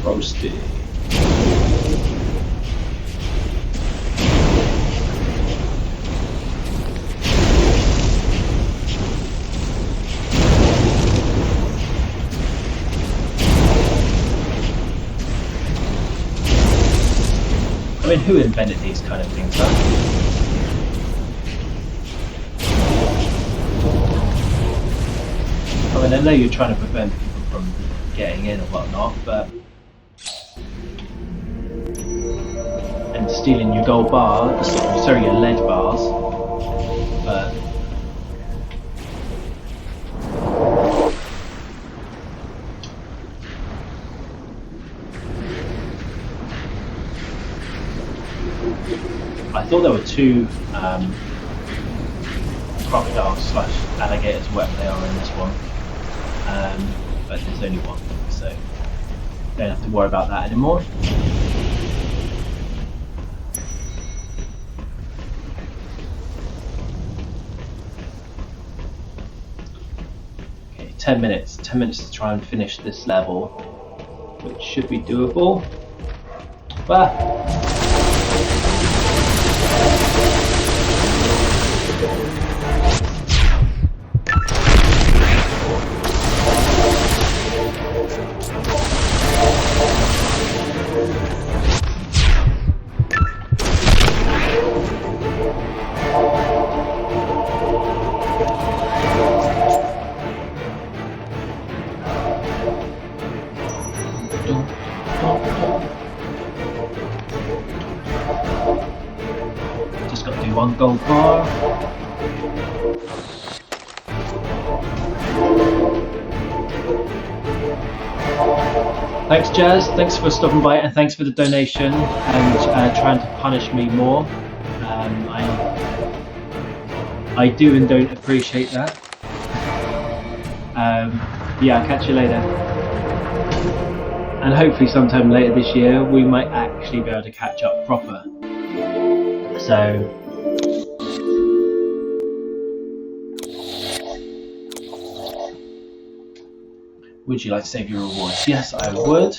Roasted. I mean, who invented these kind of things, huh? I mean, I know you're trying to prevent people from getting in or whatnot, but... and stealing your gold bars, sorry, your lead bars, but... I thought there were two crocodiles slash alligators, whatever they are in this one, but there's only one, so don't have to worry about that anymore. Okay, 10 minutes to try and finish this level, which should be doable. Just got to do one gold bar. Thanks, Jazz. Thanks for stopping by and thanks for the donation and trying to punish me more. I do and don't appreciate that. Yeah, I'll catch you later. And hopefully sometime later this year we might actually be able to catch up proper. So would you like to save your rewards? Yes, I would.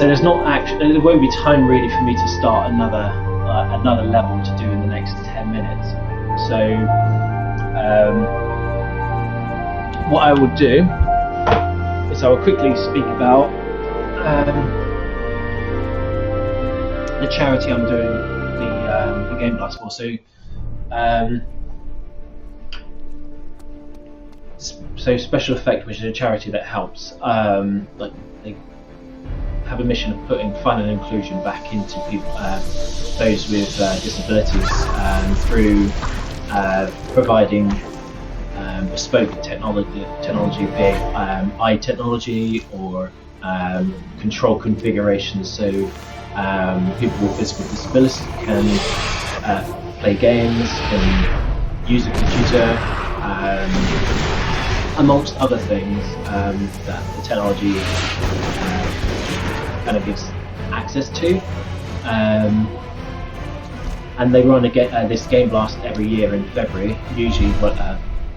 So there's not actually, there won't be time really for me to start another level to do in the next 10 minutes. So what I will do is I will quickly speak about the charity I'm doing the GameBlast for. So Special Effect, which is a charity that helps, like they have a mission of putting fun and inclusion back into people, those with disabilities, through providing bespoke technology, be it eye technology or control configurations, so people with physical disabilities can play games, can use a computer, amongst other things that the technology kind of gives access to. And they run this Game Blast every year in February, usually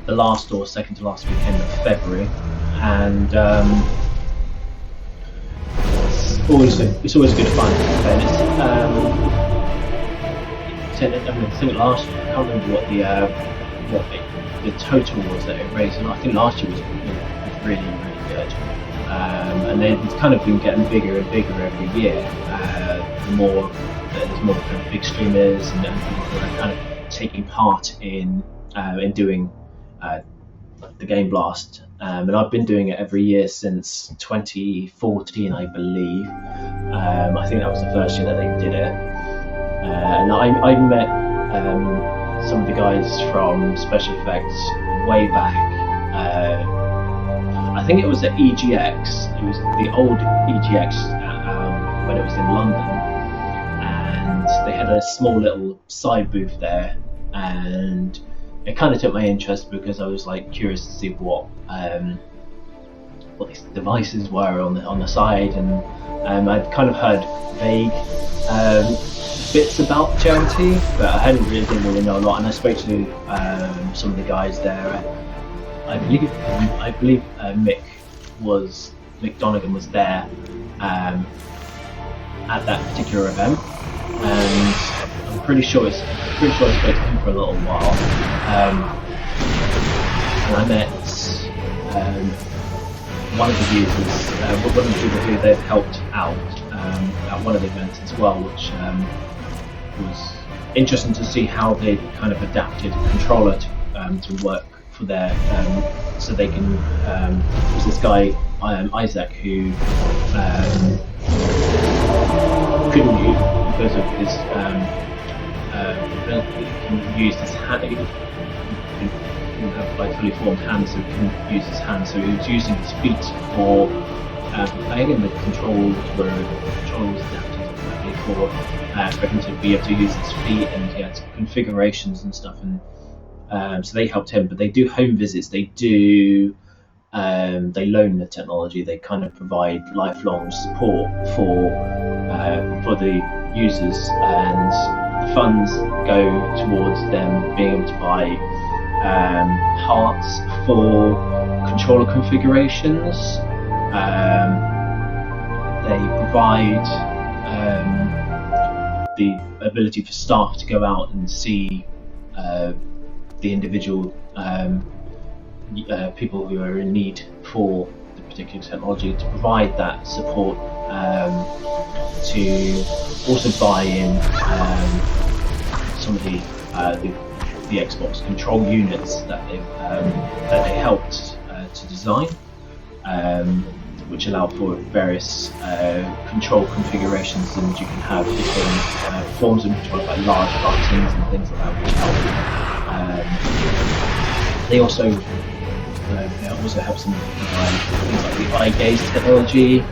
the last or second to last weekend of February, and it's always good fun. I think last year, I can't remember what the total was that it raised, and I think last year was really good. And it's kind of been getting bigger and bigger every year. There's more kind of big streamers and people who are kind of taking part in doing the Game Blast, and I've been doing it every year since 2014, I believe. I think that was the first year that they did it, and I met some of the guys from Special Effects way back. I think it was at EGX. It was the old EGX when it was in London, and they had a small little side booth there, and it kind of took my interest because I was like curious to see what these devices were on the side, and I'd kind of heard vague bits about the charity, but I didn't really know a lot. And I spoke to some of the guys there. I believe Mick Donegan was there at that particular event, and I'm pretty sure I spoke to him for a little while, and I met one of the users, one of the people who they've helped out at one of the events as well, which was interesting to see how they kind of adapted a controller to work for their so they can. There's this guy Isaac who couldn't use because of his ability. He can use his hand. He can have like fully formed hands, so he can use his hands. So he was using his feet for playing, and the controls were adapted for him to be able to use his feet, and he had configurations and stuff, and so they helped him. But they do home visits. They do. They loan the technology. They kind of provide lifelong support for the users, and the funds go towards them being able to buy parts for controller configurations. They provide the ability for staff to go out and see the individual people who are in need for the particular technology, to provide that support, to also buy in some of the Xbox control units that they helped to design, which allow for various control configurations, and you can have different forms of control, like large buttons and things like that, which help. They also help some provide things like the eye gaze technology.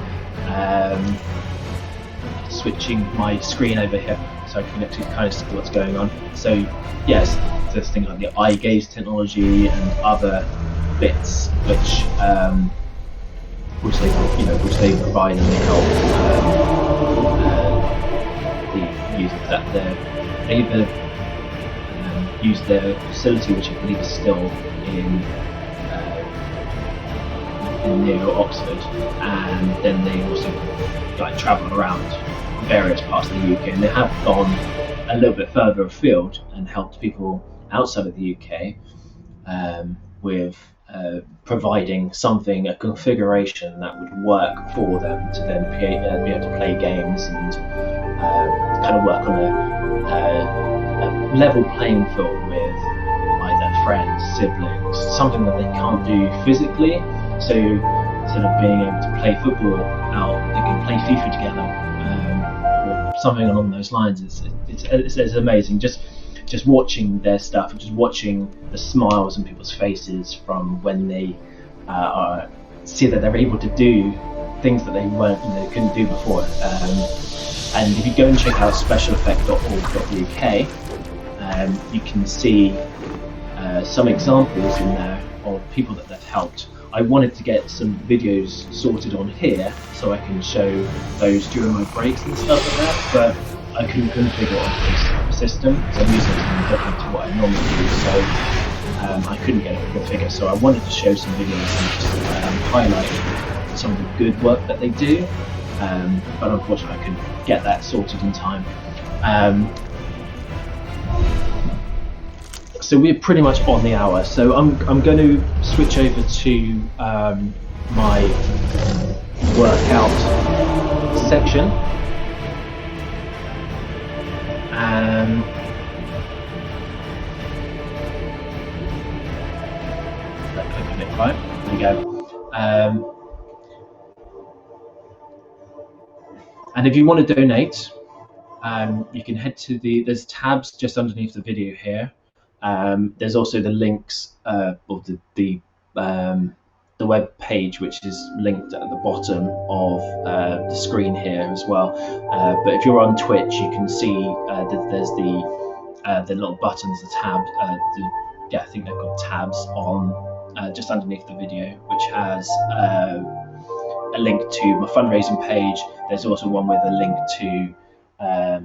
Switching my screen over here so I can actually kind of see what's going on. So yes, there's things like the eye gaze technology and other bits which they provide, and they help the users that they're able to use their facility, which I believe is still in near Oxford, and then they also like travel around various parts of the UK, and they have gone a little bit further afield and helped people outside of the UK with providing something, a configuration that would work for them to then be able to play games and kind of work on a level playing field with either friends, siblings, something that they can't do physically. So instead of being able to play football out, they can play FIFA together, or something along those lines. It's amazing. Just watching their stuff, just watching the smiles on people's faces from when they see that they're able to do things that they couldn't do before. And if you go and check out specialeffect.org.uk, you can see some examples in there of people that they've helped. I wanted to get some videos sorted on here so I can show those during my breaks and stuff like that, but I couldn't configure it on this system, so I'm using something different to what I normally do, so I couldn't get it configured. So I wanted to show some videos and just highlight some of the good work that they do, but unfortunately I couldn't get that sorted in time. So we're pretty much on the hour, so I'm going to switch over to my workout section. Right, there we go. And if you want to donate, you can head to there's tabs just underneath the video here. There's also the links of the web page, which is linked at the bottom of the screen here as well. But if you're on Twitch, you can see that there's the little buttons, the tabs. I think they've got tabs on just underneath the video, which has a link to my fundraising page. There's also one with a link to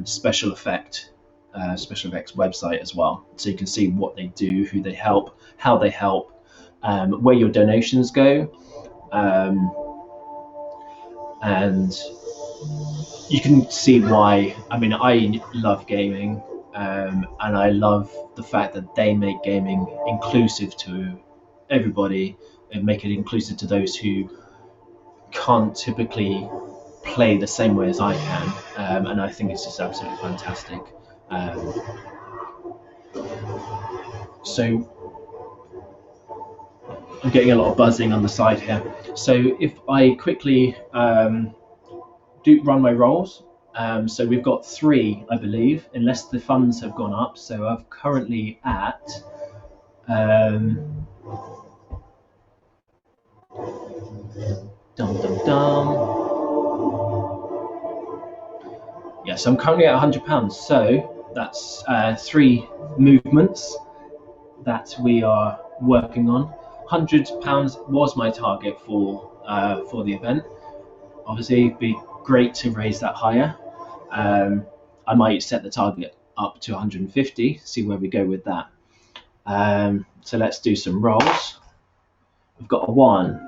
Special Effects website as well, so you can see what they do, who they help, how they help, where your donations go, and you can see why. I mean, I love gaming, and I love the fact that they make gaming inclusive to everybody and make it inclusive to those who can't typically play the same way as I can, and I think it's just absolutely fantastic. So I'm getting a lot of buzzing on the side here. So if I quickly do run my rolls, so we've got 3, I believe, unless the funds have gone up. So I'm currently at yeah, so I'm currently at £100. So that's 3 movements that we are working on. £100 was my target for the event. Obviously, it'd be great to raise that higher. I might set the target up to 150, see where we go with that. So let's do some rolls. We've got a 1.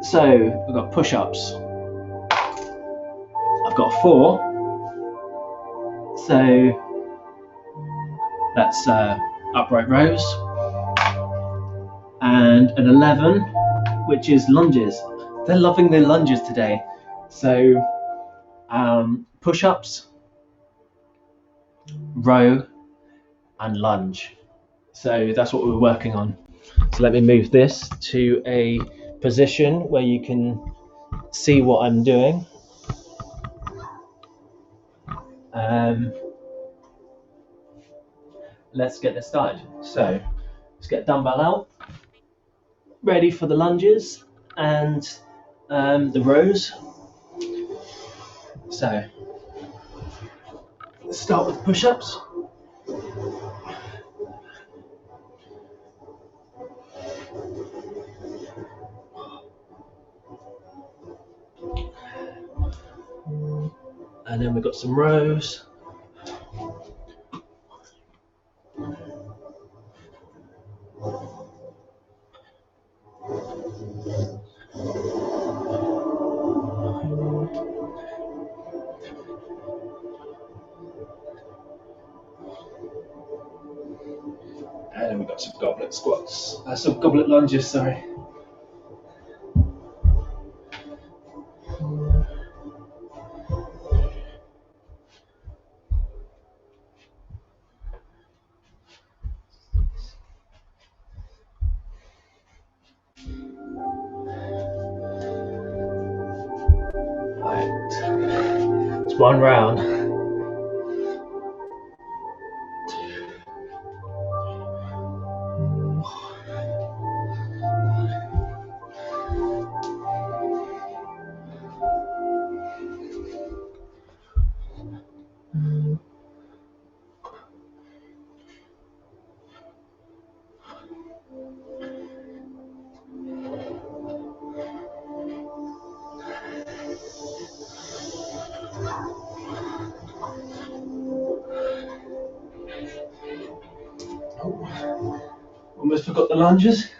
So we've got push-ups. I've got a 4. So that's upright rows. And an 11, which is lunges. They're loving their lunges today. So push-ups, row, and lunge. So that's what we're working on. So let me move this to a position where you can see what I'm doing. Let's get this started. So let's get dumbbell out, ready for the lunges and the rows. So let's start with push-ups. And then we've got some rows. bunch of goblet squats. Some goblet lunges, sorry. Right. It's one round. Almost forgot the lunges.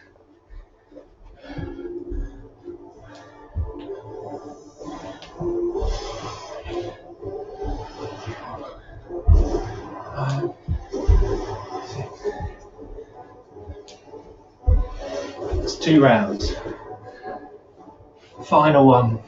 It's 2 rounds. Final one.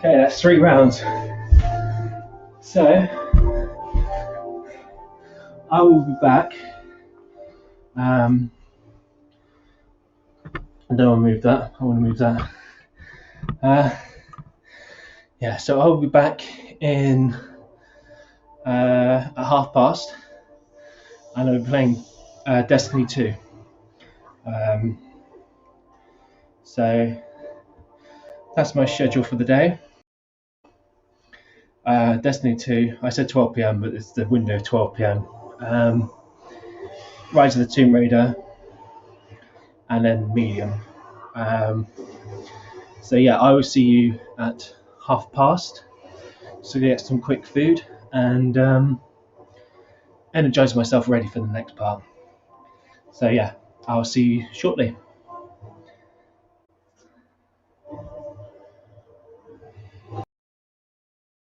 Okay, that's 3 rounds. So, I will be back. I don't want to move that. I want to move that. Yeah, so I will be back in at past, and I'll be playing Destiny 2. So that's my schedule for the day. Destiny 2, I said 12 PM, but it's the window of 12 PM. Rise of the Tomb Raider, and then Medium. So yeah, I will see you at past. So get some quick food and energize myself ready for the next part. So yeah, I'll see you shortly.